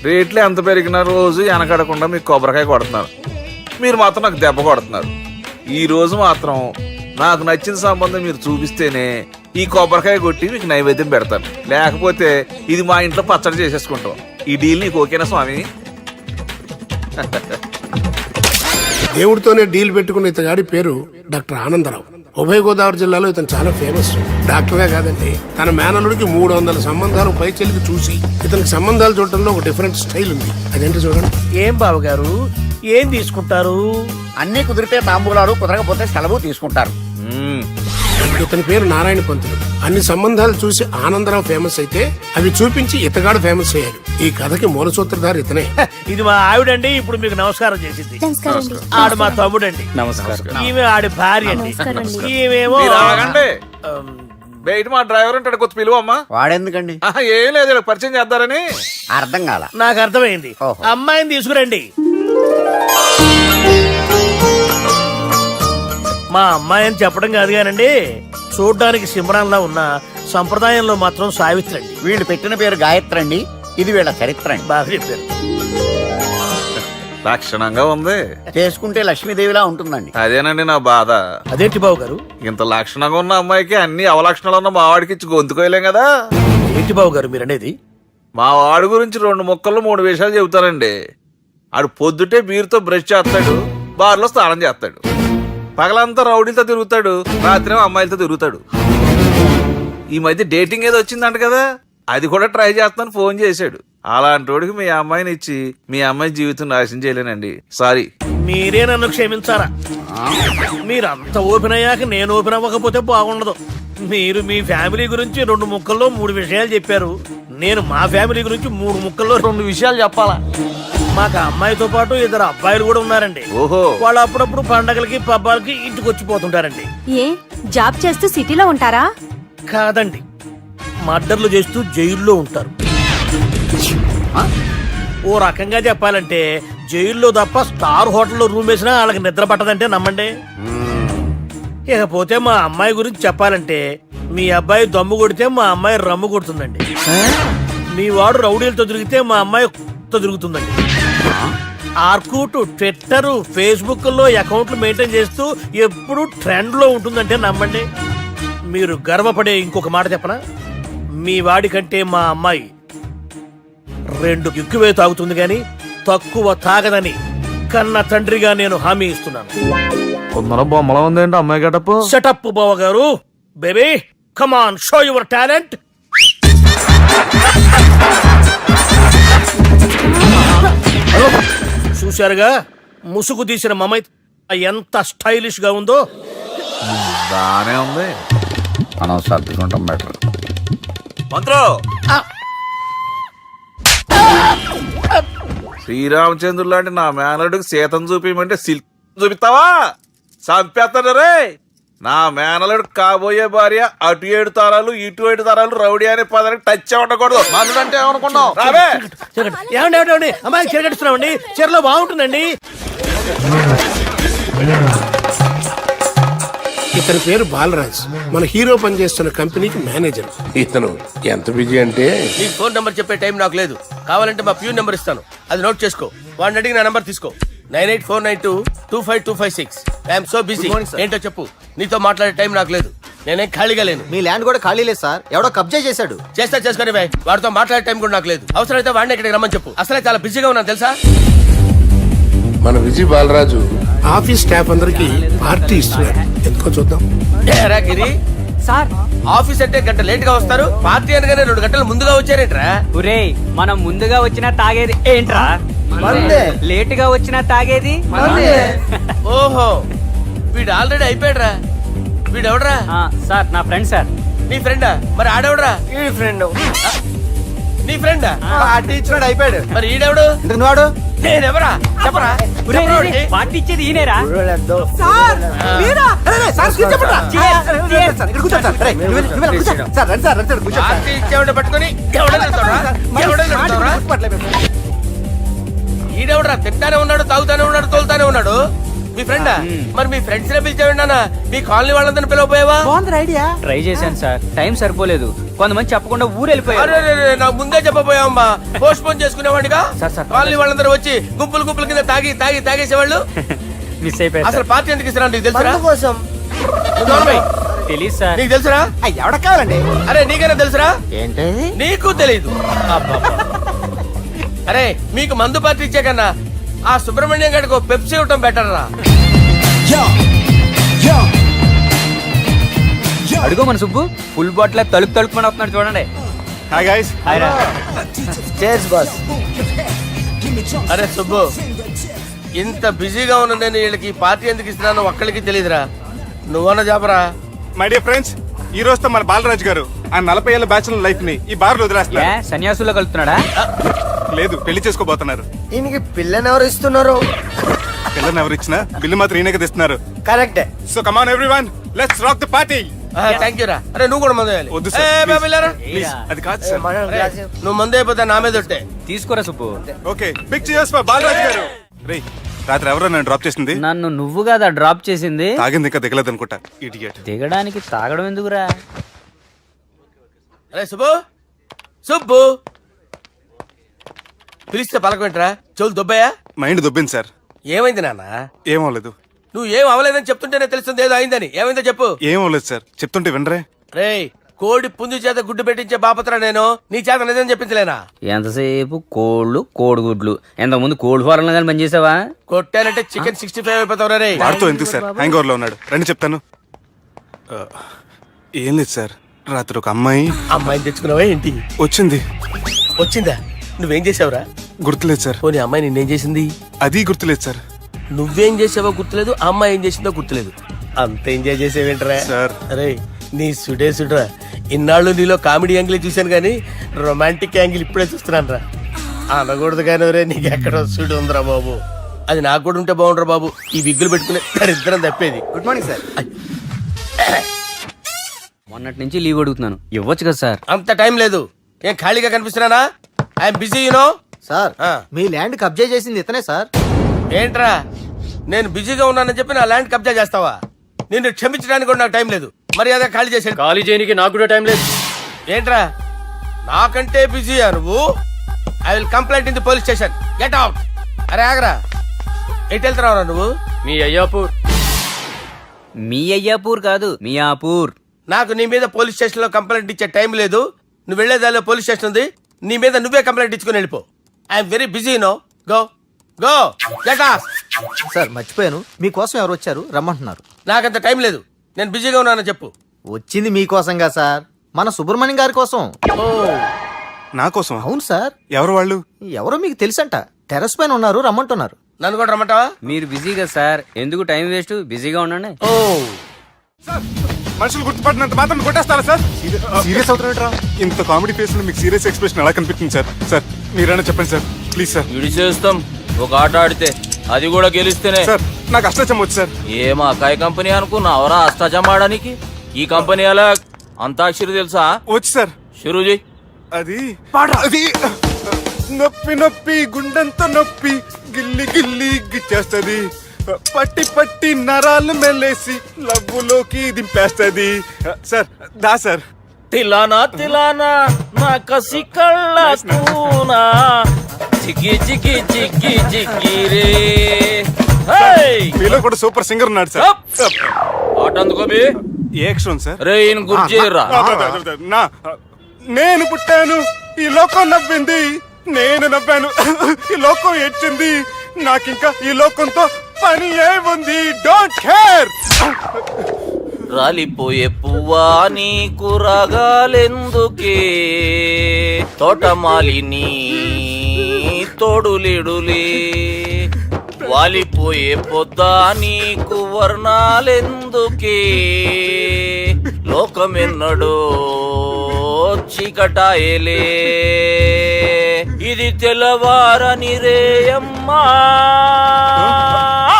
రేట్లు ఎంత పెరిగినా రోజు వెనకడకుండా మీకు కొబ్బరికాయ కొడుతున్నారు, మీరు మాత్రం నాకు దెబ్బ కొడుతున్నారు. ఈ రోజు మాత్రం నాకు నచ్చిన సంబంధం మీరు చూపిస్తేనే ఈ కొబ్బరికాయ కొట్టి మీకు నైవేద్యం పెడతాను, లేకపోతే ఇది మా ఇంట్లో పచ్చడి చేసేసుకుంటాం. ఈ డీల్ నీకు ఓకేనా స్వామి? దేవుడితోనే డీల్ పెట్టుకున్న ఇతగాడి పేరు డాక్టర్ ఆనందరావు. ఉభయ గోదావరి జిల్లాలో ఇతను చాలా ఫేమస్. డాక్టరే కాదండి, తన మేనలుడికి 300 సంబంధాలు పై చెల్లికి చూసి ఇతనికి సంబంధాలు చూడటంలో ఒక డిఫరెంట్ స్టైల్ ఉంది. అదేంటి చూడండి. ఏం బావగారు ఏం తీసుకుంటారు? అన్ని కుదిరితే తాంబూలాలు, కుదరకపోతే సెలవు తీసుకుంటారు. ఇతని పేరు నారాయణ పంతులు. అన్ని సంబంధాలు చూసి ఆనందరావు ఫేమస్ అయితే అవి చూపించి ఇతగాడు ఫేమస్ అయ్యాడు. ఈ కథకి మూల సూత్రధారి ఇతనే. ఇది మా ఆవిడండి, ఇప్పుడు మీకు నమస్కారం చేసింది. ఆడు మా తమ్ముడండి. నమస్కారం. ఈమె ఆడి భార్య అండి. ఈమెమో మీరు ఆగండి. బయట మా డ్రైవర్ ఉంటాడు, కొత్త పిలువమ్మా. వాడెందుకండి? ఏం లేదు, ఇలా పరిచయం చేద్దారని. అర్థం కాల. నాకు అర్థమైంది. ఓహో. అమ్మాయిని తీసుకురండి. మా అమ్మాయి అని చెప్పడం కాదు కానండి, చూడ్డానికి సింహరాన్లా ఉన్న సంప్రదాయంలో మాత్రం సావిత్రి అండి. వీళ్ళు పెట్టిన పేరు గాయత్రి అండి. ఇది వీళ్ళ చరిత్ర అండి. బాగా చెప్పారు. లక్షణంగా ఉంది. చేసుకుంటే లక్ష్మీదేవిలా ఉంటుందండి. అదేనండి నా బాధ. అదేంటి బాబు గారు? ఇంత లక్షణంగా ఉన్న అమ్మాయికి అన్ని అవలక్షణాలు ఉన్న మా వాడికి ఇచ్చి గొంతుకోయలేం కదా. ఏంటి బాబు గారు మీరు అనేది? మా వాడి గురించి 2 ముక్కల్లో 3 విషయాలు చెబుతానండి. ఆడు పొద్దుటే బీరుతో బ్రష్ చేస్తాడు, బార్లో స్నానం చేస్తాడు, పగలంతా రౌడీలతో తిరుగుతాడు, రాత్రి అమ్మాయిలతో తిరుగుతాడు. ఈ మధ్య డేటింగ్ ఏదో వచ్చిందంట కదా, అది కూడా ట్రై చేస్తాను ఫోన్ చేశాడు. అలాంటి వాడికి మీ అమ్మాయిని ఇచ్చి మీ అమ్మాయి జీవితం నాశనం చేయలేనండి. సారీ. మీరే నన్ను క్షమించారా? మీరంత ఓపెన్ అయ్యాక నేను ఓపెన్ అవ్వకపోతే బాగుండదు. మీరు మీ ఫ్యామిలీ గురించి 2 ముక్కల్లో 3 విషయాలు చెప్పారు. నేను మా ఫ్యామిలీ గురించి 3 ముక్కల్లో 2 విషయాలు చెప్పాలా? మాకు అమ్మాయితో పాటు 2 అబ్బాయిలు కూడా ఉన్నారండి. ఓహో. వాళ్ళు అప్పుడప్పుడు పండగలకి పబ్బాలకి ఇంటికి వచ్చిపోతుంటారండి. ఏ జాబ్ చేస్తూ సిటీలో ఉంటారా? కాదండి, మర్డర్లు చేస్తూ జైల్లో ఉంటారు. ఓ రకంగా చెప్పాలంటే జైల్లో తప్ప స్టార్ హోటల్లో రూమ్ వేసినా వాళ్ళకి నిద్ర పట్టదంటే నమ్మండి. ఇకపోతే మా అమ్మాయి గురించి చెప్పాలంటే మీ అబ్బాయి దమ్ము కొడితే మా అమ్మాయి రమ్ము కొడుతుందండి. మీ వాడు రౌడీలతో తిరిగితే మా అమ్మాయి తో తిరుగుతుందండి. ఆర్కూట్, ట్విట్టర్, ఫేస్బుక్ లో అకౌంట్లు మెయింటైన్ చేస్తూ ఎప్పుడు ట్రెండ్ లో ఉంటుందంటే నమ్మండి. మీరు గర్వపడే ఇంకొక మాట చెప్పనా? మీ వాడి కంటే మా అమ్మాయి 2 ఎక్కువే తాగుతుంది గాని తక్కువ తాగదని కన్న తండ్రిగా నేను హామీ ఇస్తున్నాను. కొందరు బొమ్మలా ఉందేంటి అమ్మాయి గడప? సెటప్ బావ గారు. Baby come on, show your talent. చూశారుగా ముసుగు తీసిన మమై ఎంత స్టైలిష్ గా ఉందో. బానే ఉంది. మనం సర్దుకుంటాం బెటర్. మంత్రో, శ్రీరామచంద్రుడు లాంటి నా మేనలుడికి సీతను చూపించమంటే సిల్క్ చూపిస్తావా? చంపేస్తాడు రే. నా మేనలుడు కాబోయే భార్య అటు 7 తరాలు ఇటు 7 తరాలు రౌడీ అనే పదానికి టచ్ ఉండకూడదు. మనుడు అంటే ఏమనుకున్నావు? రావే. ఏమండి అమ్మాయి చెరగట్టుస్తున్నామండి, చీరలో బాగుంటుందండి. ఇతని పేరు బాలరాజ్. మన హీరో పనిచేస్తున్న కంపెనీకి మేనేజర్. ఇతను ఎంత బిజీ అంటే నీ ఫోన్ నంబర్ చెప్పే టైం నాకు లేదు. కావాలంటే మా ప్యూన్ నెంబర్ ఇస్తాను, అది నోట్ చేసుకో. వాడిని అడిగి నా నంబర్ తీసుకో. 9849225256. I'm so busy. ఏంటో చెప్పు. నీతో మాట్లాడే టైం నాకు లేదు, నేనేం ఖాళీగా లేను. మీ ల్యాండ్ కూడా ఖాళీ లేదు సార్, ఎవడో కబ్జా చేశాడు. చేస్తా చేసుకుని బాయ్, వాడితో మాట్లాడే టైం కూడా నాకు లేదు. అవసరమైతే వాడిని ఇక్కడికి రమ్మని చెప్పు. అసలే చాలా బిజీగా ఉన్నాను తెలుసా. మన విజయ్ బాలరాజు ఆఫీస్ స్టాఫ్ అందరికి పార్టీ ఇస్తున్నారు. ఎందుకో చూద్దాం. ఏరా గిరి సార్ ఆఫీస్ అంటే గంట లేట్ గా వస్తారు, పార్టీ అనగానే 2 గంటలు ముందుగా వచ్చారేంట్రా? ఒరే, మనం ముందుగా వచ్చినా తాగేది ఏంట్రా? లేట్ గా వచ్చినా తాగేది. ఓహో, వీడు ఆల్రెడీ అయిపోయాడురా. వీడెవడరా? సార్ నా ఫ్రెండ్ సార్. నీ ఫ్రెండా? మరి ఆడెవడరా? ఈ ఫ్రెండ్. నీ ఫ్రెండా? పార్టీ ఇచ్చినాడు అయిపోయాడు. మరి ఈడెవడు? వాడు నేనెవరా చెప్పరా? పార్టీ ఇచ్చేది ఈనేరా? పార్టీ ఇచ్చేవాడు పట్టుకొని ఈడెవడరా? తింటానే ఉన్నాడు, తాగుతానే ఉన్నాడు, తోలుతానే ఉన్నాడు. మీ ఫ్రెండా? మరి మీ ఫ్రెండ్స్ నే పిలిచేవాడినా? మీ కాలనీ వాళ్ళందరినీ పిలవపోయావా? ట్రై చేశాను సార్, టైం సరిపోలేదు. కొంతమంది చెప్పకుండా ఊరు వెళ్ళిపోయారు. అరే రే రే, నాకు ముందే చెప్పబోయామ్మా, పోస్ట్ పోన్ చేసుకునేవాడిగా. సార్. వాళ్ళందరూ వచ్చి గుంపులు కింద తాగేసేవాళ్ళు. మిస్ అయిపోయారు అసలు పార్టీ ఎందుకు ఇస్తున్నా నీకు తెలుసురా? కోసం నువ్వు నోర్మై. తెలియదు సార్. నీకు తెలుసురా? ఎవడ కావాలండి? అరే నీకైనా తెలుసురా? ఏంటి నీకు తెలీదు. అబ్బబ్బా. అరే మీకు మందు పార్టీ ఇచ్చే కన్నా ఆ సుబ్రహ్మణ్యం గారికి పెప్సీ ఇవ్వటం బెటర్ రా. అడుగు మన సుబ్బు ఫుల్ బాటిల్ తలుపుమని వస్తున్నాడు చూడండి. Hi guys. హాయ్ రా. Chairs boss. అరే సుబ్బు, ఇంత బిజీగా ఉన్న నేను వీళ్ళకి ఈ పార్టీ ఎందుకు ఇస్తున్నానో ఒక్కడికి తెలియదురా. నువ్వన్న జాబరా. మై డియర్ ఫ్రెండ్స్, ఈ రోజుతో మన బాలరాజ్ గారు ఆ 40 ఏళ్ల బ్యాచులర్ లైఫ్ ని ఈ బార్ లో ఏ వదిలేస్తున్నారు. సన్యాసుల్లో కలుపుతున్నాడా? లేదు, పెళ్లి చేసుకోబోతున్నారు. ఈయనకి పిల్లని ఎవరు ఇస్తున్నారు? పిల్లని ఎవరు ఇచ్చినా బిల్లు మాత్రం ఈయనకే తెస్తున్నారు. కరెక్టే. So come on everyone, let's rock the party. Thank you రా. అరే నువ్వు కూడా మందు వేయాలి. వద్దు సార్, ఏ, please. బాబు వెళ్ళారా? ప్లీజ్, అది కాదు సార్. నువ్వు మందు అయిపోతే నా మీద ఒట్టే. తీసుకోరా Subbu. Okay, big cheers for Balaraj garu. రే, రాత్రి ఎవరో నన్ను డ్రాప్ చేసింది? నన్ను నువ్వు కదా డ్రాప్ చేసింది. తాగింది ఇంకా దిగలేదు అనుకుంటా. ఇడియట్. దిగడానికి తాగడం ఎందుకురా? అరే సుబ్బు, సుబ్బు పిలిస్తే పలకమేంట్రా? చెవులు దొబ్బాయా? Mind దొబ్బింది sir. ఏమైంది నాన్న? ఏమవలేదు. నువ్వు ఏం అవ్వలేదని చెప్తుంటేనే తెలుస్తుంది ఏదో అయిందని. ఏమైందో చెప్పు. ఏమవలేదు సార్, చెప్తుంటే వినరే. రేయ్, కోడి పుంజు చేత గుడ్డు పెట్టించే బాపత్రా నేను. నీ చేత నిజం చెప్పించలేనా? ఎంతసేపు కోళ్ళు కోడిగుడ్లు. ఎంతకుముందు కోడి ఫారంలో కానీ పనిచేసావా? కొట్టానంటే చికెన్ 65 అయిపోతావు రే. వాడితో ఎందుకు సార్, హ్యాంగ్ ఓవర్ లో ఉన్నాడు. రండి చెప్తాను. ఏం లేదు సార్, రాత్రి ఒక అమ్మాయి అమ్మాయిని తెచ్చుకున్నావా ఏంటి? వచ్చింది. వచ్చిందా? నువ్వేం చేసావురా? గుర్తులేదు సార్. పోనీ అమ్మాయి నిన్నేం చేసింది? అది గుర్తులేదు సార్. నువ్వేం చేసావో గుర్తులేదు, ఆ అమ్మాయి ఏం చేసిందో గుర్తులేదు. అంత ఎంజాయ్ చేసేవేంట్రా? సార్. అరే నీ సుడే సుడ్రా. ఇన్నాళ్ళు నీలో కామెడీ యాంగిల్ చూశాను కానీ రొమాంటిక్ యాంగిల్ ఇప్పుడే చూస్తున్నాను రా. అనకూడదు కానీ రే, నీకు ఎక్కడ సుడు ఉందిరా బాబు. అది నాకు కూడా ఉంటే బాగుండ్రా బాబు. ఈ విగ్గులు పెట్టుకునే దరిద్రం తప్పేది. Good morning sir. మొన్నటి నుంచి లీవ్ అడుగుతున్నాను, ఇవ్వచ్చు కదా సార్? అంత టైం లేదు. ఏం ఖాళీగా కనిపిస్తున్నానా? I'm busy you know. సార్, మీ ల్యాండ్ కబ్జా చేసింది ఇతనే సార్. ఏంట్రా, నేను బిజీగా ఉన్నానని చెప్పి నా ల్యాండ్ కబ్జా చేస్తావా? నిన్ను క్షమించడానికి కూడా నాకు టైం లేదు. మరి అదే ఖాళీ చేసాడు. ఖాళీ చేయడానికి నాకు కూడా టైం లేదు. ఏంట్రా, నాకంటే బిజీయా నువ్వు? I will complaint in the police station. Get out. అరే ఆగరా, ఎటు వెళ్తున్నావురా నువ్వు? మీ అయ్యాపూర్. మీ అయ్యాపూర్ కాదు, మియాపూర్. నాకు నీ మీద పోలీస్ స్టేషన్ లో కంప్లైంట్ ఇచ్చే టైం లేదు. నువ్వు వెళ్లేదాలో పోలీస్ స్టేషన్ ఉంది. నీ మీద నువ్వే కంప్లైంట్ ఇచ్చుకుని వెళ్ళిపో. I'm very busy no. Go go get out. Sir మర్చిపోయాను, మీకోసం ఎవరు వచ్చారు రమ్మంటున్నారు. నాకంత టైం లేదు, నేను బిజీగా ఉన్నానని చెప్పు. వచ్చింది మీకోసంగా సార్, మన సుబ్రహ్మణ్యం గారి కోసం. ఓ, నా కోసం? అవును సార్. ఎవరు వాళ్ళు? ఎవరో మీకు తెలుసంట, టెర్రస్ పైన ఉన్నారు, రమ్మంటున్నారు. నన్ను కూడా రమ్మంటావా? మీరు బిజీ కదా సార్, ఎందుకు టైం వేస్ట్? బిజీగా ఉండండి. ఓ, సార్, మనుషులు గుర్తుపడినంత మాత్రం కొట్టేస్తారా సార్? సీరియస్ అవుతున్నారా? ఇంత కామెడీ ఫేస్ లో మీకు సీరియస్ ఎక్స్ప్రెషన్ ఎలా కనిపిస్తుంది సార్? సార్ మీరైనా చెప్పండి సార్, ప్లీజ్ సార్. విడిచేస్తాం ఒక ఆట ఆడితే, అది కూడా గెలిస్తేనే. సార్ నాకు అష్టచం వచ్చు సార్. ఏం అకాయ కంపెనీ అనుకున్నావరా అష్టాచం ఆడడానికి? ఈ కంపెనీ అలా అంతాక్షరి తెలుసా? వచ్చు సార్. షురూజీ. అది అది నొప్పి నొప్పి గుండెంత నొప్పి గిల్లి గిల్లి గిచ్చేస్తది, పట్టి పట్టి నరాలు మెల్లేసి లవ్వులోకి దింపేస్తది. సార్ దా సార్. తిలానా తిలానా నా కసి కళ్ళ కూనా జిగి జిగి జిగి జిగి రే. మీలో కూడా సూపర్ సింగర్ ఉన్నాడు సార్. ఆట అందుకోబి. ఏ అక్షరం సార్? రే ఈయన గుర్తు చేయరా. నా నేను పుట్టాను, ఈ లోకం నవ్వింది, నేను నవ్వాను, ఈ లోకం ఏడ్చింది, నాకింకా ఈ లోకంతో పని ఏముంది? Don't care. రాలిపోయే పువ్వా నీకు రాగాలెందుకే, తోటమాలిని తోడులిడులే, వాలిపోయే పొద్దా నీకు వర్ణాలెందుకే, లోకమెన్నడో చీకటాయలే, ఇది తెల్లవారని రేయమ్మా.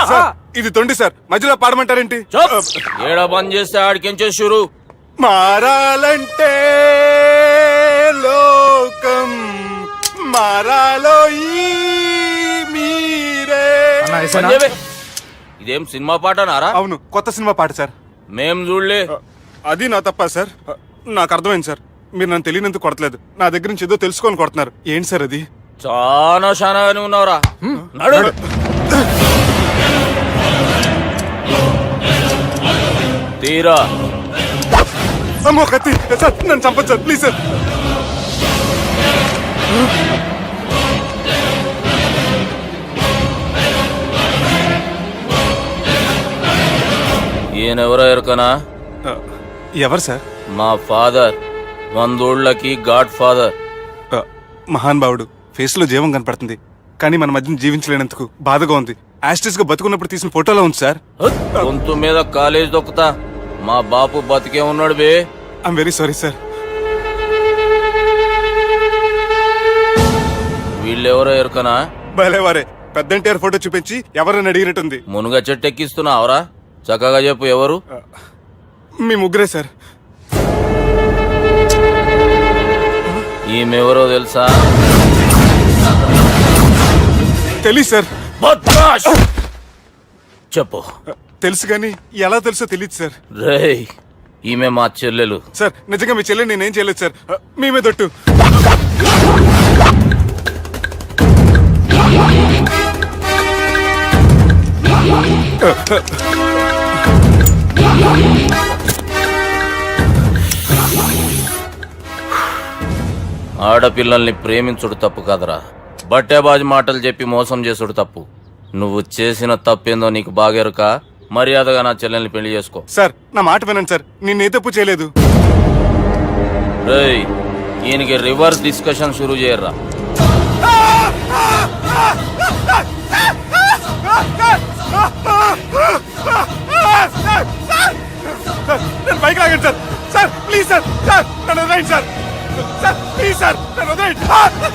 సార్, ఇది తొండి సార్, మధ్యలో పాడమంటారేంటి? ఏడా బంద్ చేస్తే ఆడికించే షురు. మారాలంటే లోకం మారాలో ఈ మీరే. ఇదేం సినిమా పాట నారా? అవును, కొత్త సినిమా పాట సార్. మేం చూడలే. అది నా తప్ప సార్, నాకు అర్థమైంది సార్. మీరు నన్ను తెలియనందుకు కొడతలేదు, నా దగ్గర నుంచి ఏదో తెలుసుకొని కొడుతున్నారు. ఏంటి సార్ అది? చాలా శానాగానే ఉన్నావురా. నడు. తీరా అమ్మో కత్తి సార్, నన్ను చంపదు సార్, ప్లీజ్ సార్. ఈయనెవరో ఎరుకనా? ఎవరు సార్? మా ఫాదర్, 100 ఊళ్ళకి గాడ్ ఫాదర్. మహాన్ భావుడు. ఫేస్ లో జీవం కనపడుతుంది, కానీ మన మధ్యన జీవించలేనందుకు బాధగా ఉంది. యాస్టిస్ గా బతుకున్నప్పుడు తీసిన ఫోటోలో ఉంది సార్. గొంతు మీద కాలేజ్ దొక్కుతా. మా బాపు బతికే ఉన్నాడు బే. I'm very sorry sir. వీళ్ళెవరో ఎరుకనా? భలేవారే, పెద్ద ఎన్టీఆర్ ఫోటో చూపించి ఎవరని అడిగినట్టుంది. మునుగ చెట్టు ఎక్కిస్తున్నావురా? చక్కగా చెప్పు, ఎవరు? మీ ముగ్గురే సార్. ఈమెవరో తెలుసా? తెలీదు సార్. బద్మాష్! చెప్పు. తెలుసు కానీ ఎలా తెలుసో తెలియదు సార్. రేయ్, ఈమె మా చెల్లెలు. సార్ నిజంగా మీ చెల్లెని నేనేం చేయలేదు సార్. మీ మీదొట్టు. ఆడపిల్లల్ని ప్రేమించుడు తప్పు కాదురా, బట్టేబాజు మాటలు చెప్పి మోసం చేసుడు తప్పు. నువ్వు చేసిన తప్పేందో నీకు బాగెరుక. మర్యాదగా నా చెల్లెల్ని పెళ్లి చేసుకో. సార్ నా మాట వినండి సార్, నేనే తప్పు చేయలేదు. రేయ్, ఈయనకి రివర్స్ డిస్కషన్ షురూ చేయర్రా. నేను బైక్ లాగండి sir. Sir please sir, sir నన్ను వదిలేయండి సార్. సార్ ప్లీజ్ సార్, నన్ను వదిలేయండి.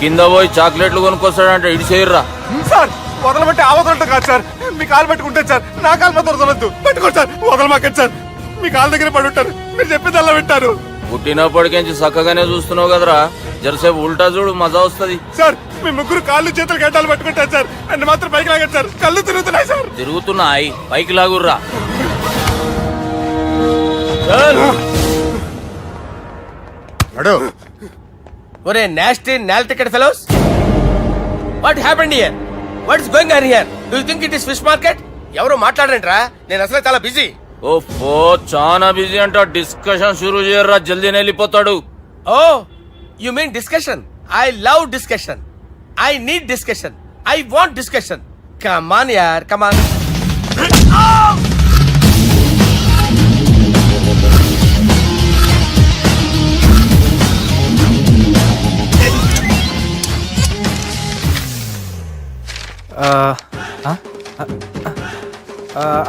కింద పోయి చాక్లెట్లు కొనుక్కొస్తాడంటే ఇటు చేయర్రా. సార్ వదలమంటే ఆ వదలటం కాదు సార్, మీ కాలు పట్టుకుంటాను సార్. నా కాలు మాత్రం వదలొద్దు, పట్టుకోండి సార్. వదలమాకండి సార్, మీ కాలు దగ్గర పడి ఉంటారు. మీరు చెప్పింది అలా వింటారు. పుట్టినప్పటికేంచి చక్కగానే చూస్తున్నావు కదరా, జరసేపు ఉల్టా చూడు, మజా వస్తుంది. సార్ మీ ముగ్గురు కాళ్ళు చేతులు గడ్డాలు పట్టుకుంటారు సార్, నన్ను మాత్రం బైక్ లాగండి సార్. కళ్ళు తిరుగుతున్నాయి సార్. తిరుగుతున్నాయి, పైకి లాగుర్రా. ఒరే నాస్టీ నాల్టికెట్ fellows, what happened here? What is going on here? Do you think it is fish market? ఎవరో మాట్లాడండిరా, నేను అసలే చాలా బిజీ. ఓఫో, చాలా బిజీ అంట. డిస్కషన్ షురూ చేయర్రా, జల్దీనే వెళ్ళిపోతాడు. Oh you mean discussion? I love discussion. I need discussion. I want discussion. Come on యార్, కమ్ ఆన్.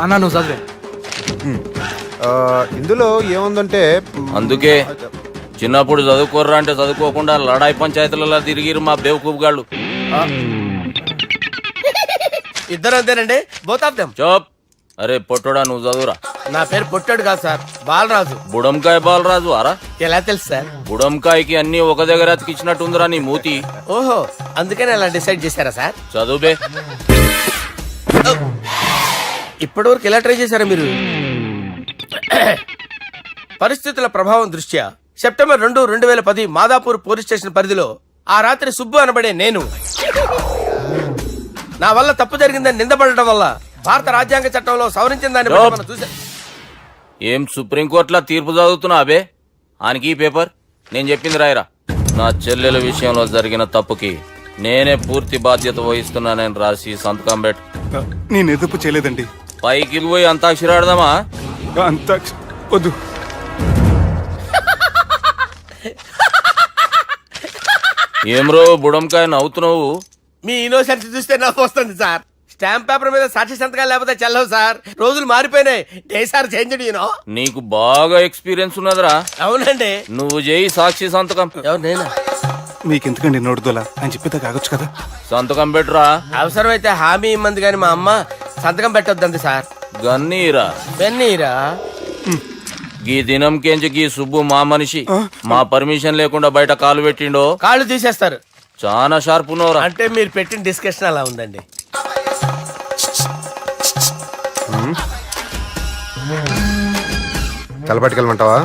అన్నా నువ్వు చదివే. ఇందులో ఏముందంటే అందుకే చిన్నప్పుడు చదువుకోర్రా అంటే చదువుకోకుండా లడాయి పంచాయతీలలో తిరిగిరు మా బేవకూపు గాళ్ళు. ఇద్దరు అంతేనండి, బోత్ ఆఫ్ దెమ్. చోప్. అరే పొట్టోడా, నువ్వు చదువురా. నా పేరు పొట్టాడు కాదు సార్, బాలరాజు. బుడంకాయ బాలరాజు అరా? ఎలా తెలుసు సార్? బుడంకాయకి అన్ని ఒక దగ్గర అతికిచ్చినట్టుందిరా నీ మూతి. ఓహో, అందుకని అలా డిసైడ్ చేశారా సార్? చదువుబే. ఇప్పటి వరకు ఎలా ట్రై చేశారా మీరు? పరిస్థితుల ప్రభావం దృష్ట్యా సెప్టెంబర్ 2, 2010 మాదాపూర్ పోలీస్ స్టేషన్ పరిధిలో ఆ రాత్రి సుబ్బు అనబడే నేను నా వల్ల తప్పు జరిగిందని నిందపడటం వల్ల భారత రాజ్యాంగ చట్టంలో సవరించిన దాన్ని బట్టి మనం చూసా. ఏం సుప్రీంకోర్టులో తీర్పు చదువుతున్నా అబే? ఆనికి ఈ పేపర్ నేను చెప్పింది రాయరా. నా చెల్లెల విషయంలో జరిగిన తప్పుకి నేనే పూర్తి బాధ్యత వహిస్తున్నానని రాసి సంతకం పెట్టు. నేను ఎదుపు చేయలేదండి. పైకి పోయి అంతాక్షరి ఆడదామా? అంత వద్దు. ఏమ్రో బుడంకాయ నవ్వుతున్నావు? మీ ఇన్నోసెన్స్ చూస్తే నవ్వు వస్తుంది సార్. స్టాంప్ పేపర్ మీద సాక్షి సంతకాలు లేకపోతే చెల్లవు సార్. రోజులు మారిపోయినాయి. Day sir change you know. నీకు బాగా ఎక్స్పీరియన్స్ ఉన్నదిరా. అవునండి. నువ్వు చేయి సాక్షి సంతకం. ఎవరు నేనా? మీకు ఎందుకండి నోడుదోలా అని చెప్పేదా కాగొచ్చు కదా. సంతకం పెట్టురా. అవసరమైతే హామీ ఇమ్మంది కానీ మా అమ్మ సంతకం పెట్టొద్దండి సార్. గన్నీరా బెన్నీరా. గీ దినంకేంచి గీ సుబ్బు మా మనిషి. మా పర్మిషన్ లేకుండా బయట కాలు పెట్టిండో కాళ్ళు తీసేస్తారు. చాలా షార్ప్ ఉన్నవరా. అంటే మీరు పెట్టిన డిస్కషన్ అలా ఉందండి. తలపట్టుకెళ్ళమంటావా?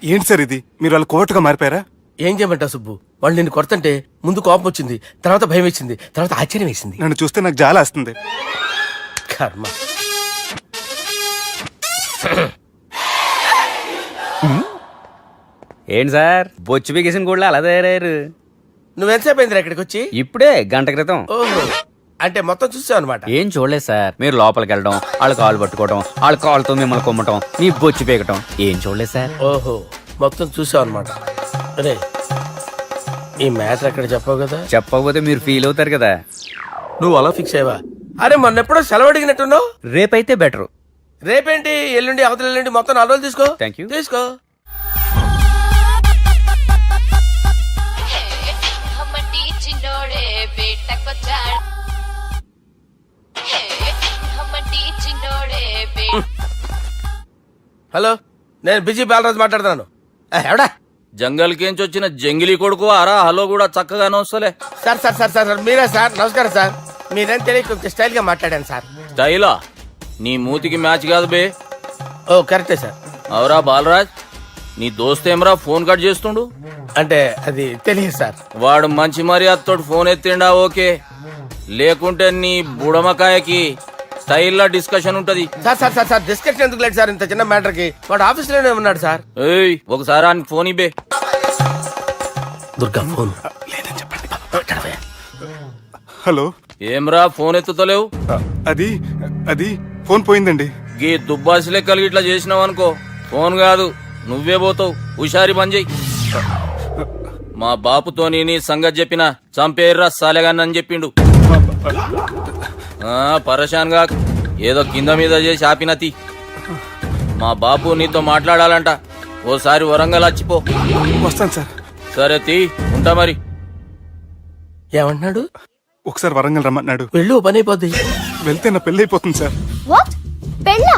ఏంటి సార్ ఇది, మీరు వాళ్ళు కోర్టుగా మారిపోయారా? ఏం చేయమంటావు సుబ్బు, వాళ్ళు నిన్ను కొడుతుంటే ముందు కోపం వచ్చింది, తర్వాత భయం వేసింది, తర్వాత ఆశ్చర్యం వేసింది. నన్ను చూస్తే నాకు జాలి వస్తుంది. కర్మ. ఏంటి సార్ బొచ్చు బిగేసిన కూడా అలా తయారయ్యారు? నువ్వెంతసేపు అయిందిరా ఇక్కడికి వచ్చి? ఇప్పుడే గంట క్రితం. ఓహో, అంటే మొత్తం చూసావు అనమాట. ఏం చూడలేదు సార్, మీరు లోపలికి వెళ్ళడం, వాళ్ళ కాళ్ళు పట్టుకోవడం, వాళ్ళ కాళ్ళతో మిమ్మల్ని కొమ్మటం, మీ బొచ్చు పీకటం ఏం చూడలేదు సార్. ఓహో, మొత్తం చూసావు అనమాట. అరే, ఈ మ్యాటర్ ఎక్కడ చెప్పావు కదా? చెప్పకపోతే మీరు ఫీల్ అవుతారు కదా. నువ్వు అలా ఫిక్స్ అయ్యవా? అరే, మొన్నెప్పుడో సెలవు అడిగినట్టున్నావు. రేపైతే బెటర్. రేపేంటి, ఎల్లుండి, అవతల ఎల్లుండి, మొత్తం 4 రోజులు తీసుకో. Thank you. తీసుకో. హలో, నేను బిజీ బాలరాజు మాట్లాడుతున్నాను. ఎవడా? జంగల్ కేంచి వచ్చిన జంగిలీ కొడుకు అరా హలో కూడా చక్కగానే వస్తలే. Sir sir sir sir sir, మీరే సార్? నమస్కారం సార్. మీరేం తెలియక కొంచెం స్టైల్ గా మాట్లాడాను సార్. స్టైలా? నీ మూతికి మ్యాచ్ కాదు బే. ఓ కరెక్టే సార్. అవరా బాలరాజ్, నీ దోస్త్ ఏమరా ఫోన్ కట్ చేస్తుండు? అంటే అది తెలియదు సార్. వాడు మంచి మర్యాదతో ఫోన్ ఎత్తిండా ఓకే, లేకుంటే నీ బుడమకాయకి స్టైల్లా డిస్కషన్ ఉంటది. Sir sir sir sir, discussion ఎందుకు లేదు సార్ ఇంత చిన్న మ్యాటర్ కి? వాడు ఆఫీస్ లోనే ఉన్నాడు సార్. ఏయ్, ఒకసారి ఆయనకి ఫోన్ ఇబ్బే. దుర్గా ఫోన్. హలో, ఏమ్రా ఫోన్ ఎత్తుతలేవు? అది అది ఫోన్ పోయిందండి. గీ దుబ్బాసి లెక్కలు ఇట్లా చేసినావు అనుకో, ఫోన్ కాదు నువ్వే పోతావు. హుషారి పని చెయ్యి. మా బాపుతో నీ సంగతి చెప్పిన చంపేర్రా సాలెగాన్ని చెప్పిండు. పరేషాన్ గా ఏదో కింద మీద చేసి ఆపినతి. మా బాపు నీతో మాట్లాడాలంట, ఓసారి వరంగల్ వచ్చిపో. వస్తాను సార్. సరే తీ, ఉంటా మరి. ఏమంటున్నాడు? ఒకసారి వరంగల్ రమ్మన్నాడు. వెళ్ళు, పని అయిపోద్ది. వెళ్తే నా పెళ్లి అయిపోతుంది సార్. వాట్? పెళ్ళా?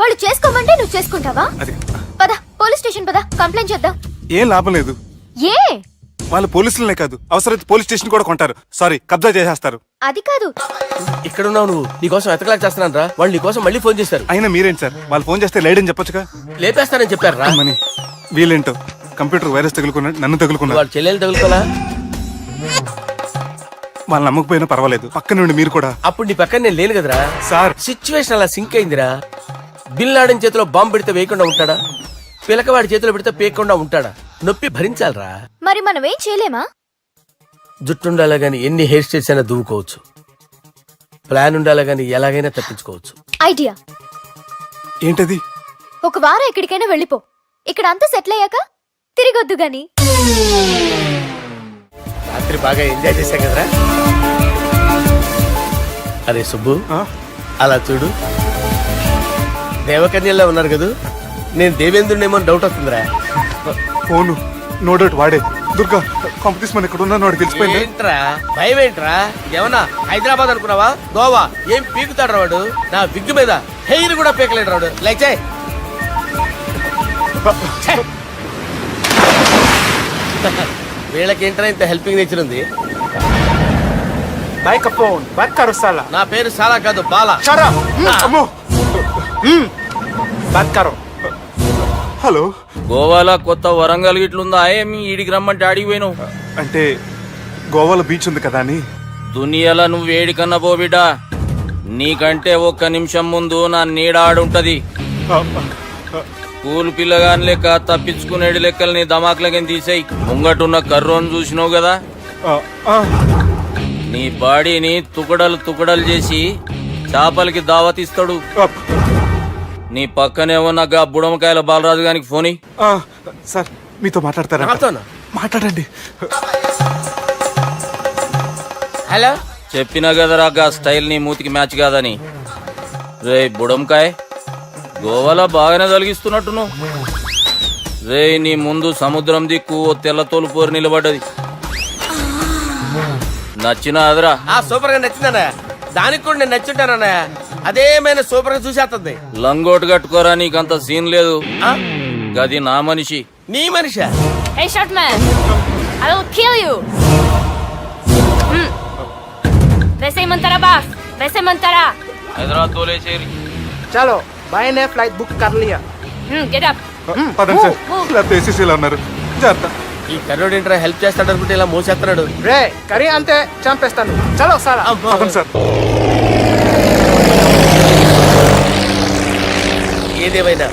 వాళ్ళు చేసుకోమంటే నువ్వు చేసుకుంటావా? అది పద, పోలీస్ స్టేషన్ పద, కంప్లైంట్ చేద్దాం. ఏం లాభం లేదు. ఏ? వాళ్ళు పోలీసులనే కాదు, అవసరమైతే పోలీస్ స్టేషన్ కూడా కొంటారు. సారీ, కబ్జా చేసేస్తారు. అది కాదు. ఇక్కడ ఉన్నావు నువ్వు, నీకోసం ఎతకలేక చేస్తున్నాను రా. వాళ్ళు నీకోసం మళ్ళీ ఫోన్ చేశారు. అయినా మీరేంటి సార్, వాళ్ళు ఫోన్ చేస్తే లేడని చెప్పొచ్చుగా. లేపేస్తానని చెప్పారు రా. మని వీళ్ళేంటో కంప్యూటర్ వైరస్ తగులుకున్నాడు, నన్ను తగులుకున్నాడు. వాళ్ళ చెల్లెలు తగులుకోలా? వాళ్ళు నమ్మకపోయినా పర్వాలేదు, పక్క నుండి మీరు కూడా. అప్పుడు నీ పక్కన నేను లేను కదరా సార్. సిచ్యువేషన్ అలా సింక్ అయిందిరా. బిల్ లాడెన్ చేతిలో బాంబు పెడితే వేయకుండా ఉంటాడా? పిలకవాడి చేతిలో పెడితే పేయకుండా ఉంటాడా? నొప్పి భరించాలరా. మరి మనం ఏం చేయలేమా? జుట్టుండాలా గాని ఎన్ని హెయిర్ స్టైల్స్ అయినా దువ్వుకోవచ్చు. ప్లాన్ ఉండాలా గాని ఎలాగైనా తప్పించుకోవచ్చు. ఐడియా. ఏంటది? ఒక వారం ఎక్కడికైనా వెళ్ళిపో, ఇక్కడ అంతా సెటిల్ అయ్యాక తిరిగొద్దు గాని. రాత్రి బాగా ఎంజాయ్ చేశా కదరా. అరే సుబ్బు, అలా చూడు, దేవకన్యల్లో ఉన్నారు కదా. నేను దేవేంద్రునేమో డౌట్ వస్తుందిరా. ఫోను నో డౌట్ వాడే. దుర్గా కాంపిటీషన్ మన ఇక్కడ ఉన్నాను, వాడు తెలిసిపోయింది. ఏంట్రా భయం ఏంట్రా? ఏమన్నా హైదరాబాద్ అనుకున్నావా? గోవా? ఏం పీకుతాడు వాడు? నా విగ్గు మీద హెయిర్ కూడా పీకలేడు రాడు. లైక్ వీళ్ళకేంట్రా ఇంత హెల్పింగ్ నేచర్ ఉంది? నా పేరు సాలా కాదు, బాలా. హలో, గోవాలో కొత్త వరంగల్ గిట్లుందా? ఏమి ఈడికి రమ్మంటే ఆడికి పోయినావు? అంటే గోవాలో బీచ్ ఉంది కదా అని. దునియాలో నువ్వు వేడికన్నా పో బిడ్డ, నీకంటే ఒక్క నిమిషం ముందు నా నీడ ఆడుంటది. స్కూల్ పిల్లగాని లెక్క తప్పించుకునేడు లెక్కలు నీ దమాకులకి తీసేయి. ముంగటున్న కర్రోని చూసినావు కదా, నీ బాడీని తుకడలు తుకడలు చేసి చేపలకి దావతిస్తాడు. నీ పక్కనే ఉన్న గా బుడమకాయల బాలరాజు గారికి ఫోని. సార్ మీతో మాట్లాడతారా? మాట్లాడండి. హలో, చెప్పినా కదరా గా స్టైల్ నీ మూతికి మ్యాచ్ కాదని. రే బుడంకాయ్, గోవాలో బాగానే తొలగిస్తున్నట్టును. రే నీ ముందు సముద్రం దిక్కు ఓ తెల్ల తోలు పోరు నిలబడ్డది. నచ్చిన అదరా? సూపర్ గా నచ్చిందన్నా. దానికి కూడా నేను నచ్చుంటానన్నా. అదేమైనా సూపర్ గా చూసేస్తుంది. లంగోటు కట్టుకోరా, నీకంత సీన్ లేదు. గది నా మనిషి. నీ Manisha? Hey short man, I will kill you. वैसे बास, वैसे मंतरा. హైదరాబాద్ తోలేసేరి. చలో, బాయ్ నే ఫ్లైట్ బుక్ కర్ లియా. Get up. పదండి సార్ లేకపోతే ఏసీసీలో ఉన్నారు జాగ్రత్త. ఈ కర్రోడు ఏంట్రా హెల్ప్ చేస్తాడు అనుకుంటే ఇలా మోసేస్తున్నాడు. రే కరీ అంతే చంపేస్తాను చలో సారా పదండి సార్. ఏదేమైనా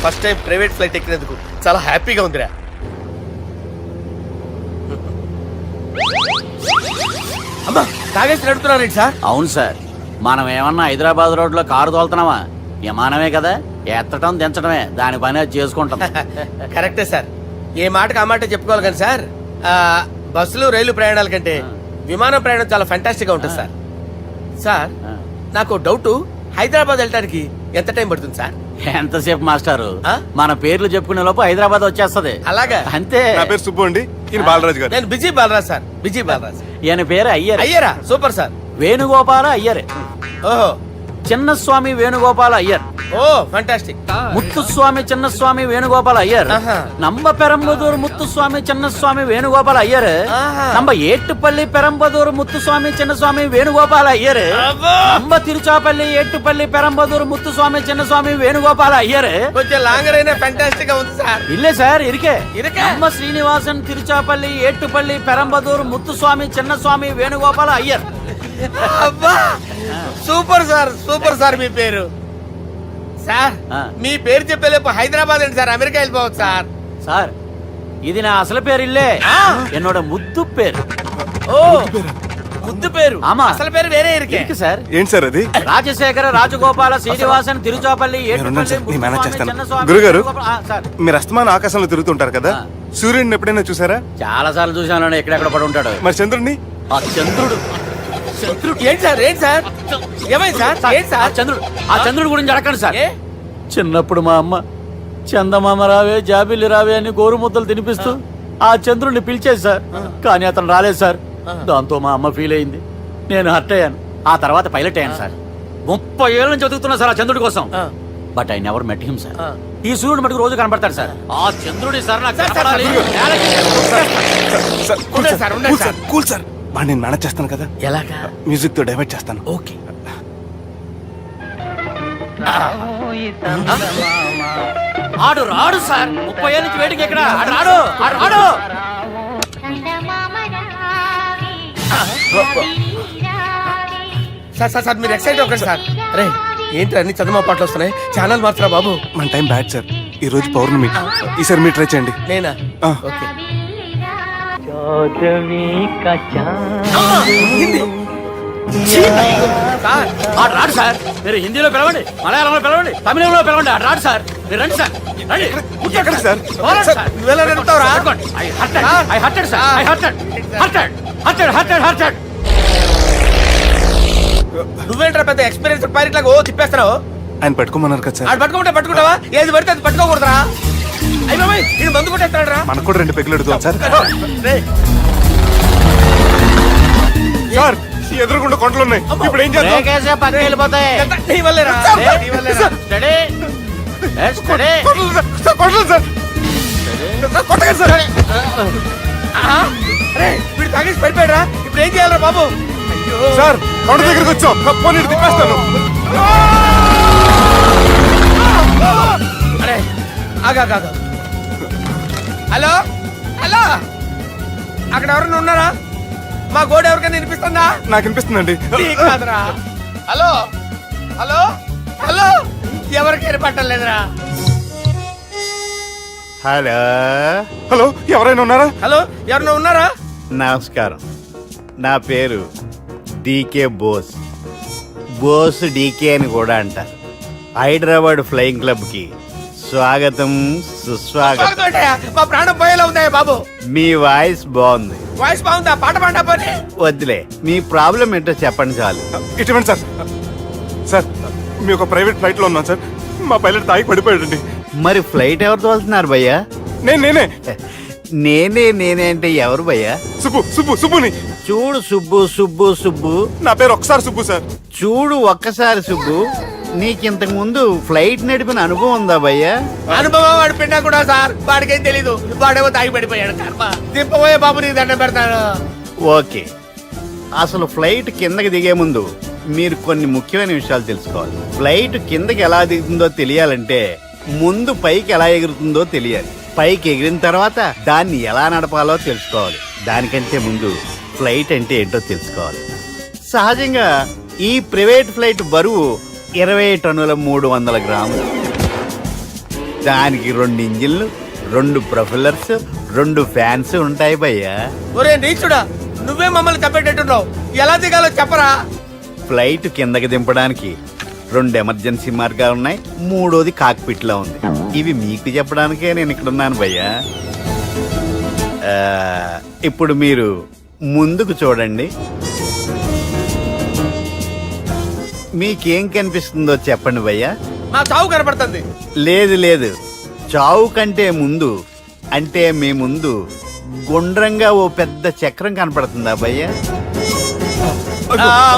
ఫస్ట్ టైం ప్రైవేట్ ఫ్లైట్ ఎక్కినందుకు చాలా హ్యాపీగా ఉందిరా. అమ్మా తాగేసి నడుపుతున్నారండి సార్. అవును సార్, మనం ఏమన్నా హైదరాబాద్ రోడ్ లో కారు తోలుతున్నామా? విమానమే కదా, ఎత్తటం దించడమే, దాని పని అది చేసుకుంటాం. కరెక్టే సార్, ఏ మాటకు ఆ మాట చెప్పుకోవాలి కానీ సార్ బస్సులు రైలు ప్రయాణాల కంటే విమానం ప్రయాణం చాలా ఫ్యాంటాస్టిక్ గా ఉంటుంది సార్. సార్ నాకు డౌట్, హైదరాబాద్ వెళ్ళడానికి ఎంత టైం పడుతుంది సార్? ఎంతసేపు మాస్టారు, ఆ? మన పేర్లు చెప్పుకునే లోపు హైదరాబాద్ వచ్చేస్తది. అలాగా? అంతే. నా పేరు సుబ్బు అండి, ఈయన బాలరాజు గారు. నేను busy Balraj sir, busy Balraj. ఈయన పేరు అయ్యర్. అయ్యరా సూపర్ సార్. వేణుగోపాల అయ్యర్. ఓహో చిన్నస్వామి వేణుగోపాల అయ్యర్. Oh fantastic. ముత్తుస్వామి చిన్నస్వామి వేణుగోపాల అయ్యర్. ఆహా. నంబ పెరంబదూరు ముత్తుస్వామి చిన్నస్వామి వేణుగోపాల అయ్యర్. ఆహా. నంబ ఏట్టుపల్లి పెరంబదూరు ముత్తుస్వామి చిన్నస్వామి వేణుగోపాల అయ్యర్. అబ్బో! నంబ తిరుచాపల్లి ఏట్టుపల్లి పెరంబదూరు ముత్తుస్వామి చిన్నస్వామి వేణుగోపాల అయ్యర్. కొంచెం లాంగర్ అయినా ఫ్యాంటాస్టిక్ గా ఉంది సార్. ఇల్లే సార్ ఇరికే. ఇరికే? నంబ శ్రీనివాసన్ తిరుచాపల్లి ఏట్టుపల్లి పెరంబదూరు ముత్తుస్వామి చిన్నస్వామి వేణుగోపాల అయ్యర్. అబ్బా సూపర్ సార్, సూపర్ సార్. మీ పేరు సార్, ఆ. మీ పేరు చెప్పేలేపు హైదరాబాద్ అండి సార్, అమెరికా వెళ్ళిపోవచ్చు సార్. సార్ ఇది నా అసలు పేరు ఇల్లే, என்னோட ముద్దు పేరు. ఓ ముద్దు పేరు. ఆమా. అసలు పేరు వేరే ఇరికే. ఇరికి సార్. ఏంటి సార్ అది? రాజశేఖర రాజగోపాల శ్రీనివాసన్ తిరుచాపల్లి నేనున్నాను సార్, ఏట్టుపల్లి నేను మేనేజ్ ముత్తుస్వామి చేస్తాను. చిన్నస్వామి గురుగారు? వేణుగోపాల- సార్ మీరు అస్తమానం ఆకాశంలో తిరుగుతుంటారు కదా, ఆ. సూర్యుడిని ఎప్పుడైనా చూసారా? చాలా సార్లు చూసాను, ఎక్కడెక్కడ పడి ఉంటాడు. మరి చంద్రుడిని? ఆ చంద్రుడు ఏంటి సార్, ఏంటి సార్, ఏమైంది సార్, ఏంటి ఆ సార్? చంద్రుడు, ఆ చంద్రుడు గురించి అడగండి సార్. ఏ? చిన్నప్పుడు మా అమ్మ చందమామ రావే జాబిల్లి రావే అని గోరు ముద్దలు తినిపిస్తూ ఆ చంద్రుడిని పిలిచేది సార్, కానీ అతను రాలేదు సార్. దాంతో మా అమ్మ ఫీల్ అయింది, నేను హర్ట్ అయ్యాను. ఆ తర్వాత పైలట్ అయ్యాను సార్. 30 ఏళ్ళ నుంచి చదువుతున్నా సార్ ఆ చంద్రుడి కోసం. ఆ. But I never met him sir. ఆ. ఈ సూర్యుడు మటుకు రోజు కనబడతాడు సార్. ఆ చంద్రుడి సార్ నాకు సార్, సార్, కనపడాలి. సార్, కూల్ ఉండండి సార్, సార్, ఉండండి cool sir. Sir, cool sir. వాడిని నేను మేనేజ్ చేస్తాను కదా, ఎలాగా? మ్యూజిక్ తో డైవర్ట్ చేస్తాను. ఓకే. ఆడు రాడు సార్, 30 ఏళ్ళ నుంచి వేడికి ఎక్కడ ఆడు రాడు, ఆడు రాడు. సార్ సార్ సార్, మీరు ఎక్సైట్ అవ్వకండి సార్. అరే ఏంటి అన్ని చదువు పాటలు వస్తున్నాయి, ఛానల్ మార్చరా బాబు. మన టైం బ్యాడ్ సార్, ఈ రోజు పౌర్ణమి, ఈసారి మీరు ట్రై చేయండి. నేనా? ఆ. ఓకే. సార్ ఆడు రాడు సార్, మీరు హిందీలో పిలవండి, మలయాళంలో పిలవండి, తమిళంలో పిలవండి, ఆడు రాడు సార్. మీరు రండి సార్, రండి. ఎక్కడ సార్? పోరాడు సార్. నువ్వెలా నడుపుతావురా? పట్టుకోండి. I hurted, I hurted sir, I hurted, hurted, hurted, hurted, hurted. నువ్వేంట్రా పెద్ద ఎక్స్పీరియన్స్ పైరెట్ లాగా ఓ తిప్పేస్తున్నావు? ఆయన పట్టుకోమన్నారు కదా సార్. ఆడు పట్టుకుంటే పట్టుకుంటావా? ఏది పడితే అది పట్టుకోకూడదురా. అయ్యి బాబాయ్, ఇది మందు కొట్టేస్తాడు రా. మనకు కూడా 2 పెగ్గులు అడుగుతాం సార్. సార్ ఎదురుకుండా కొండలు ఉన్నాయి, ఇప్పుడు ఏం చేద్దాం? బ్రేకేసే పక్కకి వెళ్ళిపోతాయి. నీ వల్లేరా? నీ వల్లేరా? Steady. Yes, steady. Kondalu sir, sir, Kondalu sir. Sir, కొట్టకండి సార్. ఆహా. అరే వీడు తాగేసి పడిపోయాడురా, ఇప్పుడు ఏం చేయాలరా బాబు? అయ్యో సార్ కొండ దగ్గరికి వచ్చాం, పోనీ ఇటు తిప్పేస్తాను. అరే ఆగా. హలో హలో, అక్కడ ఎవరైనా ఉన్నారా? మా గోడ ఎవరికైనా వినిపిస్తుందా? నాకు అనిపిస్తుందండి. నీకు కాదురా. హలో హలో హలో, ఎవరికి ఏర్పట్టలేదురా. హలో, హలో, ఎవరైనా ఉన్నారా? హలో ఎవరైనా ఉన్నారా? నమస్కారం. నా పేరు డీకే బోస్. బోస్ డీకే అని కూడా అంటారు. హైదరాబాద్ ఫ్లయింగ్ క్లబ్కి స్వాగతం, సుస్వాగతం. బాగుందయ్యా, మా ప్రాణం పోయేలా ఉందా బాబు? మీ వాయిస్ బాగుంది. వాయిస్ బాగుందా? పాట పాడా పోనీ. వద్దులే, మీ ప్రాబ్లం ఏంటో చెప్పండి చాలు. ఇటువంటి సార్, సార్ మీ ఒక ప్రైవేట్ ఫ్లైట్ లో ఉన్నాం సార్, మా పైలట్ తాగి పడిపోయాడండి. మరి ఫ్లైట్ ఎవరితో వెళ్తున్నారు భయ్యా? నేనే నేనే అంటే ఎవరు భయ్యా? సుబ్బుని. చూడు సుబ్బు సుబ్బు సుబ్బు, నా పేరు ఒకసారి సుబ్బు సార్. చూడు ఒక్కసారి సుబ్బు, నీకింతకు ముందు ఫ్లైట్ నడిపిన అనుభవం ఉందా భయ్యా? అనుభవం వాడి పిండా కూడా సార్, వాడికేం తెలీదు. వాడేమో తాగి పడిపోయాడు. కర్మ. దింపబోయే బాబు నీకు దండం పెడతాను. ఓకే, అసలు ఫ్లైట్ కిందకి దిగే ముందు మీరు కొన్ని ముఖ్యమైన విషయాలు తెలుసుకోవాలి. ఫ్లైట్ కిందకి ఎలా దిగుతుందో తెలియాలంటే ముందు పైకి ఎలా ఎగురుతుందో తెలియాలి. పైకి ఎగిరిన తర్వాత దాన్ని ఎలా నడపాలో తెలుసుకోవాలి. దానికంటే ముందు ఫ్లైట్ అంటే ఏంటో తెలుసుకోవాలి. సహజంగా ఈ ప్రైవేట్ ఫ్లైట్ బరువు 20 టన్నుల 300 గ్రాములు. దానికి 2 ఇంజిన్లు, 2 ప్రొఫెల్లర్స్, 2 ఫ్యాన్స్ ఉంటాయి భయ్యా. ఒరే నీచుడా, నువ్వే మమ్మల్ని తప్పేటట్టున్నావు. ఎలా దిగాలో చెప్పరా? ఫ్లైట్ కిందకి దింపడానికి 2 ఎమర్జెన్సీ మార్గాలు ఉన్నాయి. 3వది కాక్పిట్ లో ఉంది. ఇవి మీకు చెప్పడానికే నేను ఇక్కడ ఉన్నాను భయ్యా. ఇప్పుడు మీరు ముందుకు చూడండి. మీకేం కనిపిస్తుందో చెప్పండి భయ్యా. మా చావు కనపడుతుంది. లేదు లేదు, చావు కంటే ముందు అంటే మీ ముందు గుండ్రంగా ఓ పెద్ద చక్రం కనపడుతుందా భయ్యా?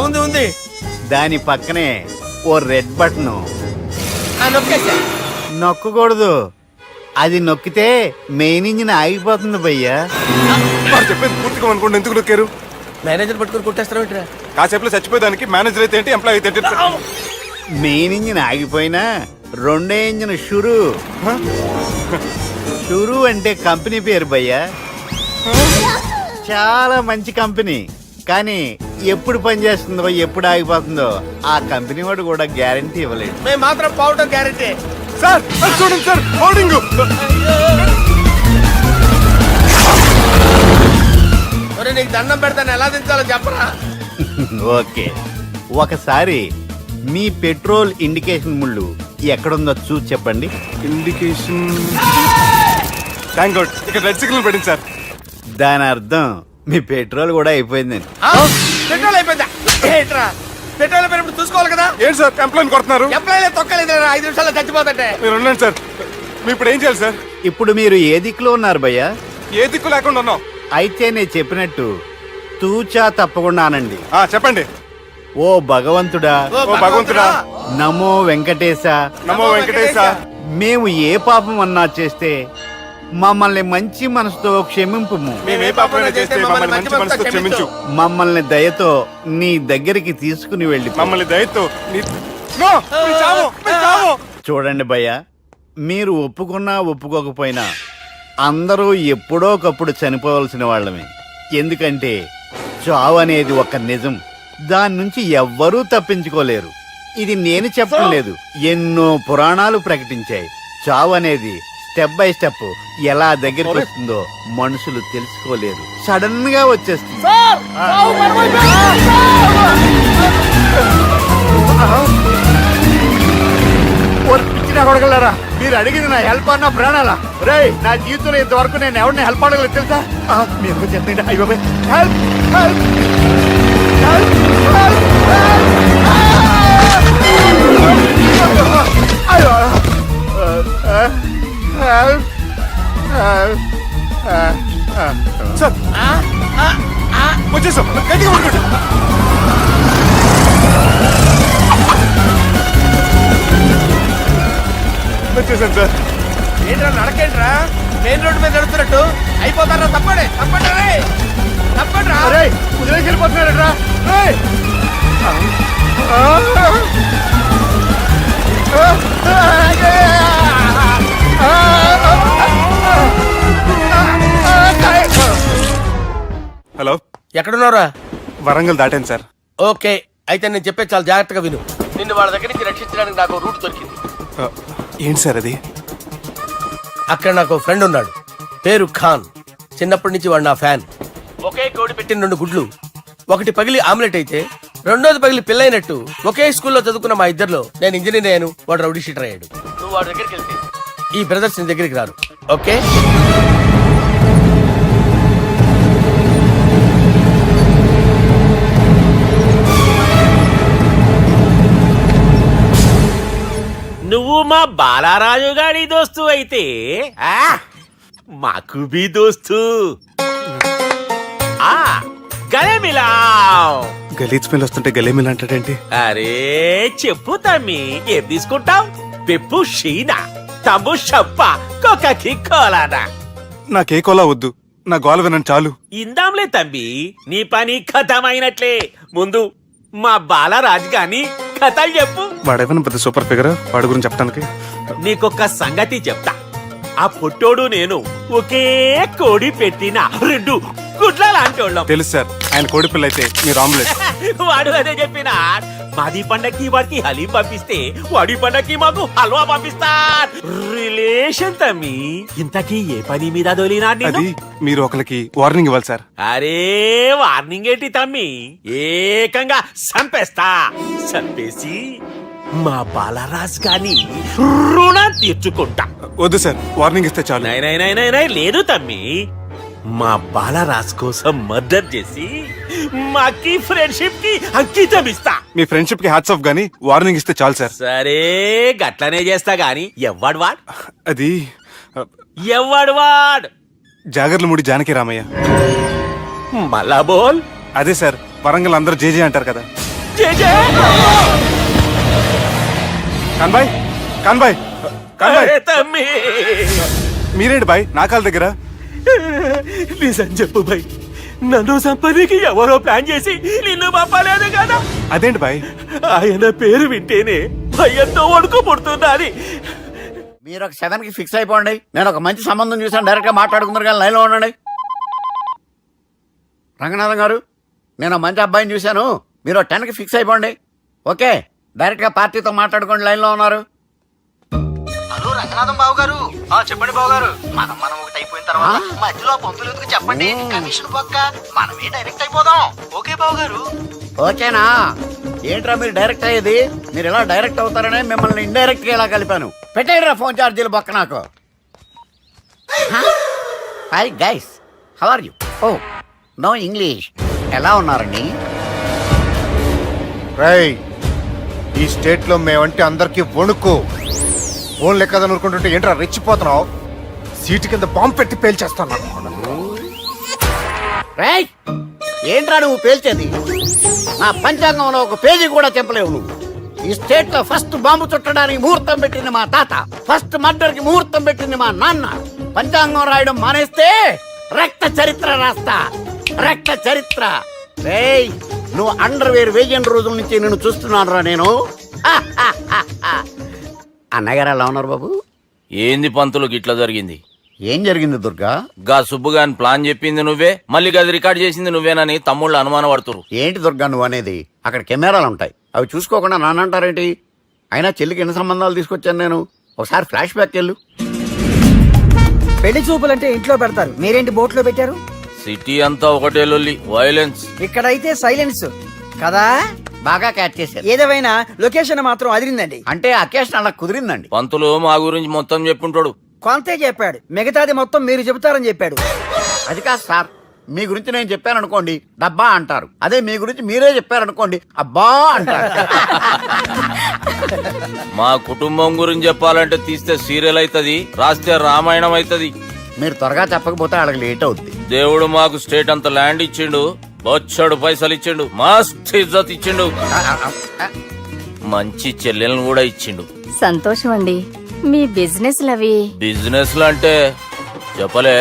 ఉంది ఉంది. దాని పక్కనే ఓ రెడ్ బటన్. నొక్కేసా. నొక్కకూడదు. అది నొక్కితే మెయిన్ ఇంజిన్ ఆగిపోతుంది భయ్యా. చెప్పేది పూర్తిగా అనుకోండి. ఎందుకు నొక్కారు? మేనేజర్ పట్టుకుని కొట్టేస్తారా? కాసేపులో చచ్చిపోయేదానికి మేనేజర్ అయితే ఏంటి, ఎంప్లాయ్ అయితే ఏంటి? మెయిన్ ఇంజిన్ ఆగిపోయినా 2వ ఇంజిన్ షురు. షురు అంటే కంపెనీ పేరు భయ్యా. చాలా మంచి కంపెనీ. కానీ ఎప్పుడు పనిచేస్తుందో ఎప్పుడు ఆగిపోతుందో ఆ కంపెనీ వాడు కూడా గ్యారంటీ ఇవ్వలేడు. మేము మాత్రం పోవటం గ్యారంటీ. సార్ అది చూడండి సార్, హోర్డింగ్. ఒరే నీకు దండం పెడతాను, ఎలా దించాలో చెప్పరా? ఓకే, ఒకసారి మీ పెట్రోల్ ఇండికేషన్ ముళ్ళు ఎక్కడుందో చూసి చెప్పండి. ఇండికేషన్. థ్యాంక్ గాడ్, ఇక్కడ రెడ్ సిగ్నల్ పడింది సార్. దాని అర్థం మీ పెట్రోల్ కూడా అయిపోయిందని. పెట్రోల్ అయిపోయిందా? ఏంట్రా పెట్రోల్ అయిపోయినప్పుడు చూసుకోవాలి కదా. ఏంటి సార్ ఎంప్లాయ్ కొడుతున్నారు? ఎంప్లాయ్ తొక్కలేదు. 5 నిమిషాల్లో చచ్చిపోతుంటే. మీరు ఉండండి సార్. మీరు ఇప్పుడు ఏం చేయాలి సార్? ఇప్పుడు మీరు ఏ దిక్కులో ఉన్నారు భయ్యా? ఏ దిక్కు లేకుండా ఉన్నాం. అయితే నేను చెప్పినట్టు తూచా తప్పకుండా అనండి. చెప్పండి. ఓ భగవంతుడా, ఓ భగవంతుడా, నమో వెంకటేశ, నమో వెంకటేశ. మేము ఏ పాపం అన్నా చేస్తే మమ్మల్ని మంచి మనసుతో క్షమింపు. మేము ఏ పాపమైనా చేస్తే మమ్మల్ని మంచి మనసుతో క్షమించు. మమ్మల్ని దయతో నీ దగ్గరికి తీసుకుని వెళ్ళి. మమ్మల్ని దయతో నో, మీ చావు, మీ చావు. చూడండి భయ్య, మీరు ఒప్పుకున్నా ఒప్పుకోకపోయినా అందరూ ఎప్పుడో ఒకప్పుడు చనిపోవలసిన వాళ్ళమే. ఎందుకంటే చావు అనేది ఒక నిజం. దాని నుంచి ఎవ్వరూ తప్పించుకోలేరు. ఇది నేను చెప్పడం లేదు, ఎన్నో పురాణాలు ప్రకటించాయి. చావు అనేది స్టెప్ బై స్టెప్ ఎలా దగ్గరికి వస్తుందో మనుషులు తెలుసుకోలేరు. సడన్ గా వచ్చేస్తుంది. కొడగలరా, మీరు అడిగింది నా హెల్ప్ అన్న ప్రాణాలా? రే, నా జీవితంలో ఇంతవరకు నేను ఎవరిని హెల్ప్ అడగలేదు తెలుసా? మీరు చెప్పండి. అయ్యో హెల్ప్ హెల్ప్ సార్ వచ్చేసాం, గట్టిగా పడుకోండి. వచ్చేసాను సార్. ఏంట్రా నడకేంట్రా? మెయిన్ రోడ్డు మీద నడుస్తున్నట్టు అయిపోతారా? తప్పండి తప్పండి రే, తప్పండి రా. వదిలేసి వెళ్ళిపోతున్నారా? హలో, ఎక్కడున్నారా? వరంగల్ దాటాను సార్. ఓకే, అయితే నేను చెప్పేది చాలా జాగ్రత్తగా విను. నిన్ను వాళ్ళ దగ్గర నుంచి రక్షించడానికి నాకు రూట్ దొరికింది. ఏంటి సార్ అది? అక్కడ నాకు ఫ్రెండ్ ఉన్నాడు, పేరు ఖాన్. చిన్నప్పటి నుంచి వాడు నా ఫ్యాన్. ఒకే కోడి పెట్టిన 2 గుడ్లు, ఒకటి పగిలి ఆమ్లెట్ అయితే 2వది పగిలి పిల్లైనట్టు ఒకే స్కూల్లో చదువుకున్న మా ఇద్దరిలో నేను ఇంజనీర్ అయ్యాను, వాడు రౌడీ షీటర్ అయ్యాడు. నువ్వు వాడి దగ్గరికి వెళ్తే ఈ బ్రదర్స్ నీ దగ్గరికి రారు. ఓకే? నువ్వు మా బాలారాజు గారి దోస్తు అయితే మాకు బి దోస్తు. గలే మిలావ్. గలీజ్ స్మెల్ వస్తుంటే గలేమిల్ అంటాడేంటి? అరే చెప్పు తమ్మి, ఏం తీసుకుంటావ్? పెప్పు షీనా, తమ్ము షప్ప, కొకకి కోలానా? నాకే కోలా వద్దు, నా గోల వినండి చాలు. ఇందాంలే తమ్మి, నీ పని ఖతమైనట్లే. ముందు మా బాలరాజు గాని కథలు చెప్పు. వాడేమైనా పెద్ద సూపర్ ఫిగర్ వాడి గురించి చెప్పడానికి. నీకొక్క సంగతి చెప్తా. ఆ పొట్టోడు నేను ఒకే కోడి పెట్టిన 2 గుడ్ల లాంటోళ్ళం. తెలుసు సార్, ఆయన కోడి పిల్ల అయితే మీరు ఆమ్లెట్. వాడు అదే చెప్పిన. మాది పండక్కి వాడికి హలీం పంపిస్తే వాడి పండక్కి మాకు హల్వా పంపిస్తా. రిలేషన్ తమ్మి. ఇంతకీ ఏ పని మీద దొలినా అది మీరు ఒకరికి వార్నింగ్ ఇవ్వాలి సార్. అరే వార్నింగ్ ఏంటి తమ్మి, ఏకంగా చంపేస్తా. చంపేసి మా బాలరాజ్ గాని రుణం తీర్చుకుంటా. వద్దు సార్, వార్నింగ్ ఇస్తే చాలు. నై లేదు తమ్మి, మా బాలరాజ్ కోసం మర్డర్ చేసి మాకి ఫ్రెండ్షిప్ కి అంకితం ఇస్తా. మీ ఫ్రెండ్షిప్ కి హ్యాట్స్ ఆఫ్ గానీ వార్నింగ్ ఇస్తే చాలు సార్. సరే గట్లనే చేస్తా గాని ఎవ్వడు వాడ్ అది ఎవ్వడు వాడ్ జాగర్లమూడి జానకి రామయ్య. మళ్ళా బోల్. అదే సార్, వరంగల్ అందరూ జేజే అంటారు కదా. జై జై. కాన్బాయ్ కాన్బాయ్ కాన్బాయ్, అరే తమ్మి, మీరేంటి బాయ్ నా కాళ్ళ దగ్గర? నిజం చెప్పు భయ్, నన్ను సంపదికి ఎవరో ప్లాన్ చేసి నిన్ను పంపలేదు కదా. అదేంటి బాయ్? ఆయన పేరు వింటేనే భయంతో వణుకు పుడుతున్నది. మీరు ఒక 7 కి ఫిక్స్ అయిపోండి. నేను ఒక మంచి సంబంధం చూసాను, డైరెక్ట్ గా మాట్లాడుకుందరు కానీ లైన్లో ఉండండి. రంగనాథం గారు, నేను మంచి అబ్బాయిని చూశాను, మీరు 10 కి ఫిక్స్ అయిపోండి. ఓకే, డైరెక్ట్ గా పార్టీతో మాట్లాడుకోండి. లైన్లో ఉన్నారు. హలో రంగనాథం బాబు గారు. చెప్పండి బాబు గారు. మనం ఒకటి అయిపోయిన తర్వాత మధ్యలో పంతులు చెప్పండి, కమిషన్ పక్క మనమే డైరెక్ట్ అయిపోదాం. ఓకే బాబు గారు. ఓకేనా? ఏంట్రా మీరు డైరెక్ట్ అయ్యేది? మీరు ఇలా డైరెక్ట్ అవుతారనే మిమ్మల్ని ఇండైరెక్ట్ గా ఇలా కలిపాను. పెట్టేయండిరా ఫోన్ ఛార్జీలు పక్క నాకు. Hi guys, how are you? Oh no English. ఎలా ఉన్నారండి? రై, ఈ స్టేట్ లో మేమంటే అందరికి వణుకు. ఫోన్ లెక్క అనుకుంటుంటే ఏంట్రా రెచ్చిపోతున్నావు? సీటు కింద బాంబు పెట్టి పేల్చేస్తాను. రేయ్, ఏంట్రా నువ్వు పేల్చేది? నా పంచాంగంలో ఒక పేజీ కూడా తెంపలేవు నువ్వు. ఈ స్టేట్ లో ఫస్ట్ బాంబు చుట్టడానికి ముహూర్తం పెట్టింది మా తాత, ఫస్ట్ మర్డర్ కి ముహూర్తం పెట్టింది మా నాన్న. పంచాంగం రాయడం మానేస్తే రక్త చరిత్ర రాస్తా, రక్త చరిత్ర. రేయ్, నువ్వు అండర్వేర్ వేయని రోజుల నుంచి నిన్ను చూస్తున్నాను రా నేను. అన్నగారు ఎలా ఉన్నారు బాబు? ఏంది పంతులు గిట్లా జరిగింది? ఏం జరిగింది దుర్గా? గా సుబ్బుగాని ప్లాన్ చెప్పింది నువ్వే, మళ్ళీ గది రికార్డ్ చేసింది నువ్వేనని తమ్ముళ్ళు అనుమానం పడుతురు. ఏంటి దుర్గా నువ్వు అనేది? అక్కడ కెమెరాలు ఉంటాయి, అవి చూసుకోకుండా నాన్నంటారేంటి? అయినా చెల్లికి ఎన్ని సంబంధాలు తీసుకొచ్చాను నేను. ఒకసారి ఫ్లాష్ బ్యాక్ వెళ్ళు. పెళ్లి చూపులంటే ఇంట్లో పెడతారు, మీరేంటి బోట్లో పెట్టారు? సిటీ అంతా ఒకటే లొల్లి, వైలెన్స్. ఇక్కడైతే సైలెన్స్ కదా. బాగా క్యాచ్ చేశారు. ఏదేమైనా లొకేషన్ మాత్రం అదిరిందండి. అంటే అకేషన్ అలా కుదిరిందండి. పంతులు మా గురించి మొత్తం చెప్పుంటాడు. కొంతే చెప్పాడు, మిగతాది మొత్తం మీరు చెబుతారని చెప్పాడు. అది కాదు సార్, మీ గురించి నేను చెప్పాను అనుకోండి డబ్బా అంటారు, అదే మీ గురించి మీరే చెప్పారనుకోండి అబ్బా అంటారు. మా కుటుంబం గురించి చెప్పాలంటే తీస్తే సీరియల్ అవుతుంది, రాస్తే రామాయణం అవుతుంది. మీరు త్వరగా చెప్పకపోతే వాళ్ళకి లేట్ అవుద్ది. దేవుడు మాకు స్టేట్ అంత ల్యాండ్ ఇచ్చిండు, బొచ్చడు పైసలు ఇచ్చిండు, మస్త్ ఇజ్జత్ ఇచ్చిండు, మంచి చెల్లెలను కూడా ఇచ్చిండు. సంతోషం అండి. మీ బిజినెస్ లవి బిజినెస్ అంటే చెప్పలే.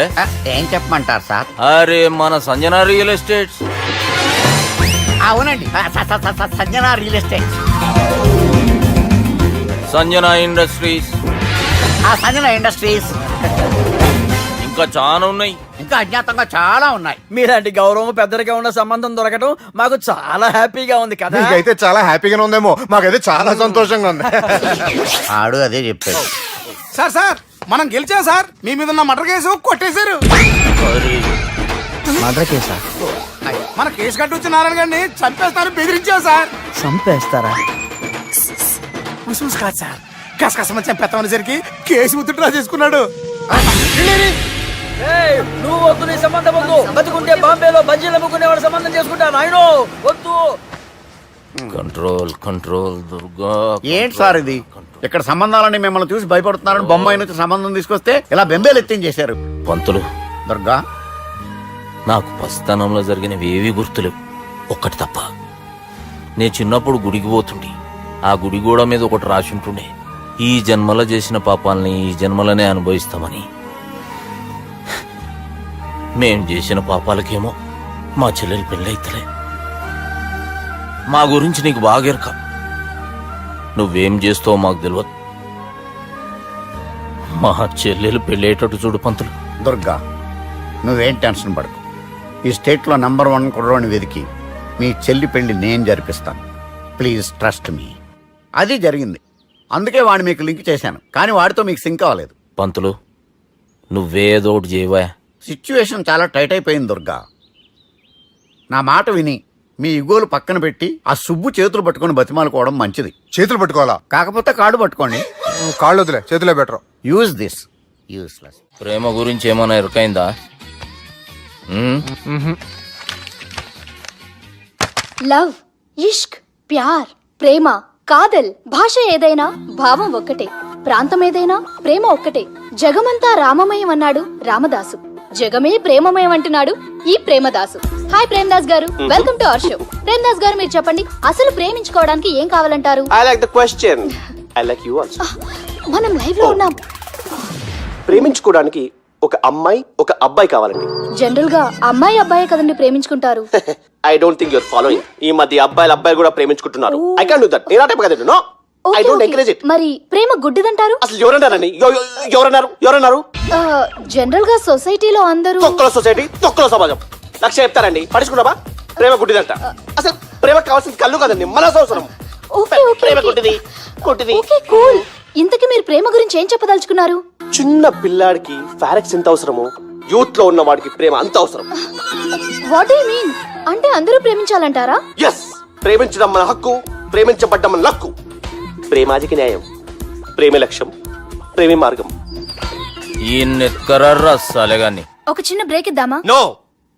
ఏం చెప్పమంటారు సార్? అరే మన సంజన రియల్ ఎస్టేట్స్. అవునండి, Sanjana real estate, Sanjana industries, Sanjana industries, ఇంకా చాలా ఉన్నాయి. ఇంకా అజ్ఞాతంగా చాలా ఉన్నాయి. మీలాంటి గౌరవం పెద్దరిగా ఉన్న సంబంధం దొరకడం మాకు చాలా హ్యాపీగా ఉంది కదా. మీకైతే చాలా హ్యాపీగానే ఉందేమో, మాకైతే చాలా సంతోషంగా ఉంది. ఆడు అదే చెప్పాడు. సార్ సార్, మనం గెలిచాం సార్. మీ మీద ఉన్న మర్డర్ కేసు కొట్టేశారు. మర్డర్ కేసా? మన కేసు కట్టి వచ్చిన నారాయణ గారిని చంపేస్తాను బెదిరించాం సార్. చంపేస్తారా? చూసి కాదు సార్, కసకసమని చంపేస్తామనేసరికి కేసు ఉద్దుట్రా చేసుకున్నాడు. నువ్వు వద్దు, నీ సంబంధం వద్దు. బతుకుంటే బాంబేలో బజ్జీలు అమ్ముకునే వాడు సంబంధం చేసుకుంటా. నాయనో వద్దు. Control control Durga. ఏంటి సార్ ఇది? ఇక్కడ సంబంధాలని మిమ్మల్ని చూసి భయపడుతున్నారని బొమ్మాయి నుంచి సంబంధం తీసుకొస్తే ఇలా బెంబేలు ఎత్తించేశారు. పంతులు, దుర్గా, నాకు పసితనంలో జరిగినవి ఏవి గుర్తులేవు, ఒక్కటి తప్ప. నేను చిన్నప్పుడు గుడికి పోతుండే, ఆ గుడి గోడ మీద ఒకటి రాసి ఉంటుండే, ఈ జన్మలో చేసిన పాపాలని ఈ జన్మలనే అనుభవిస్తామని. మేం చేసిన పాపాలకేమో మా చెల్లెలు పెళ్ళైతలే. మా గురించి నీకు బాగెరక. నువ్వేం చేస్తావో మాకు తెలియదు. మా చెల్లెలు పెళ్ళేటట్టు చూడు పంతులు. దుర్గా, నువ్వేం టెన్షన్ పడకు. ఈ స్టేట్లో నంబర్ 1 కుర్రోని వెతికి మీ చెల్లి పెళ్లి నేను జరిపిస్తాను. Please trust me. అది జరిగింది, అందుకే వాడిని మీకు లింక్ చేశాను, కానీ వాడితో మీకు సింక్ అవ్వలేదు. పంతులు నువ్వేదో ఒకటి చేయవా. సిచ్యువేషన్ చాలా టైట్ అయిపోయింది దుర్గా. నా మాట విని మీ ఇగోలు పక్కన పెట్టి ఆ సుబ్బు చేతులు పట్టుకొని బతిమాలుకోవడం మంచిది. చేతులు పట్టుకోవాలా? కాకపోతే కాడు పట్టుకోండి. కాళ్ళు వదిలే, చేతులే బెటర్. Use this. యూస్లెస్. ప్రేమ గురించి ఏమైనా ఎరకైందా? లవ్, ఇష్క్, ప్యార్, ప్రేమ, కాదల్ భాష ఏదైనా భావం ఒక్కటే, ప్రాంతం ఏదైనా ప్రేమ ఒక్కటే. జగమంతా రామమయం అన్నాడు రామదాసు, జగమే ప్రేమమయం అంటున్నాడు ఈ ప్రేమదాసు. హాయ్ ప్రేమదాస్ గారు, welcome to our show. Premadasa గారు మీరు చెప్పండి, అసలు ప్రేమించుకోవడానికి ఏం కావాలంటారు? I like the question. I like you also. మనం లైవ్ లో ఉన్నాం. ప్రేమించుకోవడానికి ఒక అమ్మాయి ఒక అబ్బాయి కావాలండి. జనరల్ గా అమ్మాయి అబ్బాయి కదండి ప్రేమించుకుంటారు. I don't think your following. ఈ మధ్య అబ్బాయిలు కూడా ప్రేమించుకుంటున్నారు. I can't do that. నేను ఆ టైప్ కదండి. No, I don't encourage it. మరి ప్రేమ గుడ్డిదంటారు? అసలు ఎవరన్నారండి? ఎవరన్నారు? జనరల్ గా సొసైటీలో అందరూ తొక్కల సొసైటీ, తొక్కల సమాజం లక్ష చెప్తారండి. పడుచుకున్నావా? ప్రేమ గుడ్డిదంట. అసలు ప్రేమ కావాల్సింది కళ్ళు కదండి, మనసు అవసరం. ఓకే ఓకే ప్రేమ గుడ్డిది. Okay cool. ఇంతకీ మీరు ప్రేమ గురించి ఏం చెప్పదలుచుకున్నారు? చిన్న పిల్లాడికి ఫారెక్స్ ఎంత అవసరమో యూత్ లో ఉన్న వాడికి ప్రేమ అంత అవసరం. What do you mean? అంటే అందరూ ప్రేమించాలంటారా? ఎస్, ప్రేమించడం మన హక్కు, ప్రేమించబడ్డం మన లక్కు. ప్రేమాజికి న్యాయం, ప్రేమే లక్ష్యం, ప్రేమే మార్గం. ఈ నెత్కరర్రా సాలెగాన్ని. ఒక చిన్న బ్రేక్ ఇద్దామా? నో,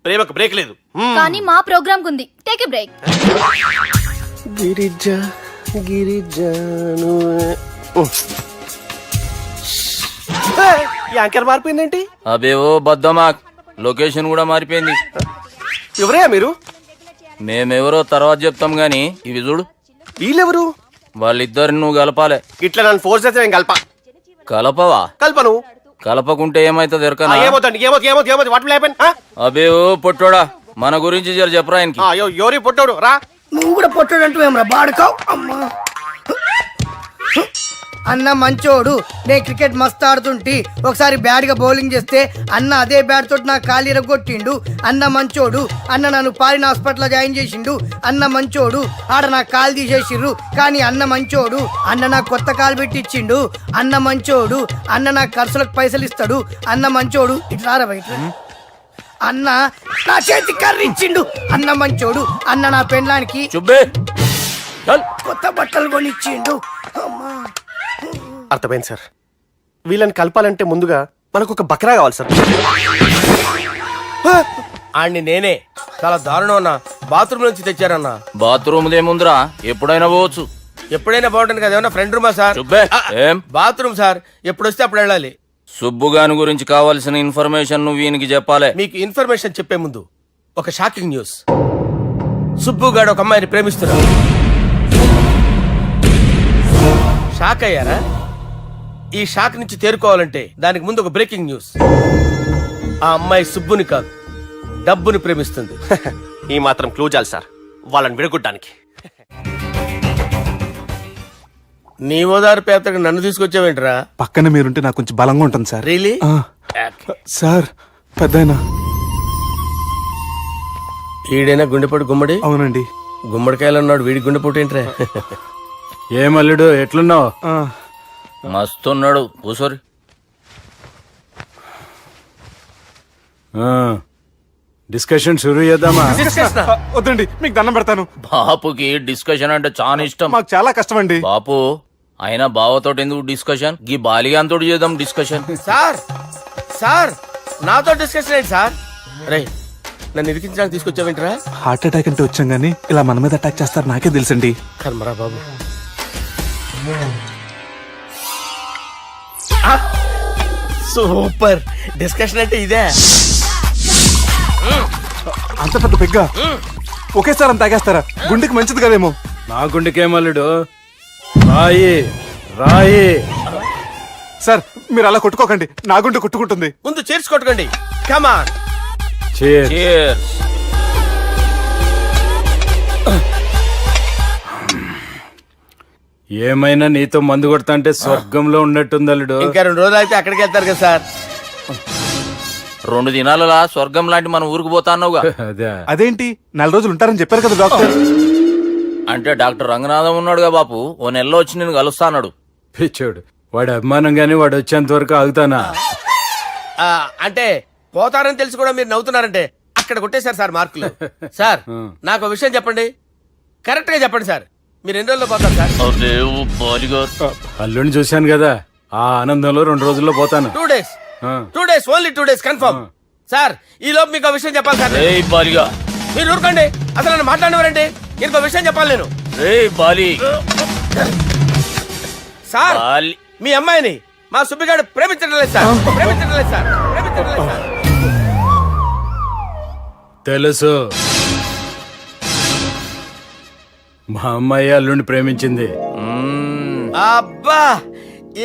ప్రేమకు బ్రేక్ లేదు. కానీ మా ప్రోగ్రామ్ కుంది. Take a break. యాంకర్ మారిపోయిందేంటి? అబేవో బద్దమాక్, లొకేషన్ కూడా మారిపోయింది. ఎవరే మీరు? మేమెవరో తర్వాత చెప్తాం గాని ఇవి చూడు. వీళ్ళెవరు? వాళ్ళిద్దరిని నువ్వు కలపాలే. ఇట్లా నన్ను ఫోర్స్ చేస్తే నేను కలపవా? కల్పను. కలపకుంటే ఏమైతుంది ఎరకనా? ఏమవుతుంది? What will happen? అబేవో పొట్టోడా, మన గురించి జర చెప్పరా ఆయనకి. ఎవరి పొట్టాడు రా. నువ్వు కూడా పొట్టాడంటూ ఏమరా బాడుకావు. అమ్మా అన్న మంచోడు. నేను క్రికెట్ మస్తు ఆడుతుంటి, ఒకసారి బ్యాట్ గా బౌలింగ్ చేస్తే అన్న అదే బ్యాట్ తోటి నా కాలు ఇరగొట్టిండు. అన్న మంచోడు. అన్న నన్ను పాలిన హాస్పిటల్ జాయిన్ చేసిండు. అన్న మంచోడు. ఆడ నా కాలు తీసేసిర్రు, కానీ అన్న మంచోడు. అన్న నాకు కొత్త కాలు పెట్టిచ్చిండు. అన్న మంచోడు. అన్న నాకు ఖర్చులకు పైసలు ఇస్తాడు. అన్న మంచోడు. ఇట్లా రా బయట. అన్న నా చేతి కర్రీ ఇచ్చిండు. అన్న మంచోడు. అన్న నా పెళ్ళానికి చుబ్బే కొత్త బట్టలు కొనిచ్చిండు. అమ్మా అర్థమైంది సార్. వీళ్ళని కలపాలంటే ముందుగా మనకు ఒక బక్రా కావాలి సార్. ఆడిని నేనే చాలా దారుణం అన్న. బాత్రూమ్ నుంచి తెచ్చారన్నా. బాత్రూమ్ దేముందిరా, ఎప్పుడైనా పోవచ్చు. ఎప్పుడైనా బాగుంటుంది కదా. ఏమన్నా ఫ్రెండ్ రూమా సార్? చుబ్బే ఏం బాత్రూమ్ సార్, ఎప్పుడు వస్తే అప్పుడు వెళ్ళాలి. సుబ్బుగాని గురించి కావాల్సిన ఇన్ఫర్మేషన్ నువ్వు ఈయనకి చెప్పాలి. మీకు ఇన్ఫర్మేషన్ చెప్పే ముందు ఒక షాకింగ్ న్యూస్. సుబ్బుగాడు ఒక అమ్మాయిని ప్రేమిస్తున్నాడు. షాక్ అయ్యారా? ఈ షాక్ నుంచి తేరుకోవాలంటే దానికి ముందు ఒక బ్రేకింగ్ న్యూస్. ఆ అమ్మాయి సుబ్బుని కాదు, డబ్బుని ప్రేమిస్తుంది. ఈ మాత్రం క్లూ చాలు సార్ వాళ్ళని విడగొట్టడానికి. నీ ఓదారు పేదకి నన్ను తీసుకొచ్చావేంట్రా? పక్కన మీరుంటే నాకు కొంచెం బలంగా ఉంటుంది సార్. రియలీ? సార్ పెద్దయినా. ఈడైనా గుండెపోటు గుమ్మడి? అవునండి. గుమ్మడికాయలు అన్నాడు, వీడి గుండెపోటు ఏంట్రా? ఏమల్లుడు ఎట్లున్నావు? మస్తున్నాడు కూసోరి. డిస్కషన్ షురూ చేద్దామా? వద్దండి, మీకు దండం పెడతాను. బాపుకి డిస్కషన్ అంటే చాలా ఇష్టం. మాకు చాలా కష్టం అండి. బాపు అయినా బావతోటి ఎందుకు డిస్కషన్? గీ బాలిగాంతోటి చేద్దాం డిస్కషన్. సార్ సార్ నాతో డిస్కషన్ ఏంటి సార్? రే నన్ను ఇరికించడానికి తీసుకొచ్చావేంట్రా? హార్ట్ అటాక్ అంటే వచ్చాం గానీ ఇలా మన మీద అటాక్ చేస్తారు నాకే తెలుసండి. కర్మరా బాబు. సూపర్ డిస్కషన్ అంటే ఇదే. అంత పెద్ద పెగ్గ ఒకేసారి అంత తాగేస్తారా? గుండెకి మంచిది కదేమో. నా గుండెకేమల్లుడు రాయి రాయి. సార్ మీరు అలా కొట్టుకోకండి, నా గుండె కొట్టుకుంటుంది. ముందు చేర్చి కొట్టుకోండి. కమాన్. Cheers. ఏమైనా నీతో మందు కొడతా అంటే స్వర్గంలో ఉన్నట్టుంది అల్లుడు. ఇంకా 2 రోజులు అయితే అక్కడికి వెళ్తారు కదా సార్. 2 దినాలలా స్వర్గం లాంటి మన ఊరికి పోతాన్నావుగా. అదే అదేంటి 4 రోజులు ఉంటారని చెప్పారు కదా డాక్టర్. అంటే డాక్టర్ రంగనాథం ఉన్నాడుగా బాపు, ఓ నెలలో వచ్చి నేను కలుస్తాన్నాడు. పిచ్చోడు, వాడి అభిమానం గాని వాడు వచ్చేంత వరకు ఆగుతానా? అంటే పోతారని తెలిసి కూడా మీరు నవ్వుతున్నారంటే అక్కడ కొట్టేశారు సార్ మార్కులు. సార్ నాకు ఒక విషయం చెప్పండి, కరెక్ట్ గా చెప్పండి సార్, మీరు ఎన్ని రోజుల్లో పోతారు సార్? అల్లుడిని చూశాను కదా, ఆ ఆనందంలో 2 రోజుల్లో పోతాను. 2 days. 2 days, only 2 days confirm. Sir ఈ లోపు మీకు ఒక విషయం చెప్పాలి సార్. మీరు ఊరుకోండి, అసలు నన్ను మాట్లాడేవారండి. ఇంకో విషయం చెప్పాలి నేను. సార్ మీ అమ్మాయిని మా సుబ్బిగాడు ప్రేమించడం లేదు సార్, ప్రేమించడం లేదు సార్, ప్రేమించడం లేదు సార్. తెలుసు, మా అమ్మాయి అల్లుడిని ప్రేమించింది. అబ్బా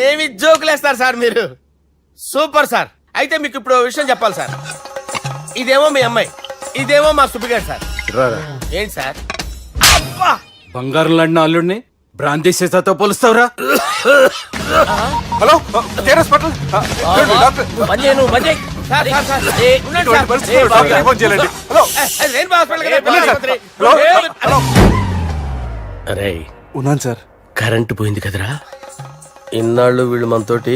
ఏమి జోకులేస్తారు సార్ మీరు, సూపర్ సార్. అయితే మీకు ఇప్పుడు ఓ విషయం చెప్పాలి సార్. ఇదేమో మీ అమ్మాయి, ఇదేమో మా సుబ్బిగాడు సార్. రారా, ఏంటి సార్? అబ్బా బంగారం లాంటి నా అల్లుడిని భ్రాంతి సీతతో పోలుస్తావురా? Hello hospital sir, sir, sir. ఉండండి సార్. ఫోన్ చేయాలండి. హలో అది రెయిన్బో హాస్పిటల్ కదా, పిల్లల ఆసుపత్రి. అరే ఉన్నాను సార్. కరెంటు పోయింది కదరా. ఇన్నాళ్ళు వీళ్ళు మనతోటి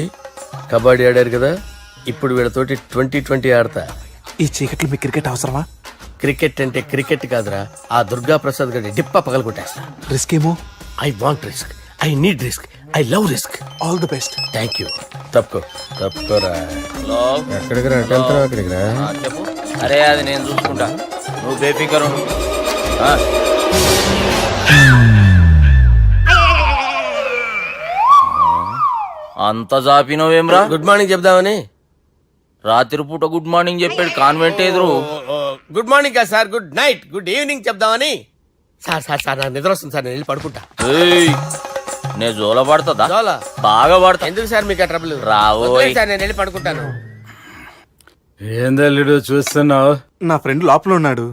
కబడ్డీ ఆడారు కదా, ఇప్పుడు వీళ్ళతోటి 2020 ఆడతా. ఈ చీకట్లో మీ క్రికెట్ అవసరమా? క్రికెట్ అంటే క్రికెట్ కాదురా, ఆ దుర్గా ప్రసాద్ గారి డిప్ప పగల కొట్టేస్తా. రిస్క్ ఏమో. I want risk, I need risk, I love risk. All the best. Thank you. తప్పుకోరా. ఎక్కడికి రా, వెళ్తారా అక్కడికి రా. చెప్పు. అరే అది నేను చూసుకుంటా, నువ్వు బేఫికర్ ఉండు. అంత జాపినవేమ్రా? గుడ్ మార్నింగ్ చెప్దామని. రాత్రి పూట గుడ్ మార్నింగ్ చెప్పాడు కాన్వెంట్ ఎదురు. గుడ్ మార్నింగ్ కాదు sir, good night, good evening చెప్దామని. సార్ సార్ సార్ నాకు నిద్ర వస్తుంది సార్, నేను వెళ్ళి పడుకుంటా. నే జోల పడుతుందా? జోలా? బాగా పడతా. ఎందుకు సార్ మీకు ఆ ట్రబుల్? రావోయ్ సార్ నేను వెళ్ళి పడుకుంటాను. ఏంది అల్లుడు చూస్తున్నావు? నా ఫ్రెండ్ లోపల ఉన్నాడు.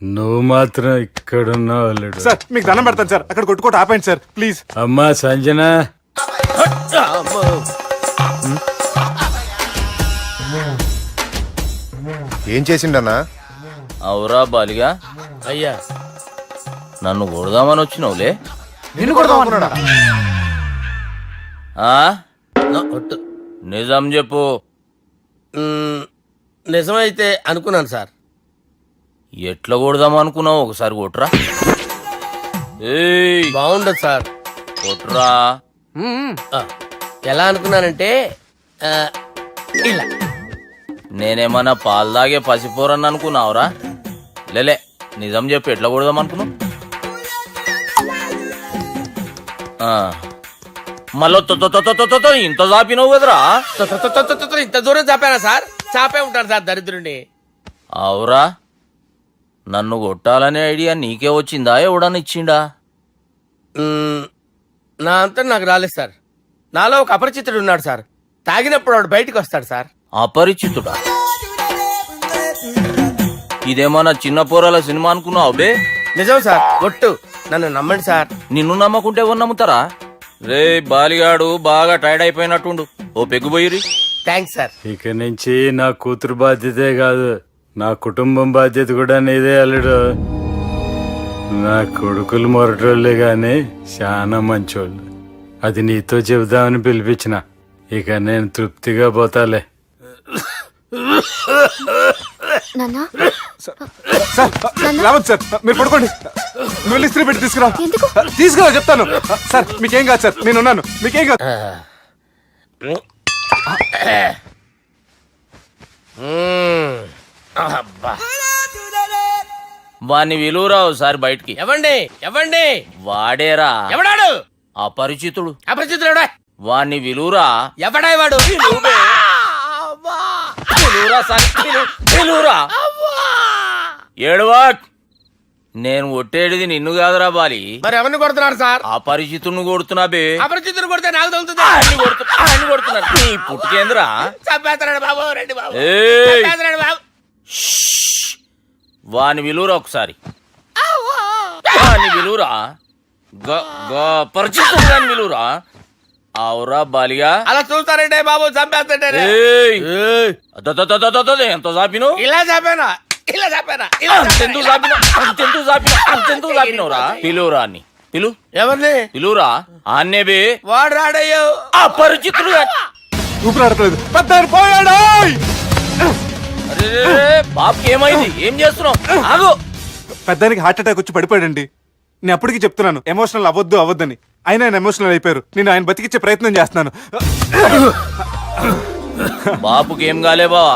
నువ్వు మాత్రం ఇక్కడున్నావు అల్లుడు. సార్ మీకు దండం పెడతాను సార్, అక్కడ కొట్టుకోట ఆపండి సార్ ప్లీజ్. అమ్మా సంజన, ఏం చేసిండన్నా? అవురా బాలిగా, అయ్యా నన్ను కొడదామని వచ్చినావులే. నిన్ను కొడదామన్నాడా? నిజం చెప్పు. నిజమైతే అనుకున్నాను సార్. ఎట్లా కొడదాం అనుకున్నావు? ఒకసారి కొట్రా. ఏయ్ బాగుండదు సార్. కొట్రా. ఆ, ఎలా అనుకున్నానంటే ఇలా. నేనేమన్నా పాలు తాగే పసిపోరని అనుకున్నావురా? లేలే, నిజం చెప్పు, ఎట్లా కొడదాం అనుకున్నావు? మళ్ళీ ఇంత చాపినవు కదరా? ఇంత దూరం చాపానా సార్? చాపే ఉంటాను సార్ దరిద్రుడిని. అవురా, నన్ను కొట్టాలనే ఐడియా నీకే వచ్చిందా? ఎవడని ఇచ్చిండా? నా అంతా నాకు రాలేదు సార్. నాలో ఒక అపరిచితుడు ఉన్నాడు సార్. తాగినప్పుడు వాడు బయటకు వస్తాడు సార్. అపరిచితుడా? ఇదేమన్నా చిన్న పోరాల సినిమా అనుకున్నావు బే? నిజం సార్, ఒట్టు, నన్ను నమ్మండి సార్. నిన్ను నమ్మకుంటే ఎవరు నమ్ముతారా? రే బాలిగాడు బాగా టైర్డ్ అయిపోయినట్టుండు, ఓ పెగ్గుబోయిరి. Thanks sir. ఇక నుంచి నా కూతురు బాధ్యతే కాదు, నా కుటుంబం బాధ్యత కూడా నీదే అల్లుడు. నా కొడుకులు మొరటోళ్ళే గాని చాలా మంచోళ్ళు. అది నీతో చెబుదామని పిలిపించిన. ఇక నేను తృప్తిగా పోతాలే. నాన్నా రావద్దు సార్, మీరు పడుకోండి. నువ్వు ఇస్త్రీ పెట్టి తీసుకురా. తీసుకురా చెప్తాను. సార్ మీకేం కాదు సార్, నేను ఉన్నాను, మీకేం కాదు. వాణ్ణి విలువరా ఒకసారి బయటికి. ఎవండి ఎవండి? వాడేరా. ఎవడాడు? అపరిచితుడు. అపరిచితుడు ఎవడా? వాణ్ణి విలువరా. ఎవడా వాడు? విలువరా. ఏడవా. నేను కొట్టేడిది నిన్ను కాదురా బాలి. మరి ఎవరిని కొడుతున్నారు సార్? అపరిచితుడిని కొడుతున్నా బే. అపరిచితుడు కొడితే నాకు తగులుతుందా? ఆయన కొడుతున్నారు. నీ పుట్టుకేంద్రా? చంపేస్తున్నాడు బాబు, రండి బాబు. ఏయ్! చంపేస్తున్నాడు బాబు. వాని విలువరా ఒకసారి. వాని విలువరా. పరిచితుడు విలువరా అవురా బాలిగా అలా చూస్తారంటే బాబు చంపేస్తాడే ఏయ్! ఎంత చాపిను ఇలా చెప్పానా ఇలా చెప్పానా అంతెందుకు చాపినవురా పిలువురా అని పిలు ఎవరిని పిలువురా ఆన్నేబే వాడు రాడయ్యో అపరిచితుడు ఊపిరాడట్లేదు పెద్ద పోయాడు అరే బాబుకి ఏమైంది ఏం చేస్తున్నావు ఆగు పెద్దానికి హార్ట్ అటాక్ వచ్చి పడిపోయాడండి నేను అప్పటికి చెప్తున్నాను ఎమోషనల్ అవ్వద్దని ఆయన ఎమోషనల్ అయిపోయారు నేను ఆయన బతికిచ్చే ప్రయత్నం చేస్తున్నాను బాబుకి ఏం కాలే బావా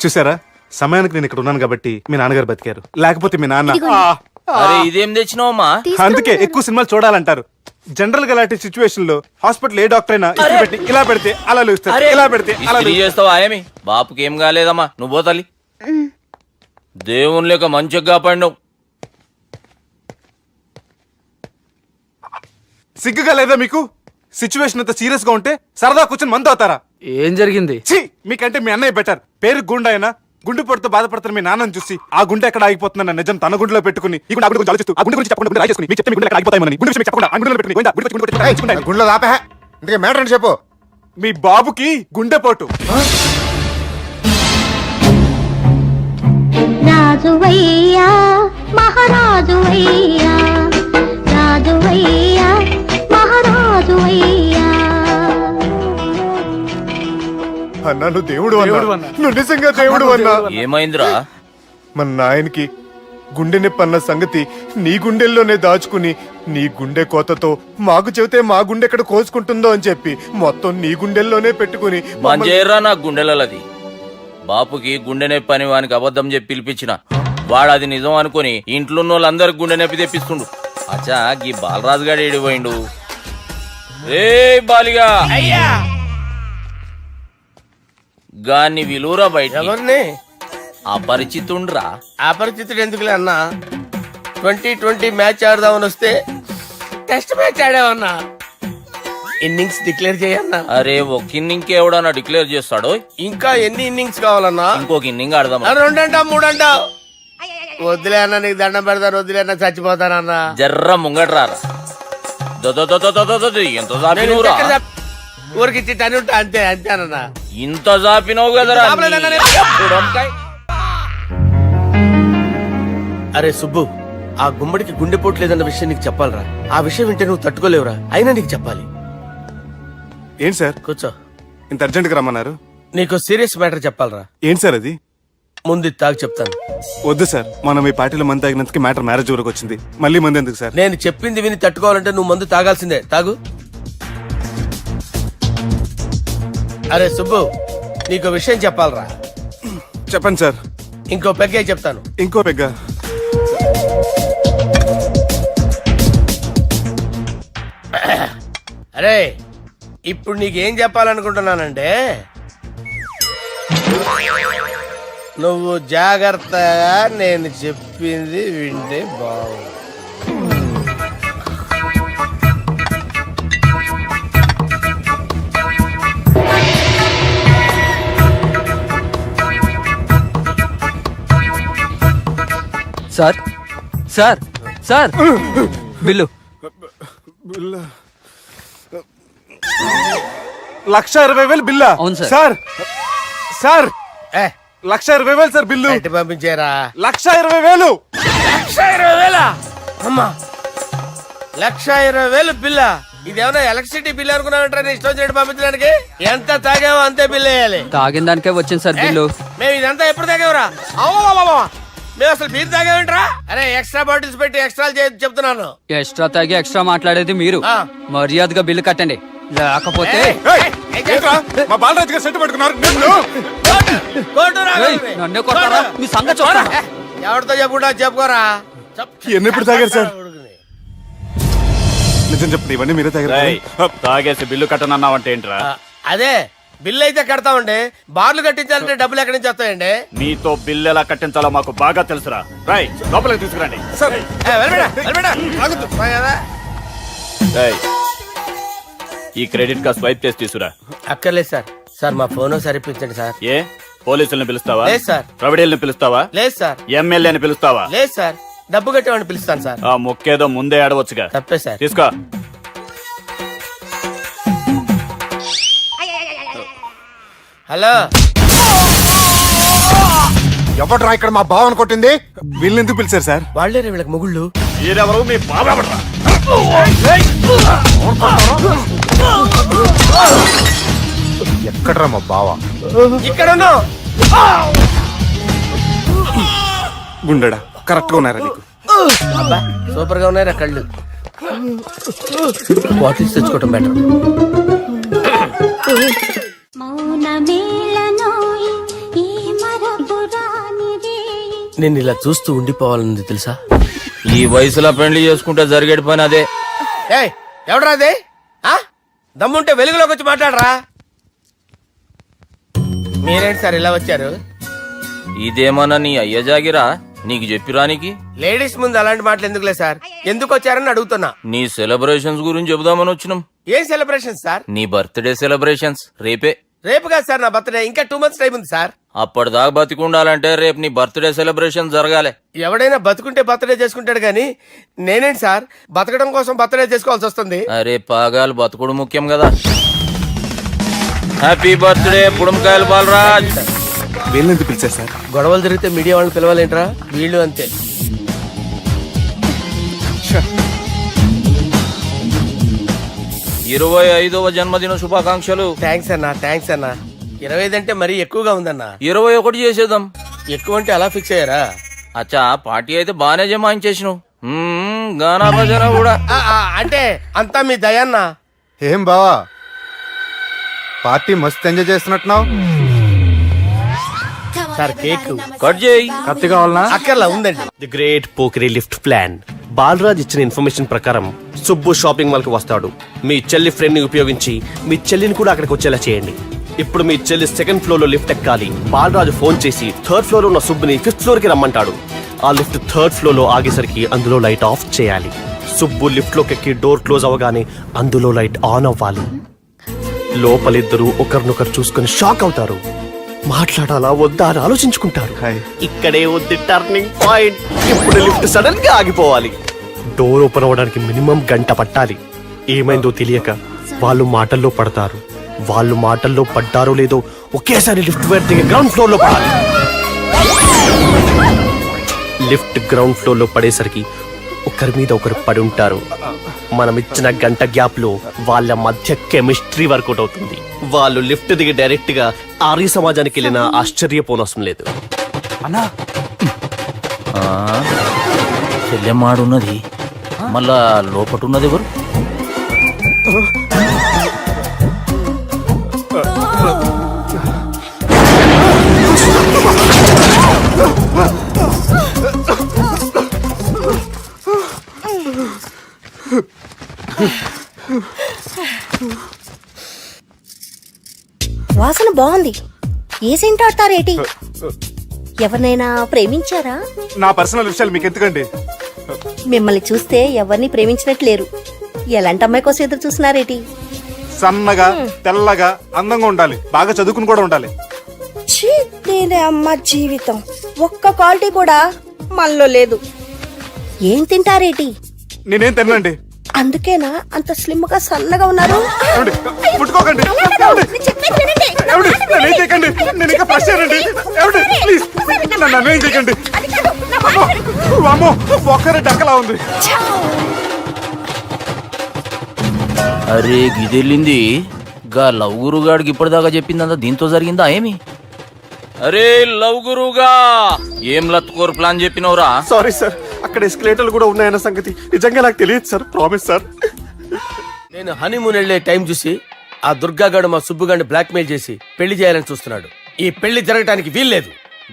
చూసారా సమయానికి నేను ఇక్కడ ఉన్నాను కాబట్టి మీ నాన్నగారు బతికారు లేకపోతే మీ నాన్న అరే ఇదేం తెచ్చినావమ్మా అందుకే ఎక్కువ సినిమాలు చూడాలంటారు జనరల్ గా అలాంటి సిచ్యువేషన్ లో హాస్పిటల్ ఏ డాక్టర్ అయినా ఇస్త్రీ పెట్టి ఇలా పెడితే అలా లూస్తారు ఇలా పెడితే అలా ఇస్త్రీ చేస్తావా ఏమి బాపుకి ఏం కాలేదమ్మా నువ్వు పోతల్లి దేవుని లేక మంచిగా పడినావు సిగ్గుగా లేదా మీకు సిచ్యువేషన్ అంత సీరియస్ గా ఉంటే సరదా కూర్చొని మందు అవుతారా ఏం జరిగింది ఛీ మీకంటే మీ అన్నయ్య బెటర్ పేరు గుండె అయినా గుండె పొడితో బాధపడుతున్న మీ నాన్నని చూసి ఆ గుండె ఎక్కడ ఆగిపోతుందన్న నిజం తన గుండెలో పెట్టుకుని ఈ గుండె గురించి ఆలోచిస్తూ ఆ గుండె గురించి చెప్పకుండా గుండె రాజేసుకుని మీకు చెప్తే మీ గుండె ఎక్కడ ఆగిపోతాయని గుండె విషయం చెప్పకుండా ఆ గుండెలో పెట్టుకుని గుండె గుండె గుండెలో ఆపే ఇందుకే మ్యాటర్ అని చెప్పు మీ బాబుకి గుండెపోటు రాజువయ్యా మహారాజువయ్యా రాజువయ్యా మహారాజువయ్యా అన్నా నువ్వు దేవుడు అన్నా నువ్వు నిజంగా దేవుడు అన్నా ఏమైందిరా మన నాయనకి గుండె నొప్పి అన్న సంగతి నీ గుండెల్లోనే దాచుకుని నీ గుండె కోతతో మాకు చెబితే మా గుండె ఎక్కడ కోసుకుంటుందో అని చెప్పి మొత్తం నీ గుండెల్లోనే పెట్టుకుని మంజేరా నా గుండెలది బాపుకి గుండె నొప్పి అని వానికి అబద్ధం చెప్పి పిలిపించిన వాడు అది నిజం అనుకుని ఇంట్లో ఉన్న వాళ్ళందరికి గుండె నొప్పి తెప్పిస్తుండు అచ్చా గీ బాలరాజు గారు ఏడిపోయిండు రే బాలిగా అయ్యా గాన్ని విలువరా బయట ఎవరిని అపరిచితుండ్రా అపరిచితుడు ఎందుకులే అన్నా 2020 మ్యాచ్ ఆడదామని వస్తే టెస్ట్ మ్యాచ్ ఆడావన్నా ఇన్నింగ్స్ డిక్లేర్ చేయన్నా అరే ఒక ఇన్నింగ్ ఎవడన్నా డిక్లేర్ చేస్తాడో ఇంకా ఎన్ని ఇన్నింగ్స్ కావాలన్నా ఇంకొక ఇన్నింగ్ ఆడదాం రెండంటావు మూడంటావు వద్దులే అన్న నీకు దండం పెడతాను వద్దులే అన్న చచ్చిపోతానన్నా జర్ర ముంగట్రారా ఎంత జాపినవురా ఊరికి టని ఉంటా అంతే అంతేనన్నా ఇంత జాపినవు కదరా జాపలేదన్నా నేను. అరే సుబ్బు ఆ గుమ్మడికి గుండెపోటు లేదన్న విషయం నీకు చెప్పాలరా ఆ విషయం వింటే నువ్వు తట్టుకోలేవురా అయినా నీకు చెప్పాలి ఏంటి సార్ కూర్చో ఇంత అర్జెంట్ గా రమ్మన్నారు నీకు సీరియస్ మ్యాటర్ చెప్పాలరా ఏంటి సార్ అది ముందు ఇది తాగు చెప్తాను వద్దు సార్ మనం ఈ పార్టీలో మంది తాగినందుకు మ్యాటర్ మ్యారేజ్ వరకు వచ్చింది మళ్ళీ మంది ఎందుకు సార్ నేను చెప్పింది విని తట్టుకోవాలంటే నువ్వు మందు తాగాల్సిందే తాగు అరే సుబ్బు నీకు విషయం చెప్పాలరా చెప్పండి సార్ ఇంకో పెగ్గే చెప్తాను ఇంకో పెగ్గ అరే ఇప్పుడు నీకేం చెప్పాలనుకుంటున్నానంటే నువ్వు జాగ్రత్తగా నేను చెప్పింది వింటే బాగుంది సార్ సార్ సార్ బిల్లు 1,20,000 బిల్లా అవును సార్. సార్ సార్ ఏ 1,20,000 సార్ బిల్లు బయట పంపించారా 1,20,000 1,20,000 అమ్మా 1,20,000 బిల్లా ఇదేమన్నా ఎలక్ట్రిసిటీ బిల్ అనుకున్నామంటారా నీ ఇష్టం చేయడం పంపించడానికి ఎంత తాగావో అంతే బిల్ వేయాలి తాగిన దానికే వచ్చింది సార్ బిల్లు మేము ఇదంతా ఎప్పుడు తాగేవరా మేము అసలు బీర్ తాగేమంటారా అరే ఎక్స్ట్రా బాటిల్స్ పెట్టి ఎక్స్ట్రా చెప్తున్నాను ఎక్స్ట్రా తాగి ఎక్స్ట్రా మాట్లాడేది మీరు ఆ. మర్యాదగా బిల్లు కట్టండి లేకపోతే ఏయ్, ఏంట్రా? మా బాలరాజు గారు సెట్ పట్టుకున్నారు నిన్ను. ఏయ్, నన్నే కొడతారా? మీ సంగతి చూడరా? ఎవరితో చెప్పుకుంటా చెప్పుకోరా ఎన్ని ఎప్పుడు తాగారు సార్ నిజం చెప్పండి ఇవన్నీ మీరే తాగారు తాగేసి బిల్లు కట్టనన్నావంటే ఏంట్రా అదే బిల్లు అయితే కడతామండి బార్లు కట్టించాలంటే డబ్బులు ఎక్కడి నుంచి వస్తాయండి నీతో బిల్లు ఎలా కట్టించాలో మాకు బాగా తెలుసురా రై లోపలికి తీసుకురండి సార్ ఆగుతు కదా రేయ్, ఈ క్రెడిట్ కార్డ్ స్వైప్ చేసి తీసుకురా అక్కర్లేదు సార్ సార్ మా ఫోన్ సరిపించండి సార్ ఏ పోలీసుల్ని పిలుస్తావా లేదు సార్. ప్రొవిడీల్ని పిలుస్తావా లేదు సార్ ఎమ్మెల్యేని పిలుస్తావా లేదు సార్ డబ్బు కట్టేవాడిని పిలుస్తాను సార్. ఆ మొక్కేదో ముందే ఆడవచ్చుగా. తప్పే సార్. తీసుకో. హలో, ఎవడ్రా ఇక్కడ మా బావని కొట్టింది? వీళ్ళని ఎందుకు పిలిచారు సార్? వాళ్ళే వీళ్ళకి మొగుళ్ళు. మీరెవరు? మీ బాబా. ఎక్కడ్రా మా బావ? ఇక్కడ ఉన్నావు. గుండెడా కరెక్ట్ గా ఉన్నారా నీకు? అబ్బా సూపర్ గా ఉన్నాయిరా కళ్ళు. బాటిల్స్ తెచ్చుకోవటం బెటర్. నేను ఇలా చూస్తూ ఉండిపోవాలని తెలుసా? ఈ వయసులో పెళ్లి చేసుకుంటే జరిగేటి పని అదే. ఏయ్ ఎవడరా అదే? దమ్ముంటే వెలుగులోకి వచ్చి మాట్లాడరా. మీరేంటి సార్ ఇలా వచ్చారు? ఇదేమన్నా నీ అయ్య జాగిరా నీకు చెప్పిరానికి? లేడీస్ ముందు అలాంటి మాటలు ఎందుకులే సార్. ఎందుకు వచ్చారని అడుగుతున్నా. నీ సెలబ్రేషన్స్ గురించి చెబుదామని వచ్చినాం. ఏం సెలబ్రేషన్ సార్? నీ బర్త్డే సెలబ్రేషన్స్ రేపే. రేపు కాదు సార్ నా బర్త్డే, ఇంకా 2 months టైం ఉంది సార్. అప్పటిదాకా బతికుండాలంటే రేపు నీ బర్త్డే సెలబ్రేషన్ జరగాలి. ఎవడైనా బతుకుంటే బర్త్డే చేసుకుంటాడు గానీ నేనేంటి సార్ బతకడం కోసం బర్త్డే చేసుకోవాల్సి వస్తుంది? అరే పాగాలు బతుకుడు ముఖ్యం కదా. హ్యాపీ బర్త్డే పుడంకాయలు బాలరాజ్. వీళ్ళని ఎందుకు పిలిచారు సార్? గొడవలు జరిగితే మీడియా వాళ్ళని పిలవాలేంట్రా? వీళ్ళు అంతే. 25వ జన్మదిన శుభాకాంక్షలు. థ్యాంక్స్ అన్నా, థ్యాంక్స్ అన్నా. 25 అంటే మరీ ఎక్కువగా ఉందన్నా. 21 చేసేద్దాం. ఎక్కువ అంటే అలా ఫిక్స్ అయ్యారా? అచ్చా పార్టీ అయితే బానే జమాయించేసినావు. గానా భజన కూడా. అంటే అంతా మీ దయన్నా. ఏం బావా పార్టీ మస్తు ఎంజాయ్ చేస్తున్నట్టున్నావు. సార్ కేక్ కట్ చేయి. కత్తి కావాలనా? అక్కర్లా ఉందండి. ది గ్రేట్ పోకరీ లిఫ్ట్ ప్లాన్. బాలరాజ్ ఇచ్చిన ఇన్ఫర్మేషన్ ప్రకారం సుబ్బు షాపింగ్ మాల్ కి వస్తాడు. మీ చెల్లి ఫ్రెండ్ ని ఉపయోగించి మీ చెల్లిని కూడా అక్కడికి వచ్చేలా చేయండి. ఇప్పుడు మీ చెల్లి 2nd ఫ్లోర్ లో లిఫ్ట్ ఎక్కాలి. బాలరాజు ఫోన్ చేసి 3rd ఫ్లోర్ లో ఉన్న సుబ్బుని 5th ఫ్లోర్ కి రమ్మంటాడు. ఆ లిఫ్ట్ 3rd ఫ్లోర్ లో ఆగేసరికి అందులో లైట్ ఆఫ్ చేయాలి. సుబ్బు లిఫ్ట్ లోకి ఎక్కి డోర్ క్లోజ్ అవగానే అందులో లైట్ ఆన్ అవ్వాలి. లోపలిద్దరూ ఒకరినొకరు చూసుకుని షాక్ అవుతారు. మాట్లాడాలా వద్దా అని ఆలోచించుకుంటారు. ఇక్కడే ఉంది టర్నింగ్ పాయింట్. ఇప్పుడు లిఫ్ట్ సడన్ గా ఆగిపోవాలి. డోర్ ఓపెన్ అవ్వడానికి మినిమం గంట పట్టాలి. ఏమైందో తెలియక వాళ్ళు మాటల్లో పడతారు. వాళ్ళు మాటల్లో పడ్డారో లేదో ఒకేసారి లిఫ్ట్ వైర్ దిగి గ్రౌండ్ ఫ్లోర్ లో పడాలి. లిఫ్ట్ గ్రౌండ్ ఫ్లోర్ లో పడేసరికి ఒకరి మీద ఒకరు పడి ఉంటారు. మనం ఇచ్చిన గంట గ్యాప్ లో వాళ్ళ మధ్య కెమిస్ట్రీ వర్కౌట్ అవుతుంది. వాళ్ళు లిఫ్ట్ దిగి డైరెక్ట్ గా ఆర్య సమాజానికి వెళ్ళినా ఆశ్చర్యపోనవసరం లేదు. అన్నా చెల్లెమ్మాడున్నది మళ్ళా లోపటున్నది ఎవరు? వాసన బాగుంది. ఏ సెంట్ ఆడతారేటి? ఎవరినైనా ప్రేమించారా? నా పర్సనల్ విషయాలు మీకు ఎందుకండి? మిమ్మల్ని చూస్తే ఎవరిని ప్రేమించినట్లేరు. ఎలాంటి అమ్మాయి కోసం ఎదురు చూస్తున్నారేటి? సన్నగా తెల్లగా అందంగా ఉండాలి. బాగా చదువుకుని కూడా ఉండాలి. ఛీ, నేనే అమ్మ జీవితం ఒక్క క్వాలిటీ కూడా మనలో లేదు. ఏం తింటారేటి? నేనేం తినండి. అందుకేనా అంత స్లిమ్ గా సన్నగా ఉన్నారు? ముట్టుకోకండి. నేనేం చేయకండి. నేను ఇంకా ఫ్రెష్ అయ్యానండి. ప్లీజ్ నన్ను ఏం చేయకండి. అమ్మో ఒక్కరే డక్కలా ఉంది. అరే గిదెళ్ళింది గా లవ్ గురుగాడికి ఇప్పటిదాకా చెప్పిందంతా దీంతో జరిగిందా ఏమి? అరే లవ్ గురుగా ఏం లత్కోర్ ప్లాన్ చెప్పినవురా? సారీ సార్, అక్కడ ఎస్కలేటర్లు కూడా ఉన్నాయన్న సంగతి నిజంగా నాకు తెలియదు సార్. Promise sir. నేను హనీమూన్ వెళ్లే టైం చూసి ఆ దుర్గాగాడు మా సుబ్బుగాడిని బ్లాక్ మెయిల్ చేసి పెళ్లి చేయాలని చూస్తున్నాడు. ఈ పెళ్లి జరగడానికి వీల్లేదు.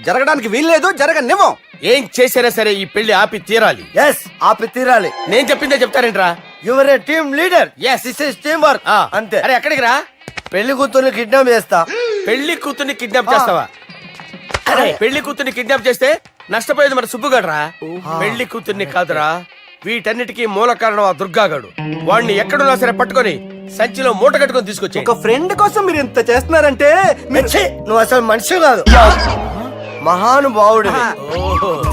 జరగడానికి వీల్లేదు, జరగనివ్వం. ఏం చేసినా సరే ఈ పెళ్లి ఆపి తీరాలి. ఎస్, ఆపి తీరాలి. నేను చెప్పిందే చెప్తారేంట్రా? Your a team leader. Yes. This is team work. అంతే. అరే ఎక్కడికి రా? పెళ్లి కూతుర్ని కిడ్నాప్ చేస్తా. పెళ్లి కూతుర్ని కిడ్నాప్ చేస్తావా? అరే పెళ్లి కూతుర్ని కిడ్నాప్ చేస్తే నష్టపోయేది మన సుబ్బుగాడురా. పెళ్లి కూతుర్ని కాదురా, వీటన్నిటికీ మూల కారణం ఆ దుర్గాగాడు. వాడిని ఎక్కడున్నా సరే పట్టుకొని సంచిలో మూట కట్టుకొని తీసుకొచ్చి. ఒక ఫ్రెండ్ కోసం మీరు ఇంత చేస్తున్నారంటే నువ్వు అసలు మనిషి కాదు. మహానుభావుడు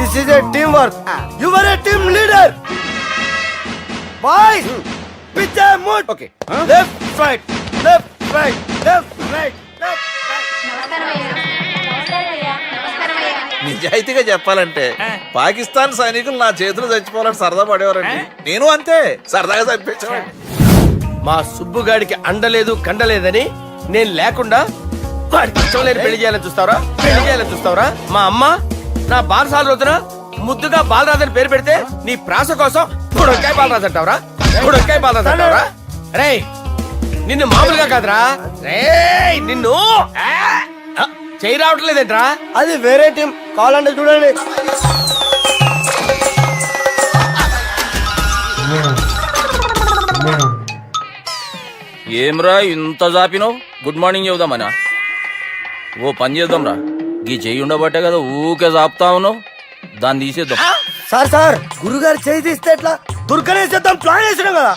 this is a team work you are a team leader boys pitch mood okay left right left right left right నిజాయితీగా చెప్పాలంటే పాకిస్తాన్ సైనికులు నా చేతులు చచ్చిపోవాలని సరదా పడేవారండి. నేను అంతే సరదాగా చంపించేవాడిని. మా సుబ్బుగాడికి అండలేదు కండలేదని నేను లేకుండా వాడికి ఇష్టం లేని పెళ్లి చేయాలని చూస్తావరా పెళ్లి చేయాలని చూస్తావరా మా అమ్మ నా బారసాల రోజున ముద్దుగా బాలరాజు అని పేరు పెడితే నీ ప్రాస కోసం గుడొక్కాయ బాలరాజు అంటావరా గుడొక్కాయ బాలరాజు అంటావరా రే నిన్ను మామూలుగా కాదురా రే నిన్ను చేయి రావట్లేదేంట్రా అది వేరే టీం కావాలంటే చూడండి ఏమ్రా ఇంత జాపినావు? Good morning చెబుదామనా? ఓ పని చేద్దాంరా, ఈ చెయ్యి ఉండబట్టే కదా ఊకే జాపుతా ఉన్నావు, దాన్ని తీసేద్దాం. సార్ గురుగారు చేయి తీస్తే ఎట్లా దుర్గనేసేద్దాం ప్లాన్ వేసినాం కదా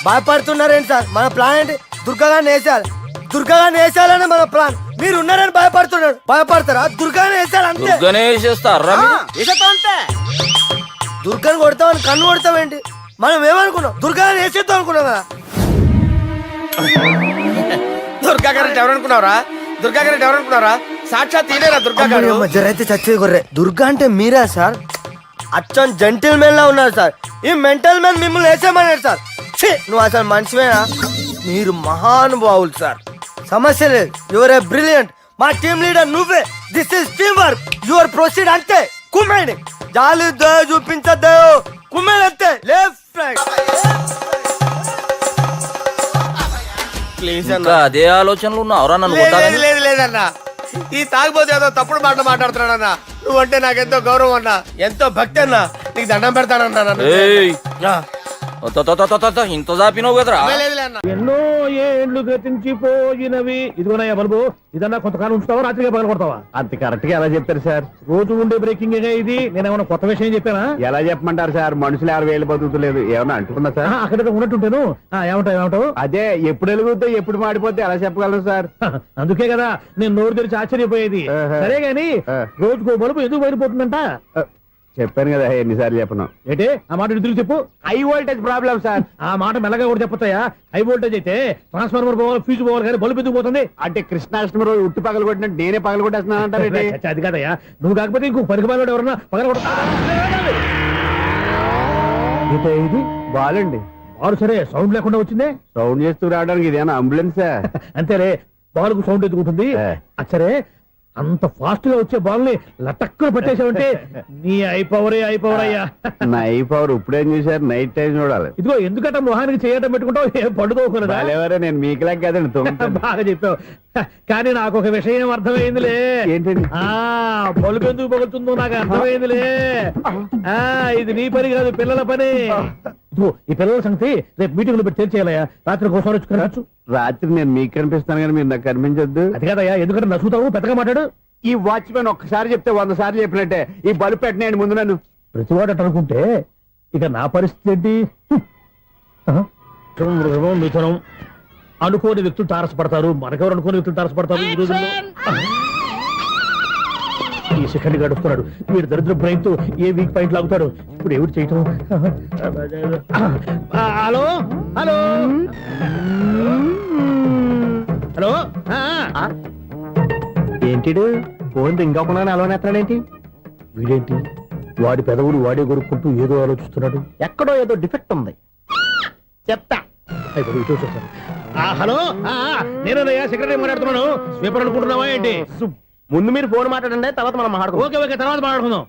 భయపడుతున్నారేంటి సార్? మన ప్లాన్ ఏంటి? దుర్గాగాన్ని వేసేయాలి, దుర్గాగాన్ని వేసేయాలని మన ప్లాన్. మీరు ఉన్నారని భయపడుతున్నాడు. భయపడతారా? దుర్గానే వేసేయాలి అంతే. దుర్గనే వేసేస్తారా? వేసేద్దాం అంతే. దుర్గాని కొడతామని కన్ను కొడతామేంటి? మనం ఏమనుకున్నాం? దుర్గాని వేసేద్దాం అనుకున్నాం కదా. దుర్గా గారు ఎవరనుకున్నారా? దుర్గా గారు ఎవరనుకున్నారా? సాక్షాత్ తీరేరా దుర్గా గారు. జరైతే చచ్చేది కొర్రే. దుర్గా అంటే మీరా సార్? అచ్చం జెంటిల్ మెన్ లా ఉన్నారు సార్. ఈ మెంటల్ మెన్ మిమ్మల్ని వేసేమన్నాడు సార్. నువ్వు అసలు మనిషివేనా? మీరు మహానుభావులు సార్, సమస్య లేదు. Your a brilliant. మా టీమ్ లీడర్ నువ్వే. This is team work. Your proceed అంతే. కుమ్మేని జాలి చూపించద్దు. కుమ్మేని అంతే. Left right. ప్లీజ్ ఇంకా అదే ఆలోచనలు ఉన్నావురా నన్ను లేదు కొట్టాలని? లేదు లేదన్నా, ఈ తాగిపోతే ఏదో తప్పుడు మాట మాట్లాడుతున్నాడన్నా. నువ్వంటే నాకెంతో గౌరవం అన్నా, ఎంతో భక్తి అన్నా. నీకు దండం పెడతానన్నా నన్ను. ఏయ్, ఇంత జాపినావు కదరా? ఎన్నో ఏళ్ళు గతించిపోయినవి. ఇదిగోనయ్యా బల్బు, ఇదన్నా కొంతకాలం ఉంచుతావా, రాత్రిగా పగల కొడతావా? అంత కరెక్ట్ గా ఎలా చెప్పారు సార్? రోజు ఉండే బ్రేకింగ్ ఇది. నేనేమన్నా కొత్త విషయం చెప్పానా? ఎలా చెప్పమంటారు సార్? మనుషులు 60,000 బతుకుతలేదు. ఏమన్నా అంటున్నా సార్? అక్కడ ఉన్నట్టుంటాను. ఏమంటావు? అదే ఎప్పుడు వెలుగుతో ఎప్పుడు మాడిపోతే ఎలా చెప్పగలరు సార్? అందుకే కదా నేను నోరు తెరిచి ఆశ్చర్యపోయేది. సరే గాని రోజుకో బల్బు ఎందుకు బయటపోతుందంట? చెప్పాను కదా ఎన్నిసార్లు చెప్పను. ఏంటే ఆ మాట ఎదురు చెప్పు. High voltage problem sir. ఆ మాట మెల్లగా కూడా చెప్పొచ్చాయా? హై వోల్టేజ్ అయితే ట్రాన్స్ఫార్మర్ పోవాలి, ఫ్యూజ్ పోవాలి, కానీ బల్బు ఎందుకు పోతుంది? అంటే కృష్ణాష్టమి రోజు ఉట్టి పగలు కొట్టినట్టు నేనే పగలు కొట్టేస్తున్నానంటారు. అది కాదయ్యా, నువ్వు కాకపోతే ఇంకో పనికి బాగా ఎవరన్నా పగల కొడతా. ఇది బాలండి. బాలు సరే సౌండ్ లేకుండా వచ్చిందే. సౌండ్ చేస్తూ రావడానికి ఇదేనా అంబులెన్సా? అంతేలే, బాలుకు సౌండ్ ఎదుగుతుంది. సరే అంత ఫాస్ట్ గా వచ్చే బాల్ని లటక్కులు పట్టేసావంటే నీ అయిపోవర్ అయ్యా. నా ఐ పవర్ ఇప్పుడేం చూసారు? నైట్ టైం చూడాలి. ఇదిగో ఎందుకంటే మొహానికి చేయటం పెట్టుకుంటావు, ఏం పండుకోకూడదా? నేను మీకులా కదండి. బాగా చెప్పావు. కానీ నాకు ఒక విషయం అర్థమైందిలే. ఏంటండి? బల్బు ఎందుకు పగులుతుందో నాకు అర్థమైందిలే. ఇది నీ పని కాదు, పిల్లల పని. ఈ పిల్లల సంగతి రేపు మీటింగ్ లో పెట్టి తెలిసేయాలయ్యా. రాత్రి కోసం వచ్చి రాత్రి నేను మీకు కనిపిస్తాను కానీ మీరు నాకు కనిపించొద్దు. అది కాదయ్యా, ఎందుకంటే నచ్చుతావు, పెద్దగా మాట్లాడు. ఈ వాచ్మెన్ ఒక్కసారి చెప్తే 100 సార్లు చెప్పినట్టే. ఈ బల్బు పెట్టినాయండి ముందు నన్ను. ప్రతివాడు అట్ట అనుకుంటే ఇక నా పరిస్థితి ఏంటి? మిథునం అనుకోని వ్యక్తులు తారసపడతారు. మనకెవరు అనుకోని వ్యక్తులు తారసపడతారు ఈ రోజుల్లో. ఈ సెకండ్ గడుపుతున్నాడు వీడు దరిద్ర బ్రెయిన్ తో. ఏ వీక్ పాయింట్ లాగుతాడు ఇప్పుడు? ఎవరు చేయటం? Hello hello hello. ఏంటిడు ఫోన్ రింగ్ అవ్వకుండా అలవనేస్తాడేంటి? వీడేంటి వాడి పెదవులు వాడే కొరుక్కుంటూ ఏదో ఆలోచిస్తున్నాడు. ఎక్కడో ఏదో డిఫెక్ట్ ఉంది. చెప్తా. హలో, నేనయ్యా సెక్రటరీ మాట్లాడుతున్నాను. స్వీపర్ అనుకుంటున్నావా ఏంటి? ముందు మీరు ఫోన్ మాట్లాడండి, తర్వాత మనం మాట్లాడుకో. ఓకే ఓకే, తర్వాత మాట్లాడుకుందాం.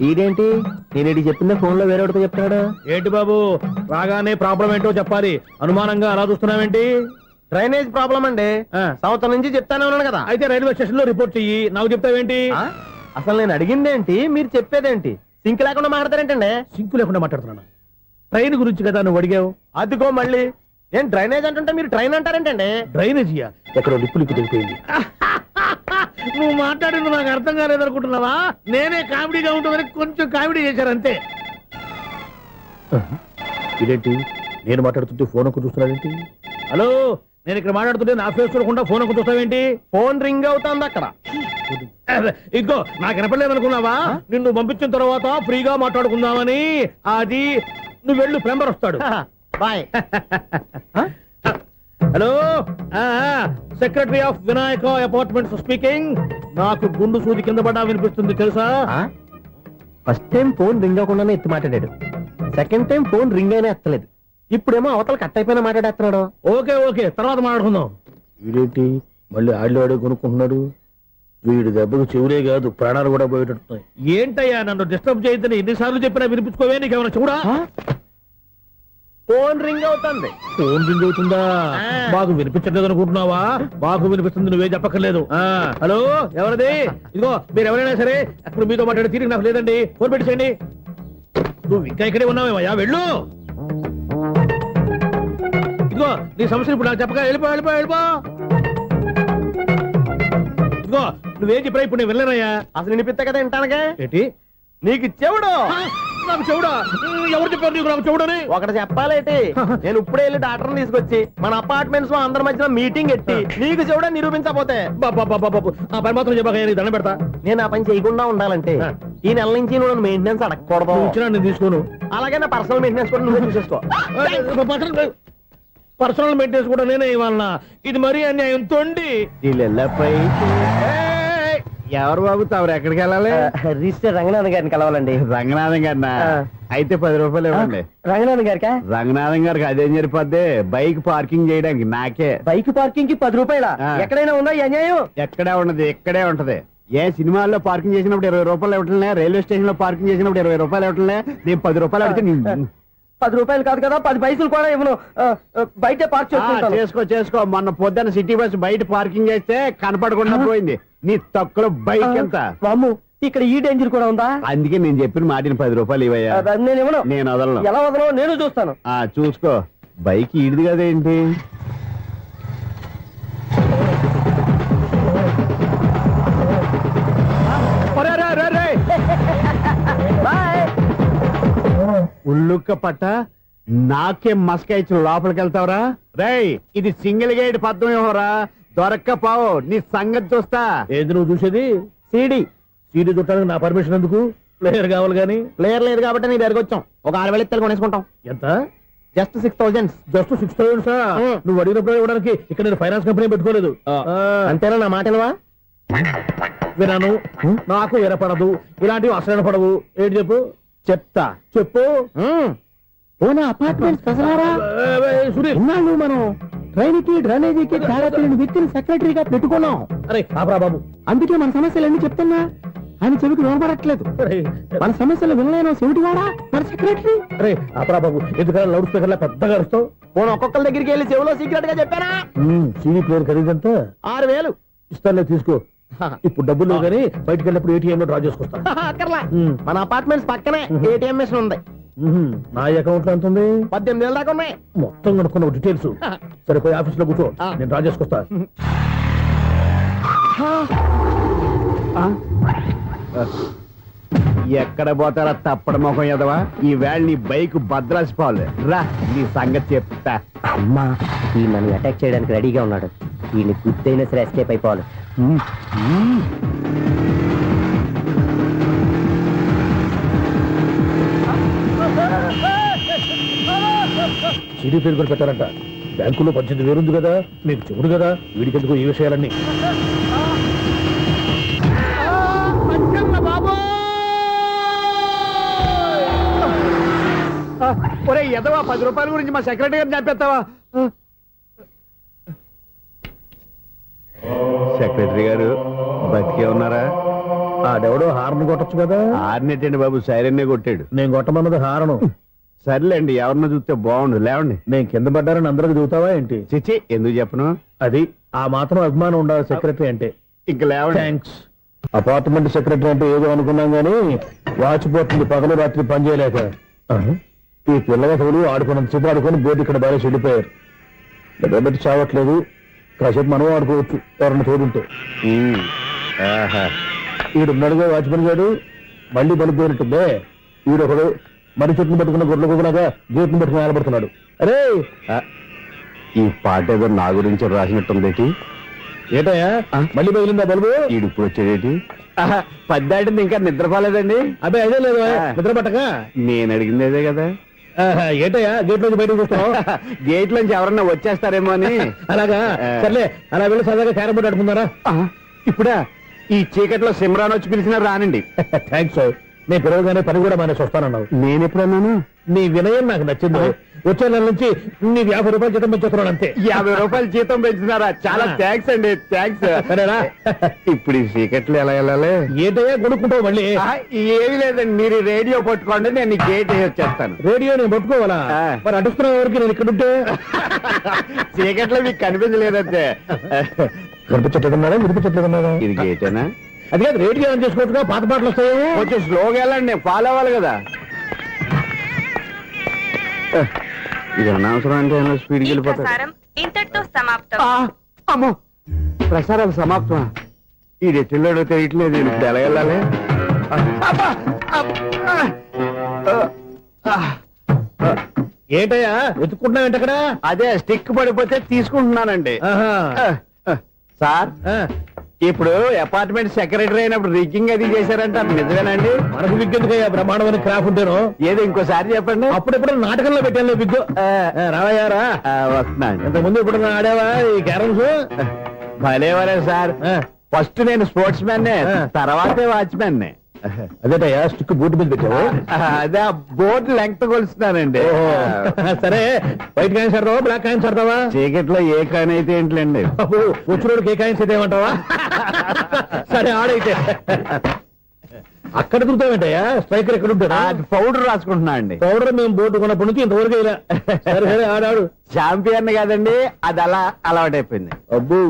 ఇదేంటి నేను చెప్పిందే ఫోన్ లో వేరే ఒకటి చెప్తాడు. ఏంటి బాబు, రాగానే ప్రాబ్లం ఏంటో చెప్పాలి. అనుమానంగా అలా చూస్తున్నావేంటి? డ్రైనేజ్ ప్రాబ్లం అండి. సంవత్సరం నుంచి చెప్తానే ఉన్నాను కదా. అయితే రైల్వే స్టేషన్ లో రిపోర్ట్ చెయ్యి. నాకు చెప్తావేంటి? అసలు నేను అడిగిందేంటి, మీరు చెప్పేదేంటి? సింక్ లేకుండా మాట్లాడతారేంటండి? సింకు లేకుండా మాట్లాడుతున్నాను. ట్రైన్ గురించి కదా నువ్వు అడిగావు. అదిగో మళ్ళీ నేను డ్రైనేజ్ అంటుంటే మీరు ట్రైన్ అంటారేంటండి? డ్రైనేజీయా? ఎక్కడో లిప్పు తెగిపోయింది. నువ్వు మాట్లాడింది నాకు అర్థం కాలేదనుకుంటున్నావా? నేనే కామెడీగా ఉంటుందని కొంచెం కామెడీ చేశారంతే. ఇదేంటి నేను మాట్లాడుతుంటే ఫోన్ ఒక్క చూస్తున్నావేంటి? హలో, నేను ఇక్కడ మాట్లాడుతుంటే నా ఫేస్ చూడకుండా ఫోన్ ఒక్క చూస్తావేంటి? ఫోన్ రింగ్ అవుతుంది అక్కడ. ఇదిగో నాకు వినపడలేదు అనుకున్నావా? నిన్ను పంపించిన తర్వాత ఫ్రీగా మాట్లాడుకుందామని. అది నువ్వు వెళ్ళు, ప్లంబర్ వస్తాడు. Bye. Hello, secretary of Vinayaka apartments speaking. నాకు గుండు సూది కింద పడ్డా వినిపిస్తుంది తెలుసా? ఫస్ట్ టైం ఫోన్ రింగ్ అవ్వకుండానే ఎత్తి మాట్లాడాడు. సెకండ్ టైం ఫోన్ రింగ్ అయినా ఎత్తలేదు. ఇప్పుడేమో అవతల కట్ అయిపోయినా మాట్లాడేస్తున్నాడు. ఓకే ఓకే, తర్వాత మాట్లాడుకుందాం. వీడేంటి మళ్ళీ ఆడిలో కొనుక్కుంటున్నాడు? వీడి దెబ్బకు చెవులే కాదు, ప్రాణాలు కూడా పోయేటట్టున్నాయి. ఏంటయ్యా నన్ను డిస్టర్బ్ చేయొద్దని ఎన్నిసార్లు చెప్పినా వినిపించుకోవే? నీకేమైనా చూడా? ఫోన్ రింగ్ అవుతుంది. ఫోన్ రింగ్ అవుతుందా? మాకు వినిపించట్లేదు అనుకుంటున్నావా? మాకు వినిపిస్తుంది, నువ్వే చెప్పక్కర్లేదు. హలో, ఎవరిది? ఇదిగో మీరు ఎవరైనా సరే ఇప్పుడు మీతో మాట్లాడే తీరిక నాకు లేదండి. ఫోన్ పెట్టేసేయండి. నువ్వు ఇంకా ఇక్కడే ఉన్నావేమయ్యా, వెళ్ళు. ఇదిగో నీ సమస్యలు ఇప్పుడు నాకు చెప్పగా వెళ్ళిపో వెళ్ళిపో వెళ్ళిపో. ఇదిగో నువ్వేం చెప్పరా ఇప్పుడు నేను వెళ్ళానయ్యా. అసలు వినిపిస్తా కదా వింటానగా. ఏంటి నీకు చెవుడు? నాకు చెవుడా? ఎవరు చెప్పారు నీకు నాకు చెవుడని? ఒకటి చెప్పాలేటి, నేను ఇప్పుడే వెళ్ళి డాక్టర్ని తీసుకొచ్చి మన అపార్ట్మెంట్స్ లో అందరి మధ్యన మీటింగ్ ఎట్టి నీకు చెవుడా నిరూపించకపోతే ఆ పని మాత్రం చెప్పక నీ దండం పెడతా. నేను ఆ పని చేయకుండా ఉండాలంటే ఈ నెల నుంచి నువ్వు నన్ను మెయింటెనెన్స్ అడగకూడదు. ఇచ్చినా నేను తీసుకోను. అలాగే నా పర్సనల్ మెయింటెనెన్స్ కూడా నువ్వే చూసేసుకో. పర్సనల్ మెయింటెనెన్స్ కూడా నేనే ఇవ్వాలన్నా? ఇది మరీ అన్యాయం తోండి. ఎవరు బాబు తమరు ఎక్కడికి వెళ్ళాలి? రిజిస్టర్ రంగనాథన్ గారిని కలవాలండి. రంగనాథం గారినా? అయితే 10 రూపాయలు ఇవ్వండి. రంగనాథన్ గారికా? రంగనాథం గారికి అదేం సరిపోద్ది, బైక్ పార్కింగ్ చేయడానికి నాకే. బైక్ పార్కింగ్ కి 10 రూపాయల? ఎక్కడైనా ఉందా ఈ అన్యాయం? ఎక్కడే ఉండదు, ఇక్కడే ఉంటది. ఏ సినిమాల్లో పార్కింగ్ చేసినప్పుడు 20 రూపాయలు ఇవ్వట్లే, రైల్వే స్టేషన్ లో పార్కింగ్ చేసినప్పుడు 20 రూపాయలు ఇవ్వట్లే. నేను 10 రూపాయలు అడిగితే 10 రూపాయలు కాదు కదా, 10 పైసలు కూడా ఇవ్వను. బయట పార్క్ చేసుకో చేసుకో. మొన్న పొద్దున్న సిటీ బస్ బయట పార్కింగ్ చేస్తే కనపడకుండా పోయింది. నీ తక్కువ బైక్ ఎంత? వామ్ము, ఇక్కడ ఈ డేంజర్ కూడా ఉందా? అందుకే నేను చెప్పిన మాటిని 10 రూపాయలు ఇవ్వయా. నేను ఇవ్వను. నేను వదలను. ఎలా వదలను? నేను చూస్తాను. చూసుకో. బైక్ ఈడిది కదేంటి? ఉల్లుక్క పట్ట నాకే మస్క ఇచ్చిన లోపలికి వెళ్తావరా? రేయ్, ఇది సింగిల్ గేట్ పద్మం ఇవ్వరా, దొరక్కపోవు నీ సంగతి చూస్తా. ఏది నువ్వు చూసేది? సీడీ. సీడీ చుట్టానికి నా పర్మిషన్ ఎందుకు? ప్లేయర్ కావాలి గానీ. ప్లేయర్ లేదు కాబట్టి నీ దగ్గరకు వచ్చాం. ఒక 6,000 ఇత్తలు కొనేసుకుంటాం. ఎంత? జస్ట్ 6,000. Just 6,000 sir? నువ్వు అడిగినప్పుడు ఇవ్వడానికి ఇక్కడ నేను ఫైనాన్స్ కంపెనీ పెట్టుకోలేదు. అంతేనా? నా మాటలవా? వినాను, నాకు వినపడదు, ఇలాంటివి అసలు పడవు. ఏంటి చెప్పు? చెప్తా. చెప్పు. అపార్ట్మెంట్స్ ఇన్నాళ్ళు మనం ట్రైన్కి డ్రైనేజీకి తేడా తెలియని వ్యక్తిని సెక్రటరీగా పెట్టుకున్నాం. అరే ఆపరా బాబు, అందుకే మన సమస్యలు ఎన్ని చెప్తున్నా ఆయన చెవికి వినపడట్లేదు. మన సమస్యలు వినలేను చెవిటి వాడా మన సెక్రటరీ. అరే ఆపరా బాబు, ఎందుకంటే లౌడ్ స్పీకర్ లా పెద్దగా అరుస్తావు. పోను ఒక్కొక్కరి దగ్గరికి వెళ్ళి చెవిలో సీక్రెట్ గా చెప్పానా? సీడీ ప్లేయర్ ఖరీదంతా 6,000 ఇస్తానులే, తీసుకో. ఇప్పుడు డబ్బులు కానీ బయటకు వెళ్ళినప్పుడు ఏటీఎం లో డ్రా చేసుకొస్తా. అక్కర్లా, మన అపార్ట్మెంట్స్ పక్కనే ఏటీఎం మిషన్ ఉంది. నా అకౌంట్ లో ఎంత ఉంది? 18,000 దాకా ఉన్నాయి. మొత్తం కనుక్కున్న డీటెయిల్స్. సరిపోయి ఆఫీస్ లో కూర్చో, నేను డ్రా చేసుకొస్తా. ఎక్కడ పోతారా తప్పడ మొహం ఎదవా? ఈ వేళ నీ బైక్ భద్రాసిపోవాలి. రా, నీ సంగతి చెప్తా. అమ్మా, ఈ నన్ను అటాక్ చేయడానికి రెడీగా ఉన్నాడు. ఈయన గుర్తైనా సరే ఎస్కేప్ అయిపోవాలి. సీడీ ప్లేయర్ కూడా పెట్టారంట. బ్యాంకులో 18,000 ఉంది కదా, మీకు చెవుడు కదా, వీడికెందుకు ఈ విషయాలన్నీ? ఒరే ఎదవా, 10 రూపాయల గురించి మా సెక్రటరీ గారిని చంపేస్తావా? సెక్రటరీ గారు బతికే ఉన్నారా? ఆడెవడో హార్న్ కొట్టచ్చు కదా. హార్న్ ఎట్టండి బాబు, సైరన్నే కొట్టాడు. నేను కొట్టమన్నది హారను. సర్లేండి, ఎవరినో చూస్తే బాగుండు. లేవండి. నేను కింద పడ్డారని అందరికి చూతావా ఏంటి? చిచ్చి, ఎందుకు చెప్పను? అది ఆ మాత్రం అభిమానం ఉండాలి సెక్రటరీ అంటే. ఇంక లేవండి. థ్యాంక్స్. అపార్ట్మెంట్ సెక్రటరీ అంటే ఏదో అనుకున్నాం గానీ వాచిపోతుంది పగలు రాత్రి పని చేయలేక. ఈ పిల్లవసలు ఆడుకున్నంతసేపు ఆడుకొని బోర్డు ఇక్కడ బాగా చెడిపోయారు. నిలబెట్టి చావట్లేదు. కాసేపు మనం ఆడుకోవచ్చు ఎవరన్నా తోడుంటే. ఈడున్నాడుగా వాచ్మెన్ గారు, మళ్ళీ పడిపోయినట్టుందే. ఈడొకడు మరి చెట్టును పట్టుకున్న గొడ్ల కుదలాగా గేట్ను పట్టుకుని నిలబడుతున్నాడు. అరే, ఈ పాట ఏదో నా గురించి రాసినట్టుంది. ఏటయ్యా మళ్ళీ పగిలిందా బల్బు? ఈడు ఇప్పుడు వచ్చేదేంటి? పద్దాటింది ఇంకా నిద్రపోలేదండి. అబ్బాయి అదే లేదు నిద్ర పట్టక. నేను అడిగింది అదే కదా. ఏటయ్యా గేట్ నుంచి బయటకు చూస్తున్నావు? గేట్ లోంచి ఎవరన్నా వచ్చేస్తారేమో అని. అలాగా సర్లే, అలా వెళ్ళి సరదాగా క్యారం బోర్డు ఆడుకుందారా? ఇప్పుడా ఈ చీకట్లో సిమ్రాన్ వచ్చి పిలిచినా రానండి. థ్యాంక్స్. నేను పిలవగానే పని కూడా మానేసి వస్తానన్నావు. నేను ఎప్పుడన్నాను? నీ వినయం నాకు నచ్చింది. వచ్చే నెల నుంచి నీకు 50 రూపాయలు జీతం పెంచుతున్నాను అంతే. 50 రూపాయలు జీతం పెంచినారా? చాలా థ్యాంక్స్ అండి, థ్యాంక్స్. సరేనా? ఇప్పుడు ఈ చీకట్లు ఎలా వెళ్ళాలి? ఏంటయ్యా కొనుక్కుంటావు మళ్ళీ? ఏమి లేదండి, మీరు రేడియో పట్టుకోండి, నేను ఈ గేట్ వేసి వచ్చేస్తాను. రేడియో నేను పట్టుకోవాలా? మరి అడుస్తున్న వరకు నేను ఇక్కడ ఉంటే చీకట్లో మీకు కనిపించలేదంటే. కనిపించట్లేదన్నారా వినిపించట్లేదన్నారా? ఇది గేటేనా? అది కాదు, రేడియో ఆన్ చేసుకోవచ్చుగా, పాత పాటలు వస్తాయేమో. కొంచెం స్లోగా వెళ్ళండి, ఫాలో అవ్వాలి కదా. ఇది అనవసరం అంటే స్పీడ్కి వెళ్ళిపోతారు. ఇంతటితో సమాప్తం. అమ్మో, ప్రసారాలు సమాప్తమా? ఇది ఎట్టిల్లాడో తెలియట్లేదు, నేను ఇప్పుడు ఎలా వెళ్ళాలి? ఏంటయ్యా వెతుక్కుంటున్నావు ఏంటక్కడ? అదే స్టిక్ పడిపోతే తీసుకుంటున్నానండి. సార్, ఇప్పుడు అపార్ట్మెంట్ సెక్రటరీ అయినప్పుడు రిగ్గింగ్ అది చేశారంట, నిజమేనండి? మనకు విగ్గెందుకయ్యా, బ్రహ్మాండమైన క్రాఫ్ ఉంటాను. ఏదో ఇంకోసారి చెప్పండి. అప్పుడెప్పుడు నాటకంలో పెట్టాను బిగ్గు. రావయ్యారా? వస్తున్నాను. ఇంత ముందు ఇప్పుడు ఆడావా ఈ క్యారమ్స్? భలేవరే సార్, ఫస్ట్ నేను స్పోర్ట్స్ మ్యాన్, తర్వాతే వాచ్మెన్. అదేటయ్యా స్టిక్ బూట్ మీద పెట్టావు? అదే బోర్డు లెంగ్త్ కొలుస్తున్నానండి. సరే, వైట్ కాయిన్స్ ఆడతావా బ్లాక్ కాయిన్స్ ఆడతావా? చీకట్లో ఏ కాయిన్ అయితే ఏంటండి? వచ్చినోడికి ఏ కాయిన్స్ అయితే ఏమంటావా? సరే ఆడైతే. అక్కడ తిరుగుతావేంటయ్యా? స్ట్రైకర్ ఎక్కడ ఉంటారా? పౌడర్ రాసుకుంటున్నా అండి. పౌడర్ మేము బోర్డు కొన్నప్పటి నుంచి ఇంతవరకు ఇలా. సరే సరే ఆడాడు. ఛాంపియన్ కాదండి, అది అలా అలవాటైపోయింది. అబ్బు,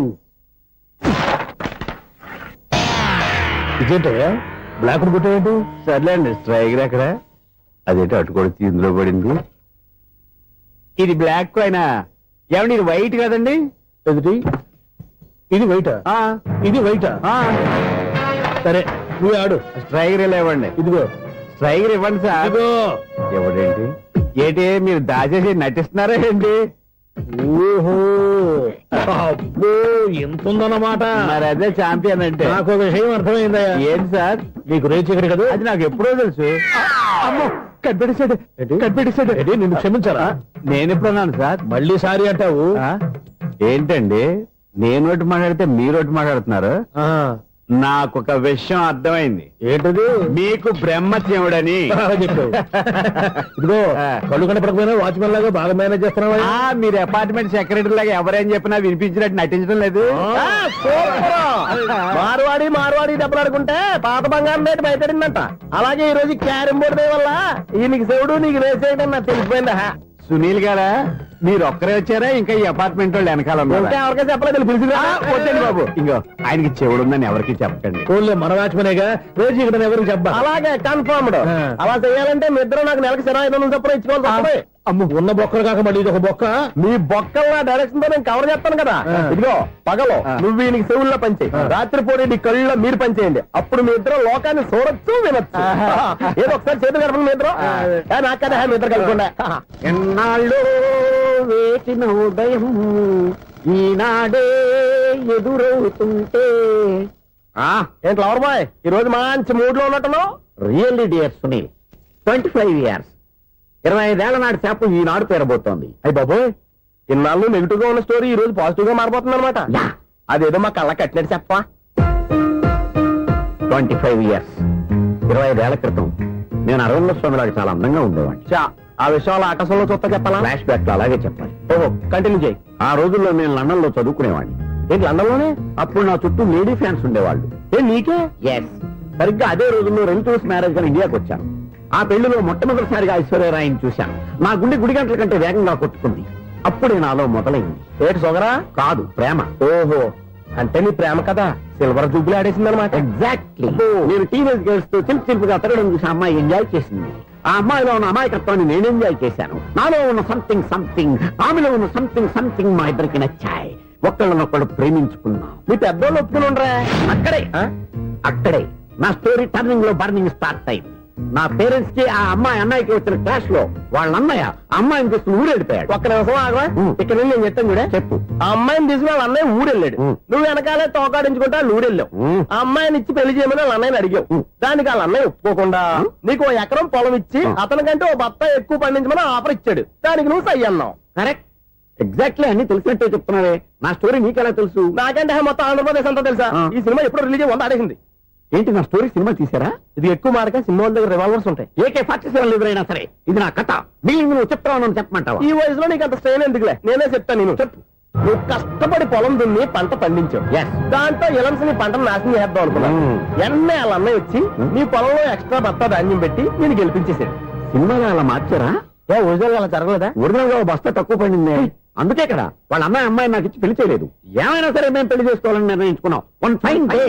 ఇదేంటయ్యా బ్లాక్ కొట్టేంటి? సర్లేండి, స్ట్రైకర్ ఎక్కడ? అదేంటి అటు కొడితే ఇందులో పడింది. ఇది బ్లాక్ అయినా ఏమండి, ఇది వైట్ కదండి? ఎదుటి ఇది వైటా? ఇది వైటా? సరే నువ్వు ఆడు. స్ట్రైకర్ లేవండి. ఇదిగో స్ట్రైకర్ ఇవ్వండి సార్. ఇదిగో. ఎవడేంటి ఏంటి మీరు దాచేసి నటిస్తున్నారా ఏంటి? ఓహో, అబ్బో ఎంత ఉందన్నమాట. మరి అదే ఛాంపియన్ అంటే. నాకు విషయం అర్థమైందయ్యా. ఏంటి సార్? నీకు రేచీకటి కదా? అది నాకు ఎప్పుడో తెలుసు. అమ్మో, కనిపెట్టేశాడు, కనిపెట్టేశాడు. నిన్ను క్షమించారా? నేను ఎప్పుడన్నాను సార్? మళ్ళీ సారీ అంటావు? ఏంటండి, నేను ఒకటి మాట్లాడితే మీరు ఒకటి మాట్లాడుతున్నారు. నాకు ఒక విషయం అర్థమైంది. ఏంటది? మీకు బ్రహ్మత్యముడని చెప్పావు. ఇదిగో, కళ్ళు కనపడకపోయినా వాచ్మెన్ లాగా బాగా మేనేజ్ చేస్తున్నావా? మీరు అపార్ట్మెంట్ సెక్రటరీ లాగా ఎవరేం చెప్పినా వినిపించినట్టు నటించడం లేదు. మార్వాడి మార్వాడి దెబ్బలాడుకుంటే పాత బంగారం రేటు బయటడిందంట. అలాగే ఈ రోజు క్యారం బోర్డు వల్ల ఈయనకి శివుడు నీకు రేసేయడం నాకు తెలిసిపోయిందా? సునీల్ గారా, మీరు ఒక్కరే వచ్చారా? ఇంకా ఈ అపార్ట్మెంట్ వాళ్ళు వెనకాల ఎవరికీ చెప్పలేదు, పిలిచిరా? వద్దండి బాబు, ఇంకో ఆయనకి చెవుడు ఉందని ఎవరికి చెప్పకండి. ఓన్లీ మన వాచ్మనేగా, రోజు ఇక్కడ ఎవరికి చెప్పా. అలాగే కన్ఫర్మ్డ్. అలా చేయాలంటే మీ ఇద్దరు నాకు నెలకి 25,000 చొప్పున ఇచ్చుకోవాలి. అమ్మ, ఉన్న బొక్కలు కాక మళ్ళీ ఇది ఒక బొక్క. మీ బొక్కల డైరెక్షన్ తో నేను కవర్ చేస్తాను కదా. ఇదిగో, పగలో నువ్వు ఈయనకి చెవుల్లో పనిచేయి, రాత్రిపూట నీ కళ్ళలో మీరు పనిచేయండి. అప్పుడు మీ ఇద్దరు లోకాన్ని చూడొచ్చు, వినొచ్చు. ఏదో ఒకసారి చేతులు కడపండి మీ ఇద్దరు. నాకు కదా మీ ఇద్దరు కలుపుకుండా. ఎన్నాళ్ళు వేచిన ఉదయం ఈనాడే ఎదురవుతుంటే. ఏంటి లవర్ బాయ్, ఈ రోజు మంచి మూడ్ లో ఉన్నట్టున్నావు? రియల్లీ డియర్ సునీల్, 25 years, 25 ఏళ్ల నాటి చేప ఈనాడు పేరబోతోంది. అయ్యి బాబోయ్, ఇన్నాళ్ళు నెగిటివ్ గా ఉన్న స్టోరీ ఈ రోజు పాజిటివ్ గా మారిపోతుంది అనమాట. అదేదో మా కళ్ళ కట్టినట్టు చెప్పా. 25 years, 25 ఏళ్ల క్రితం నేను అరవింద స్వామిలాగా చాలా అందంగా ఉండేవాడిని. ఆ విషయాలు ఆకాశంలో చూస్తా చెప్పాలా? ఫ్లాష్ బ్యాక్ లో అలాగే చెప్పాలి. ఓహో, కంటిన్యూ చేయి. ఆ రోజుల్లో నేను లండన్ లో చదువుకునేవాడిని. ఏంటి లండన్ లోనే? అప్పుడు నా చుట్టూ లేడీ ఫ్యాన్స్ ఉండేవాళ్ళు. నీకే? ఎస్, సరిగ్గా అదే రోజుల్లో రిలేటివ్స్ మ్యారేజ్ గా ఇండియాకి వచ్చాను. ఆ పెళ్లిలో మొట్టమొదటిసారిగా ఐశ్వర్యరాయని చూశాను. నా గుండె గుడి గంటల కంటే వేగంగా కొట్టుకుంది. అప్పుడే నాలో మొదలైంది. ఏటి సొగరా? కాదు, ప్రేమ. ఓహో, అంటే నీ ప్రేమ కదా సిల్వర్ జూబ్లీ ఆడేసింది అనమాట. ఎగ్జాక్ట్లీ. నేను టీనేజ్ గర్ల్స్ తో చిలుపుగా తిరగడం చూసి అమ్మాయి ఎంజాయ్ చేసింది. ఆ అమ్మాయిలో ఉన్న అమాయకత్వాన్ని నేను ఎంజాయ్ చేశాను. నాలో ఉన్న సంథింగ్, ఆమెలో ఉన్న సంథింగ్ మా ఇద్దరికి నచ్చాయి. ఒక్కళ్ళనొక్కడు ప్రేమించుకున్నాం. మీ పెద్దోళ్ళు ఒప్పుకుని ఉండరా? అక్కడే నా స్టోరీ టర్నింగ్ లో బర్నింగ్ స్టార్ట్ అయింది. నా పేరెంట్స్ కి ఆ అమ్మాయి అన్నయ్యకి వచ్చిన క్లాష్ లో వాళ్ళ అన్నయ్య అమ్మాయిని తీసుకుని ఊరెళ్ళిపోయాడు. ఒక్క నిమిషం ఆగవా? ఇక్కడ నుండి నేను చెప్తాను కూడా. చెప్పు. ఆ అమ్మాయిని తీసుకుని వాళ్ళ అన్నయ్య ఊరెళ్ళాడు. నువ్వు వెనకాలే తోకాడించుకుంటా వాళ్ళు ఊరెళ్ళావు. ఆ అమ్మాయిని ఇచ్చి పెళ్లి చేయమని వాళ్ళ అన్నయ్యని అడిగావు. దానికి వాళ్ళ అన్నయ్య ఒప్పుకోకుండా నీకు 1 ఎకరం పొలం ఇచ్చి అతనికంటే 1 బత్త ఎక్కువ పండించమని ఆఫర్ ఇచ్చాడు. దానికి నువ్వు సై అన్నావు. కరెక్ట్, ఎగ్జాక్ట్లీ అన్ని తెలిసినట్టే చెప్తున్నావే. నా స్టోరీ నీకెలా తెలుసు? నాకంటే మొత్తం ఆంధ్రప్రదేశ్ అంతా తెలుసా? ఈ సినిమా ఎప్పుడు రిలీజ్ 100 ఆడేసింది. ఏంటి నా స్టోరీ సినిమా తీసారా? ఇది ఎక్కువ మారక సినిమా వాళ్ళ దగ్గర రివాల్వర్స్ ఉంటాయి. AK-47 ఎదురైనా సరే ఇది నా కథ. బిల్డింగ్ నువ్వు చెప్తావు చెప్పమంటావా? ఈ వయసులో నీకు అంత స్ట్రెయిన్ ఎందుకులే, నేనే చెప్తాను. నేను చెప్పు. నువ్వు కష్టపడి పొలం దున్ని పంట పండించావు. దాంతో ఎలమ్స్ నీ పంటను నాశనం చేద్దాం అనుకున్నావు. ఎన్నే వాళ్ళ అన్నయ్య వచ్చి నీ పొలంలో ఎక్స్ట్రా బత్తా ధాన్యం పెట్టి నేను గెలిపించేసాడు. సినిమాలో అలా మార్చారా? ఒరిజినల్ అలా జరగలేదా? ఒరిజినల్ గా ఓ బస్తా తక్కువ పడింది. అందుకే కదా వాళ్ళ అమ్మాయి నాకు ఇచ్చి పెళ్లి చేయలేదు. ఏమైనా సరే మేము పెళ్లి చేసుకోవాలని నిర్ణయించుకున్నాం. One fine day.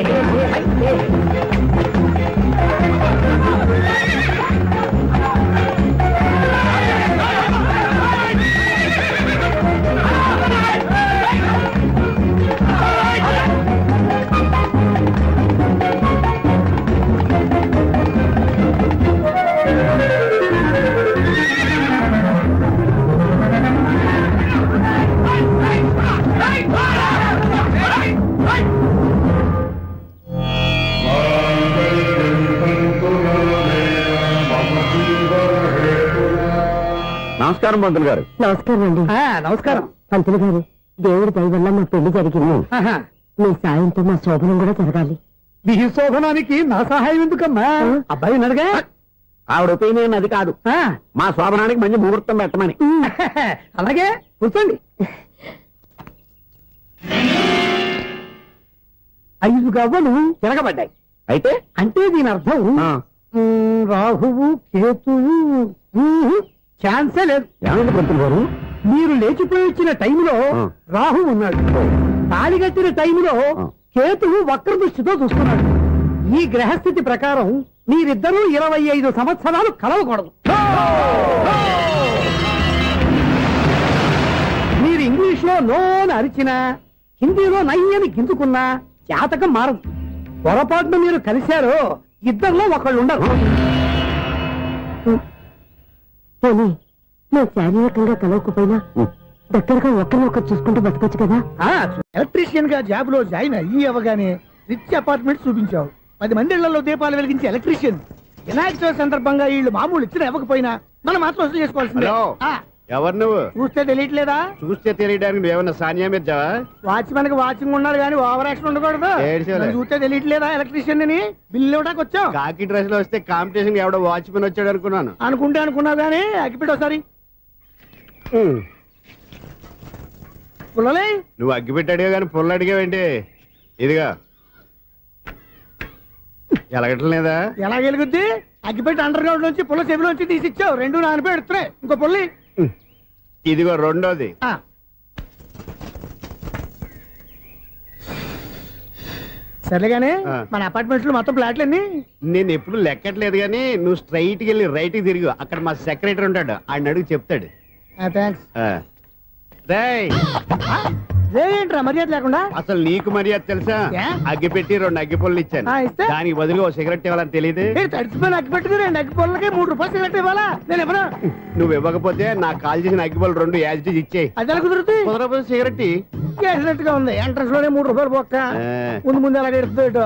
నమస్కారం పంతులు గారు. నమస్కారం అండి. నమస్కారం. పంతులు గారు, దేవుడి దయ వల్ల మా పెళ్లి జరిగింది. మీ సాయంతో మా శోభనం కూడా జరగాలి. మీ శోభనానికి నా సహాయం ఎందుకమ్మా? అబ్బాయి ఉన్నాడుగా. ఆవిడ ఒపీనియన్ అది కాదు. మా శోభనానికి మంచి ముహూర్తం పెట్టమని. అలాగే కూర్చోండి. 5 గవ్వలు తిరగబడ్డాయి. అయితే అంటే దీని అర్థం రాహువు కేతువు ఛాన్సే లేదు. ఏమైంది పంతులు గారు? మీరు లేచిపోయి వచ్చిన టైంలో రాహు ఉన్నాడు. తాళి కట్టిన టైంలో కేతువు వక్ర దృష్టితో చూస్తున్నాడు. ఈ గ్రహస్థితి ప్రకారం మీరిద్దరూ 25 సంవత్సరాలు కలవకూడదు. మీరు ఇంగ్లీష్ లో నోని అరిచినా, హిందీలో నయ్యని గింజుకున్నా జాతకం మారదు. పొరపాటున మీరు కలిశారో ఇద్దరిలో ఒకళ్ళు ఉండరు. పోనీ మేము శారీరకంగా కలవకపోయినా దగ్గరగా ఒకరినొకరు చూసుకుంటూ బతకొచ్చు కదా. ఎలక్ట్రీషియన్ గా జాబ్ లో జాయిన్ అయ్యి అవగానే రిచ్ అపార్ట్మెంట్ చూపించావు. 10 మంది ఇళ్లలో దీపాలు వెలిగించే ఎలక్ట్రీషియన్. వినాయక చవితి సందర్భంగా వీళ్ళు మామూలు ఇచ్చిన ఇవ్వకపోయినా మనం మాత్రం వసూలు చేసుకోవాల్సిందే. ఎవరు నువ్వు? చూస్తే తెలియట్లేదా? చూస్తే తెలియడానికి నువ్వేమన్నా సానియా మీర్జావా? వాచ్మెన్ కి వాచింగ్ ఉండాలి కానీ ఓవర్ యాక్షన్ ఉండకూడదు. నన్ను చూస్తే తెలియట్లేదా ఎలక్ట్రీషియన్ అని? బిల్లు ఇవ్వడానికి వచ్చాం. కాకి డ్రెస్ లో వస్తే కాంపిటీషన్ ఎవడో వాచ్మెన్ వచ్చాడు అనుకున్నాను. అనుకున్నావు కానీ అగ్గిపెట్టి ఒకసారి. పుల్లలే నువ్వు అగ్గిపెట్టి అడిగా కానీ పుల్ల అడిగావేంటి? ఇదిగా ఎలగట్లేదా? ఎలా వెలుగుద్ది? అగ్గిపెట్టి అండర్ గ్రౌండ్ నుంచి పుల్ల చెవిలోంచి తీసిచ్చావు. 2 నానపై ఎడుతున్నాయి. ఇంకో పుల్లి. ఇదిగో రెండోది. సర్లేగానే మన అపార్ట్మెంట్స్ లో మొత్తం ఫ్లాట్లు అన్ని నేను ఎప్పుడు లెక్కట్లేదు కానీ నువ్వు స్ట్రైట్ కి వెళ్ళి రైట్ కి తిరిగి అక్కడ మా సెక్రటరీ ఉంటాడు, ఆయన అడుగు చెప్తాడు. థ్యాంక్స్. రేయ్, ఏంట్రా మర్యాద లేకుండా? అసలు నీకు మర్యాద తెలుసా? అగ్గి పెట్టి 2 అగ్గి పొల్లు ఇచ్చాను. దానికి బదులుగా ఓ సిగరెట్ ఇవ్వాలని తెలియదు. తడిచిపోయిన అగ్గి పెట్టుకుని 2 అగ్గి పొలకి 3 రూపాయలు సిగరెట్ ఇవ్వాలా? నేను ఇవ్వను. నువ్వు ఇవ్వకపోతే నాకు కాల్ చేసిన అగ్గి పొల్లు 2 యాజిటీస్ ఇచ్చేయి. అది ఎలా కుదురుతుంది? కుదరకపోతే సిగరెట్ చేసినట్టుగా ఉంది. ఎంట్రన్స్ లోనే 3 రూపాయలు పోక్క. ముందు అలాగే ఎడుతుంది ఇటు.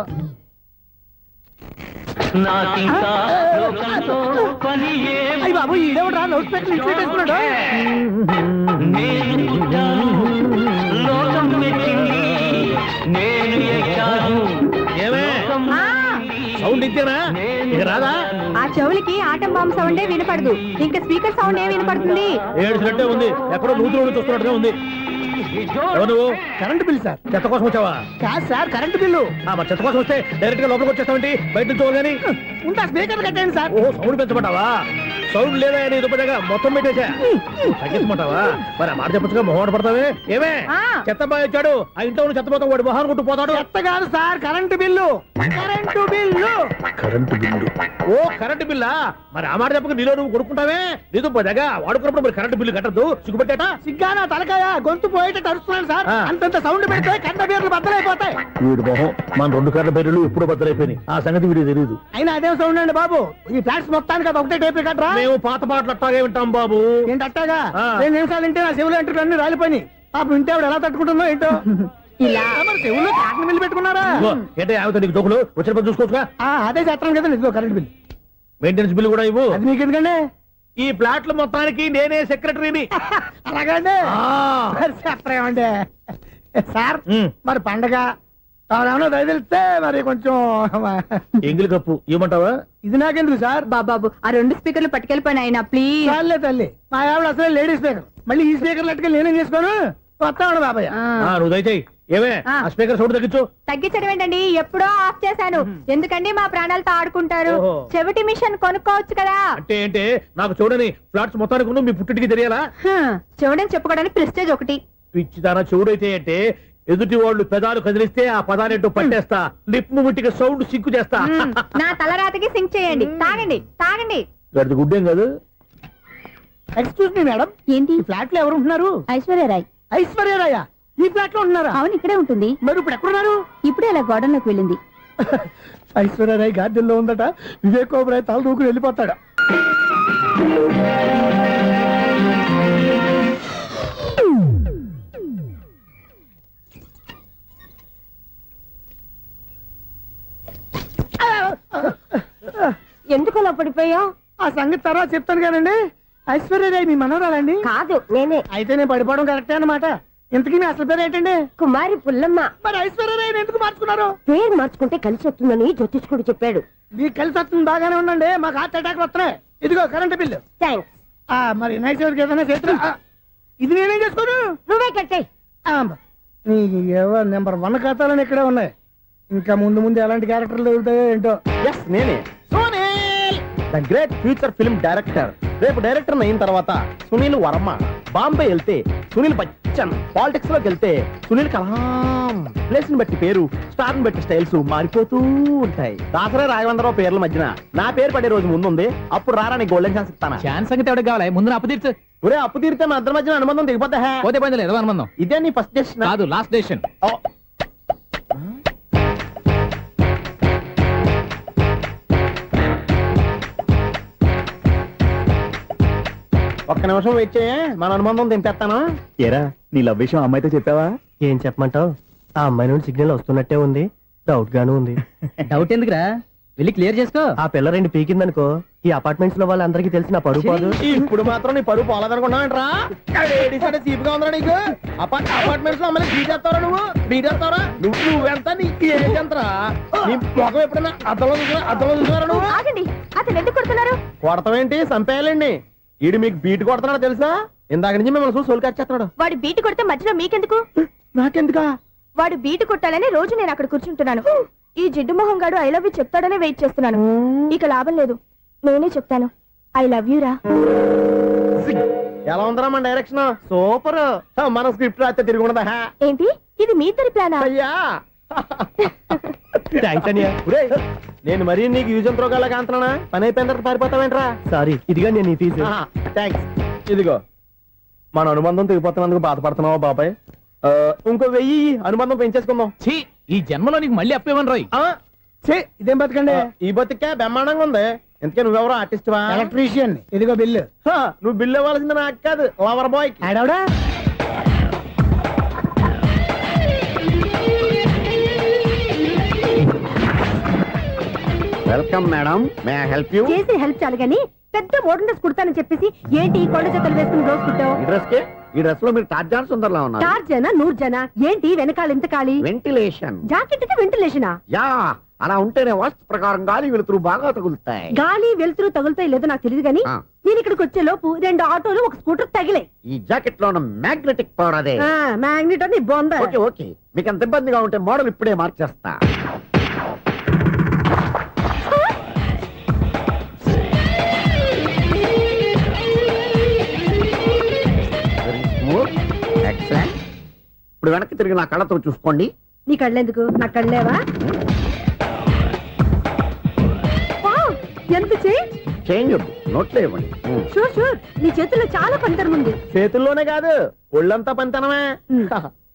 అయ్యి బాబు, ఈడేవడా లౌడ్ స్పీకర్ ఇన్స్టేట్ వేసుకున్నాడు? సౌండ్ ఇంతేనా? ఇక రాదా? ఆ చెవులకి ఆటం బాంబు సౌండే వినపడదు. ఇంకా స్పీకర్ సౌండ్ ఏ వినపడుతుంది? ఏడుసినట్టే ఉంది. ఎక్కడో నూతులు చూస్తున్నట్టుగా ఉంది. ఎవరు? Current bill sir. చెత్త కోసం వచ్చావా? కాదు సార్, కరెంట్ బిల్లు. మరి చెత్త కోసం వస్తే డైరెక్ట్ గా లోపలికి వచ్చేస్తామంటే బయట నుంచి కానీ ఉంటా. స్పీకర్ కట్టండి సార్. ఓ సౌండ్ పెంచమంటావా? సౌండ్ లేదా అని దుప్పటగా మొత్తం పెట్టేసా. తగ్గించమంటావా? మరి ఆ మాట చెప్పచ్చుగా మొహమాట పడతావే. ఏమే చెత్త బాగా వచ్చాడు, ఆ ఇంట్లో ఉన్న చెత్త మొత్తం వాడు మొహాన్ని కొట్టు పోతాడు. చెత్త కాదు సార్, current bill. Current bill. Current bill. Oh current బిల్లా? మరి ఆ మాట చెప్పక నీలో నువ్వు కొడుకుంటావే. నీతో పోదాగా వాడుకున్నప్పుడు మరి కరెంటు బిల్లు కట్టద్దు. సిగ్గుపెట్టేట? సిగ్గానా తలకాయ గొంతు పోయేట అంటే అరుస్తున్నాడు సార్. అంతంత సౌండ్ పెడితే కంట బీర్లు బద్దలైపోతాయి. వీడు మొహం మన 2 కార్ల బెర్రెలు ఎప్పుడు బద్దలైపోయినాయి. ఆ సంగతి వీడికి తెలియదు. అయినా అదేం సౌండ్ అండి బాబు? ఈ ఫ్లాట్స్ మొత్తానికి అది ఒకటే టైప్ కట్టరా? మేము పాత పాటలు అట్టాగే వింటాం బాబు. ఏంటి అట్టాగా? 2 నిమిషాలు వింటే నా చెవులు ఎంటర్ అన్ని రాలిపోయి. పాపం వింటే ఆవిడ ఎలా తట్టుకుంటుందో ఏంటో. ఇలా మరి చెవుల్లో కాటన్ బిల్లు పెట్టుకున్నారా? ఏంటే ఆమెతో నీకు డబ్బులు వచ్చిన పని చూసుకోవచ్చుగా. అదే చేస్తాను కదా ఇదిగో కరెంట్ బిల్. మెయింటెనెన్స్ బిల్లు కూడా ఇవ్వు. అది మీకు ఎందుకండి? ఈ ప్లాట్ల మొత్తానికి నేనే సెక్రటరీని. అలాగండి. మరి చెప్పరేమండి సార్. మరి పండగ ఏమన్నా తెలిస్తే మరి కొంచెం ఎంగిలి కప్పు ఇవ్వమంటావా? ఇది నాకెందుకు సార్? బాబాబు ఆ 2 స్పీకర్లు పట్టుకెళ్ళిపోయిన ఆయన ప్లీజ్. చాలే తల్లి, మా ఆవిడ అసలు లేడీ స్పీకర్. మళ్ళీ ఈ స్పీకర్ లెట్టుకెళ్ళి నేనేం చేసుకోను. వస్తామండి బాబాయ్. నువ్వు దయచేయి. ఏమే ఆ స్పీకర్ సౌండ్ తగ్గించు. తగ్గించడం ఏంటండి, ఎప్పుడో ఆఫ్ చేశాను. ఎందుకండి మా ప్రాణాలతో ఆడుకుంటారు? ఓహో. చెవిటి మిషన్ కొనుక్కోవచ్చు కదా. అంటే ఏంటే నాకు చూడని ఫ్లాట్స్ మొత్తానికి ఉన్న మీ పుట్టింటికి తెలియాలా? చెవిడని చెప్పుకోవడానికి ప్రెస్టేజ్ ఒకటి. పిచ్చిదాన చెవుడైతే అంటే ఎదుటి వాళ్ళు పెదాలు కదిలిస్తే ఆ పదాలేంటో పట్టేస్తా. లిప్ ముట్టికి సౌండ్ సిక్కు చేస్తా. నా తలరాతకి సింక్ చేయండి. తాగండి తాగండి. గడిది గుడ్డేం కాదు. ఎక్స్క్యూజ్ మీ మేడం, ఏంటి? ఈ ఫ్లాట్ లో ఎవరు ఉంటున్నారు? ఐశ్వర్యరాయ్. ఐశ్వర్యరాయ ఈ ఫ్లాట్ లో ఉంటున్నారా? అవును, ఇక్కడే ఉంటుంది. మరి ఇప్పుడు ఎక్కడున్నారు? ఇప్పుడే అలా గోడంలోకి వెళ్ళింది. ఐశ్వర్యరాయ్ గార్డెన్ లో ఉందట. వివేక్ ఓబరాయ్ తల దూకుని వెళ్ళిపోతాడు. ఎందుకు అలా పడిపోయావు? ఆ సంగతి తర్వాత చెప్తాను కానండి. ఐశ్వర్యరాయ్ మీ మనవరాలండి? కాదు, నేనే. అయితే నేను పడిపోవడం కరెక్టే అన్నమాట. ఇంతకీ మీ అసలు పేరు ఏంటండి? కుమారి పుల్లమ్మ. మరి ఐశ్వర్యరాయ్ ఎందుకు మార్చుకున్నారు? పేరు మార్చుకుంటే కలిసి వస్తుందని జ్యోతిష్కుడు చెప్పాడు. మీకు కలిసి వస్తుంది, బాగానే ఉండండి. మాకు హార్ట్ అటాక్ వస్తున్నాయి. ఇదిగో కరెంట్ బిల్లు. థ్యాంక్స్. మరి నైట్ ఎవరికి ఏదైనా చేతులు ఇది నేనేం చేసుకోను. నువ్వే కట్టే. నీకు ఎవరు నెంబర్ 1 ఖాతాలని ఇక్కడే ఉన్నాయి. ఇంకా ముందు ముందు ఎలాంటి క్యారెక్టర్లు దొరుకుతాయో ఏంటో. నేనే the great future film director. రేపు డైరెక్టర్ అయిన తర్వాత సునీల్ వర్మ. బాంబే వెళ్తే సునీల్ బచ్చన్. పాలిటిక్స్ లోకి వెళ్తే సునీల్ కలాం. ప్లేస్ ని బట్టి పేరు, స్టార్ ని బట్టి స్టైల్స్ మారిపోతూ ఉంటాయి. దాసరే రాఘవేంద్రరావు పేర్ల మధ్యన నా పేరు పడే రోజు ముందుంది. అప్పుడు రారా నీ గోల్డెన్ ఛాన్స్ ఇస్తానా? ఛాన్స్ సంగతి ఎవరికి కావాలి? ముందు అప్పు తీర్చు. ఒరే అప్పు తీరితే మా ఇద్దరి మధ్యన అనుబంధం దిగిపోతా. పోతే పోయింది లేదు అనుబంధం. ఇదే నీ ఫస్ట్ డెస్టినేషన్ కాదు, లాస్ట్ డెసిషన్. ఒక్క నిమిషం వెయిట్ చేయ, మన అనుబంధం దింపేస్తాను. ఏరా నీ లవ్ విషయం అమ్మాయితో చెప్పావా? ఏం చెప్పమంటావు? ఆ అమ్మాయి నుండి సిగ్నల్ వస్తున్నట్టే ఉంది. డౌట్ గాను ఉంది. డౌట్ ఎందుకురా? వెళ్ళి క్లియర్ చేసుకో. ఆ పిల్ల 2 పీకిందనుకో, ఈ అపార్ట్మెంట్స్ లో వాళ్ళందరికీ తెలిసిన పరుగు పోదు. ఇప్పుడు మాత్రం నీ పరువు పోలేదనుకున్నావేంట్రా? సీపుగా ఉందా నీకు? అపార్ట్మెంట్స్ లో అమ్మని బీటేస్తారా? బీటేస్తారా? నువ్వెంత నీకు ఏంటంతరా? నీ మొఖం ఎప్పుడైనా అద్దంలో చూసారా నువ్వు? ఆగండి, అతను ఎందుకు కొడుతున్నారు? కొడతావేంటి? చంపేయాలండి. ఈడు మీకు బీట్ కొడుతున్నాడు తెలుసా? ఇందాక నుంచి మిమ్మల్ని చూసి సోల్ కచ్చేస్తున్నాడు. వాడు బీటు కొడితే మధ్యలో మీకెందుకు? నాకెందుకా? వాడు బీటు కొట్టాలని రోజు నేను అక్కడ కూర్చుంటున్నాను. ఈ జిడ్డు మొహం గాడు ఐ లవ్ యూ చెప్తాడనే వెయిట్ చేస్తున్నాను. ఇక లాభం లేదు, నేనే చెప్తాను. ఐ లవ్ యూ రా. ఎలా ఉందరా మన డైరెక్షన్? సూపర్. మన స్క్రిప్ట్ రాస్తే తిరిగి ఉండదా? ఏంటి ఇది మీ ఇద్దరి ప్లానా? అయ్యా థ్యాంక్స్ అనియా. నేను మరీ నీకు యూజ్ అంత రోగాలకు అంటున్నా. పని అయిపోయిన తర్వాత పారిపోతావేంట్రా? సారీ, ఇదిగా నేను ఈ ఫీజు. థ్యాంక్స్. ఇదిగో మన అనుబంధం తెగిపోతున్నందుకు బాధపడుతున్నావా బాబాయ్? ఇంకో 1000 అనుబంధం పెంచేసుకుందాం. ఈ జన్మలో నీకు మళ్ళీ అప్పేమని రాయి. ఇదేం బతకండి? ఈ బతికే బ్రహ్మాండంగా ఉంది. ఎందుకే నువ్వెవరో ఆర్టిస్ట్ వా? ఎలక్ట్రీషియన్. ఇదిగో బిల్లు. నువ్వు బిల్లు ఇవ్వాల్సింది నాకు కాదు, లవర్ బాయ్. ఆడవడా? Welcome madam, may I help you? చేసి హెల్ప్ చాలు గాని పెద్ద మోడల్ డ్రెస్ కుడతానని చెప్పేసి ఏంటి కొండ జతలు వేసుకుని రోజు కుట్టావు? ఈ డ్రెస్ లో మీరు టార్జాన్ సుందర్లా ఉన్నారు. 4 జన 100 జన ఏంటి వెనకాల ఇంత ఖాళీ? వెంటిలేషన్. జాకెట్ కి వెంటిలేషనా? యా, అలా ఉంటేనే వాస్తు ప్రకారం గాలి వెలుతురు బాగా తగులుతాయి. గాలి వెలుతురు తగులుతాయి లేదో నాకు తెలియదు గాని నేను ఇక్కడికి వచ్చే లోపు 2 ఆటోలు 1 స్కూటర్ తగిలాయి. ఈ జాకెట్ లో ఉన్న మ్యాగ్నెటిక్ పవర్ అదే. మ్యాగ్నెట్ అని బొంద. ఓకే ఓకే, మీకు అంత ఇబ్బందిగా ఉంటే మోడల్ ఇప్పుడే మార్చేస్తా. ఎక్సలెంట్. ఇప్పుడు వెనక్కి తిరిగి నా కళ్ళతో చూసుకోండి. నీ కళ్ళెందుకు? నా కళ్ళేవా? ఎంత చేంజ్ నోట్లో ఇవ్వండి. షూర్ షూర్, నీ చేతుల్లో చాలా పంతరం ఉంది. చేతుల్లోనే కాదు, ఒళ్ళంతా పంతనమే.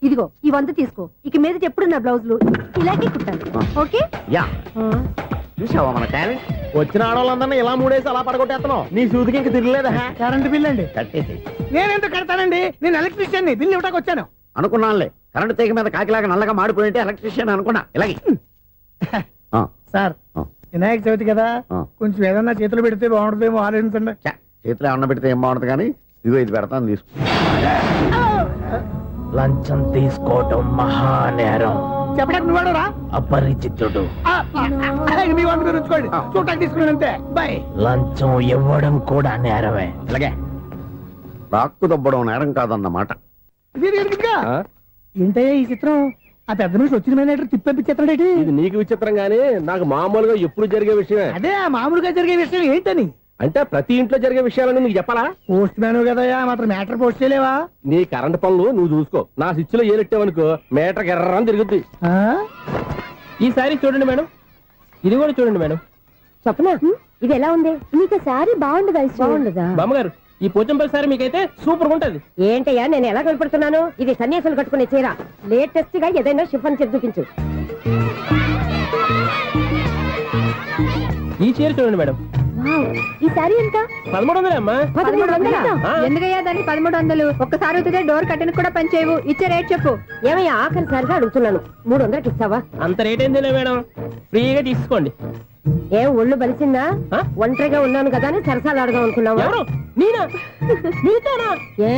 ఇదిగో ఈ 100 తీసుకో. ఇక మీద ఎప్పుడు నా బ్లౌజులు ఇలాగే కుట్టాలి. ఓకే? యా చూసావా మన టాలెంట్? వచ్చిన ఆడవాళ్ళందరినీ ఇలా మూడేసి అలా పడగొట్టేస్తున్నావు. నీ సూదికి ఇంక తిరగలేదా? కరెంట్ బిల్ అండి. కట్టేసి నేనెందుకు కడతానండి? నేను ఎలక్ట్రీషియన్ బిల్ ఇవ్వడానికి వచ్చాను. అనుకున్నానులే, కరెంట్ తీగ మీద కాకిలాగా నల్లగా మాడిపోయింటే ఎలక్ట్రీషియన్ అనుకున్నా. ఇలాగే సార్ వినాయక చవితి కదా, కొంచెం ఏదన్నా చేతులు పెడితే బాగుంటుందేమో ఆలోచించండి. చేతిలో అన్న పెడితే ఏం బాగుంటుంది కానీ ఇదిగో ఇది పెడతాను తీసుకో. లంచం తీసుకోవటం మహానేరం. చెప్పడానికి నువ్వాడరా? అపరిచితుడు. మీ వంట మీరు ఉంచుకోండి, చూడటానికి తీసుకున్నాను అంతే. బాయ్. లంచం ఇవ్వడం కూడా నేరమే. ఇలాగే రాక్కు దబ్బడం నేరం కాదన్నమాట. ఏంటయ్యా ఈ చిత్రం? ఆ పెద్ద నుంచి వచ్చిన మేనేటర్ తిప్పించేస్తాడేటి? ఇది నీకు విచిత్రం గానీ నాకు మామూలుగా ఎప్పుడు జరిగే విషయమే. అదే మామూలుగా జరిగే విషయం ఏంటని? అంటే ప్రతి ఇంట్లో జరిగే విషయాలని నీకు చెప్పాలా? పోస్ట్ మ్యాన్ కదయ్యా, మాత్రం మ్యాటర్ పోస్ట్ చేయలేవా? నీ కరెంట్ పనులు నువ్వు చూసుకో. నా స్విచ్ లో ఏలెట్టావనుకో మీటర్ ఎర్రని తిరుగుద్ది. ఈసారి చూడండి మేడం, ఇది కూడా చూడండి మేడం. చెప్పనా? ఇది ఎలా ఉంది? నీకు సారీ బాగుండదా? బాగుండదా బామ్మగారు? ఈ పోచంపల్లి సారీ మీకైతే సూపర్ ఉంటది. ఏంటయ్యా నేను ఎలా కనపడుతున్నాను? ఇది సన్యాసులు కట్టుకునే చీర. లేటెస్ట్ గా ఏదైనా షిఫన్ చేసి చూపించు. ఈ చీర చూడండి మేడం. ఈ సారీ ఎంత? 1300 అమ్మా. 1300? ఎందుకయ్యా దాన్ని 1300? ఒక్కసారి అవుతుందే డోర్ కట్టెన్ కూడా పనిచేయవు. ఇచ్చే రేట్ చెప్పు. ఏమయ్యా ఆఖరిసారిగా అడుగుతున్నాను, 300కి ఇస్తావా? అంత రేట్ ఏందిలే మేడం, ఫ్రీగా తీసుకోండి. ఏం ఒళ్ళు బలిసిందా? ఒంటరిగా ఉన్నాను కదా అని సరసాలు అడదాం అనుకున్నావా? ఎవరు? నేనా? నీతోనా? ఏ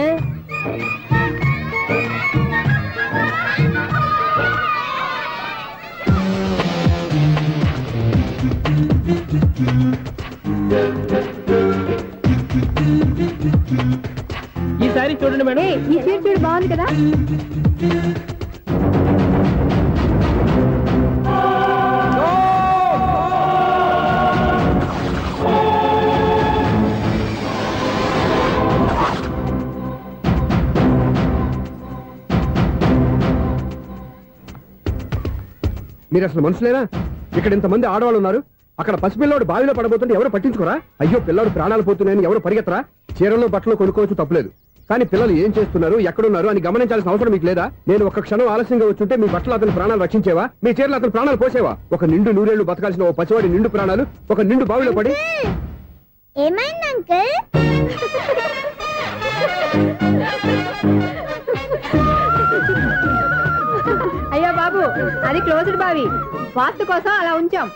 ఈ సారీ చూడండి మేడం. ఈ చీర చూడు బాగుంది కదా. మీరు అసలు మనుషులేనా? ఇక్కడ ఇంతమంది ఆడవాళ్ళు ఉన్నారు, అక్కడ పసిపిల్లాడు బావిలో పడబోతుంటే ఎవరు పట్టించుకోరా? అయ్యో పిల్లాడు ప్రాణాలు పోతున్నాయని ఎవరు పరిగెత్తరా? చీరలో బట్టలు కొనుక్కోవచ్చు, తప్పలేదు. కానీ పిల్లలు ఏం చేస్తున్నారు, ఎక్కడున్నారు అని గమనించాల్సిన అవసరం మీకు లేదా? నేను ఒక్క క్షణం ఆలస్యంగా వచ్చుంటే మీ బట్టలు అతని ప్రాణాలు రక్షించేవా? మీ చీరలు అతని ప్రాణాలు పోసేవా? ఒక నిండు నూరేళ్లు బతకాల్సిన ఓ పసివాడి నిండు ప్రాణాలు ఒక నిండు బావిలో పడి. ఏమైంది అంకుల్? అయ్యో బాబు, అది క్లోజ్డ్ బావి, వాస్తు కోసం అలా ఉంచాం.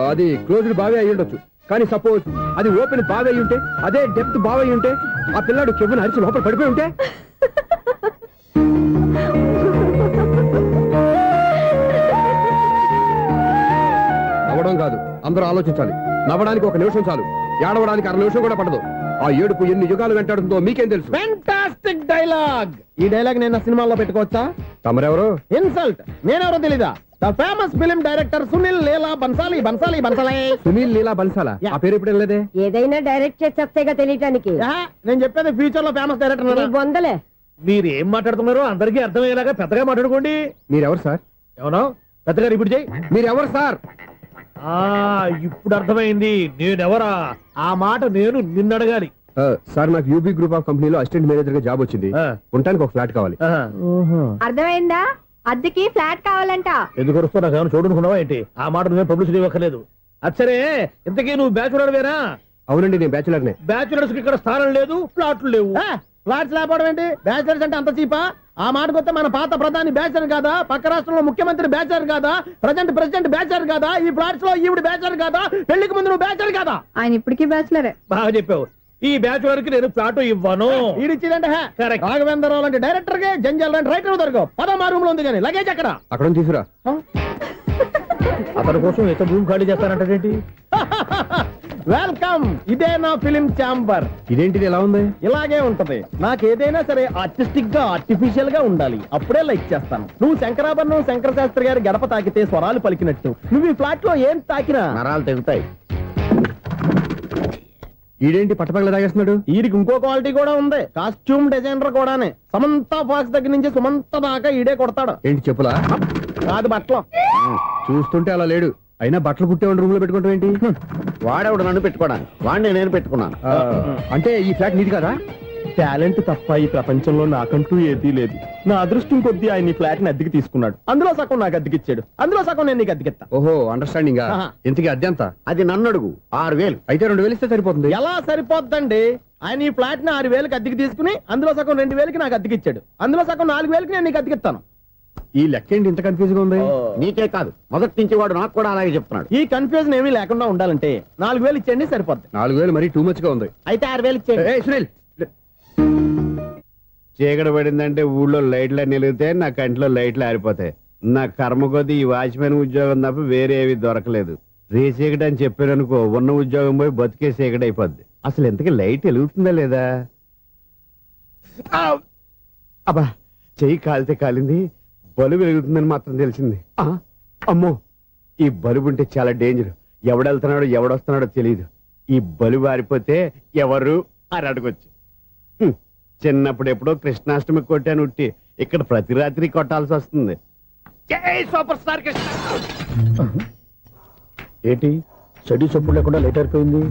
అది క్లోజ్డ్ బావి అయి ఉండొచ్చు, కానీ సపోజ్ అది ఓపెన్ బావి అయి ఉంటే, అదే డెప్త్ బావి అయి ఉంటే, ఆ పిల్లాడు చెవును అరిచి లోపల పడిపోయి ఉంటే. నవ్వడం కాదు, అందరూ ఆలోచించాలి. నవ్వడానికి 1 నిమిషం చాలు, ఏడవడానికి 1/2 నిమిషం కూడా పడదు. ఆ ఏడుపు ఎన్ని యుగాలు వెంటాడుతుందో మీకేం తెలుసు? Fantastic dialogue. ఈ డైలాగ్ నేను సినిమాలో పెట్టుకోవచ్చా? తమరెవరు? ఇన్సల్ట్. నేనెవరో తెలీదా? The famous film director Sunil Leela Bhansali. Bhansali Bhansali Sunil Leela బన్సాలా? ఆ పేరు ఇప్పుడు లేదే. ఏదైనా డైరెక్ట్ చేసేస్తేగా తెలియటానికి. నేను చెప్పేది ఫ్యూచర్ లో ఫేమస్ డైరెక్టర్. బొందలే. మీరు ఏం మాట్లాడుతున్నారో అందరికీ అర్థమయ్యేలాగా పెద్దగా మాట్లాడుకోండి. మీరెవరు సార్? ఎవరో పెద్దగా రిపీట్ చేయి. మీరెవరు సార్? ఇప్పుడు అర్థమైంది నేనెవరా. ఆ మాట నేను నిన్ను అడగాలి. సార్, నాకు యూబీ గ్రూప్ ఆఫ్ కంపెనీలో అసిస్టెంట్ మేనేజర్ గా జాబ్ వచ్చింది. ఉండటానికి ఒక ఫ్లాట్ కావాలి. అర్థమైందా? అద్దెకి ఫ్లాట్ కావాలంట. ఎందుకు వస్తున్నా? నాకు ఏమైనా చూడనుకున్నావా ఏంటి? ఆ మాట నువ్వే పబ్లిసిటీ ఇవ్వక్కర్లేదు. అచ్చరే, ఇంతకీ నువ్వు బ్యాచులర్ వేరా? అవునండి, నేను బ్యాచులర్నే. బ్యాచులర్స్ కి ఇక్కడ స్థానం లేదు, ఫ్లాట్లు లేవు. ఫ్లాట్స్ లేకపోవడం ఏంటి? బ్యాచులర్స్ అంటే అంత చీపా? ఆ మాటకొస్తే మన పాత ప్రధాని బ్యాచులర్ కాదా? పక్క రాష్ట్రంలో ముఖ్యమంత్రి బ్యాచులర్ కాదా? ప్రెసిడెంట్ బ్యాచులర్ కాదా? ఈ ఫ్లాట్స్ లో ఈవిడ బ్యాచులర్ కాదా? పెళ్లికి ముందు నువ్వు బ్యాచులర్ కాదా? ఆయన ఇప్పటికీ బ్యాచులరే. బాగా చెప్పావు. ఈ బ్యాచులర్ కి నేను ఫ్లాట్ ఇవ్వను. ఈడిచ్చిందంటే రాఘవేంద్రరావు లాంటి డైరెక్టర్ కి జంజల్ లాంటి రైటర్ దొరకవు. 13 రూమ్ లో ఉంది కానీ లగేజ్ అక్కడ. అక్కడ తీసుకురా. అతని కోసం ఎంత భూమి ఖాళీ చేస్తానంటే వెల్కమ్. ఇదే నా ఫిలిం ఛాంబర్. ఇదేంటిది ఎలా ఉంది? ఇలాగే ఉంటది. నాకేదైనా సరే ఆర్టిస్టిక్ గా ఆర్టిఫిషియల్ గా ఉండాలి, అప్పుడే లైక్ చేస్తాను. నువ్వు శంకరాభరణం శంకర శాస్త్రి గారి గడప తాకితే స్వరాలు పలికినట్టు నువ్వు ఈ ఫ్లాట్ లో ఏం తాకినా నరాలు తెగుతాయి. ఈడేంటి పట్టపగల తాగేస్తున్నాడు? వీడికి ఇంకో క్వాలిటీ కూడా ఉంది. కాస్ట్యూమ్ డిజైనర్ కూడానే. సమంత ఫాక్స్ దగ్గర నుంచి సుమంత దాకా ఈడే కొడతాడు. ఏంటి చెప్పులా? కాదు, బట్టలు. చూస్తుంటే అలా లేడు. అయినా బట్టలు కుట్టే రూమ్ లో పెట్టుకుంటాం ఏంటి? వాడేవాడు నన్ను పెట్టుకోవడానికి, వాడిని నేను పెట్టుకున్నాను. అంటే ఈ ఫ్లాట్ నీది కదా? టాలెంట్ తప్ప ఈ ప్రపంచంలో నాకంటూ ఏదీ లేదు. నా అదృష్టం కొద్దీ ఆయన ఈ ఫ్లాట్ ని అద్దెకి తీసుకున్నాడు. అందులో సగం నాకు అద్దెకిచ్చాడు, అందులో సగం నేను నీకు అద్దెకిస్తా. ఓహో అండర్స్టాండింగ్. ఇంతకీ అద్దె ఎంత? అది నన్ను అడుగు. 6,000. అయితే 2,000 ఇస్తే సరిపోతుంది. ఎలా సరిపోద్దండి? ఆయన ఈ ఫ్లాట్ ని 6,000కి అద్దెకి తీసుకుని అందులో సగం 2,000కి నాకు అద్దెకిచ్చాడు, అందులో సగం 4,000కి నేను నీకు అద్దెకిస్తాను. ఈ లెక్క ఏంటి ఇంత కన్ఫ్యూజ్ గా ఉంది? నీకే కాదు, మొదటి నుంచి వాడు నాకు కూడా అలాగే చెప్తున్నాడు. ఈ కన్ఫ్యూజన్ ఏమీ లేకుండా ఉండాలంటే 4,000 ఇచ్చేయండి, సరిపోద్ది. 4,000 మరీ టూ మచ్ గా ఉంది. అయితే 6,000 ఇచ్చేయండి. ఏయ్, సునీల్, చీకటి పడిందంటే ఊళ్ళో లైట్లు అన్ని వెలిగితే నా కంటిలో లైట్లు ఆరిపోతాయి. నా కర్మ కొద్దీ ఈ వాచ్మెన్ ఉద్యోగం తప్ప వేరే ఏవి దొరకలేదు. రేచీకటి అని చెప్పారనుకో, ఉన్న ఉద్యోగం పోయి బతికే చీకటి అయిపోద్ది. అసలు ఎంతకీ లైట్ వెలుగుతుందా లేదా? అబ్బా, చెయ్యి కాలితే కాలింది, బలుబు వెలుగుతుందని మాత్రం తెలిసింది. అమ్మో, ఈ బలుబు ఉంటే చాలా డేంజర్. ఎవడెళ్తున్నాడో ఎవడొస్తున్నాడో తెలియదు. ఈ బలుబు ఆరిపోతే ఎవరు అని అడగొచ్చు. చిన్నప్పుడు ఎప్పుడో కృష్ణాష్టమి కొట్టాను ఉట్టి, ఇక్కడ ప్రతి రాత్రి కొట్టాల్సి వస్తుంది. జై సూపర్ స్టార్ కృష్ణ. ఏంటి చెడు చప్పుడు లేకుండా లేట్ అయిపోయింది?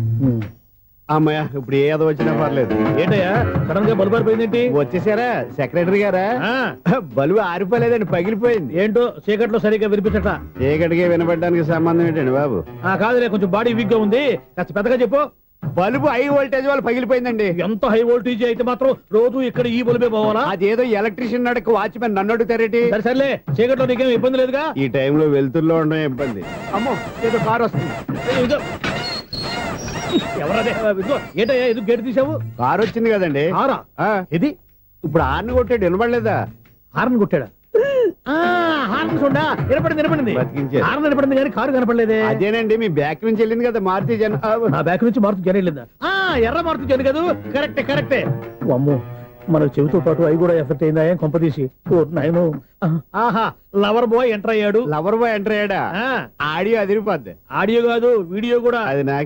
అమ్మయ్య, ఇప్పుడు ఏదో వచ్చినా పర్లేదు. ఏంటయ్యా సడన్ గా బల్బు అయిపోయింది? వచ్చేసారా సెక్రటరీ గారా? బలుబు ఆరిపోలేదండి, పగిలిపోయింది. ఏంటో చీకట్లో సరిగ్గా వినిపించట. చీకటికి వినపడడానికి సంబంధం ఏంటండి బాబు? కాదులే, కొంచెం బాడీ వీక్ గా ఉంది, కాస్త పెద్దగా చెప్పు. బల్బు హై వోల్టేజ్ వాళ్ళు పగిలిపోయిందండి. ఎంత హై వోల్టేజ్ అయితే మాత్రం రోజు ఇక్కడ ఈ బల్బే పోవాలా? అదేదో ఎలక్ట్రీషియన్ నడక వాచ్మెన్ నన్ను అడుగుతారేటి? సరే సర్లే, చీకట్లో నీకేం ఇబ్బంది లేదుగా? ఈ టైంలో వెళ్తుల్లో ఉండడం ఇబ్బంది. అమ్మో, ఏదో కారు వస్తుంది. ఇదిగో. ఎవరదే? ఇదిగో, ఏంటయ్యా ఇది గేట్ తీసావు? కారు వచ్చింది కదండి. కారా? ఇది ఇప్పుడు హార్న్ కొట్టాడు, వినపడలేదా? హార్న్ కొట్టాడా? హార్న్ చూడా, వినపడింది. బతికించారు. హార్న్ వినపడింది కానీ కారు కనపడలేదే. అదేనండి, మీ బ్యాక్ నుంచి వెళ్ళింది కదా మారుతి జన. నా బ్యాక్ నుంచి మారుతు జన వెళ్ళిందా? ఎర్ర మారుతు జన కదా. కరెక్టే. అమ్మో, మనకు చెవితో పాటు అవి కూడా ఎఫెక్ట్ అయిందా కొంపదీసి? నాయను. ఆహా, లవర్ బాయ్ ఎంటర్ అయ్యాడు. లవర్ బాయ్ ఎంటర్ అయ్యాడా? ఆడియో అదిరిపోద్ది. ఆడియో కాదు, వీడియో కూడా. అది నాకు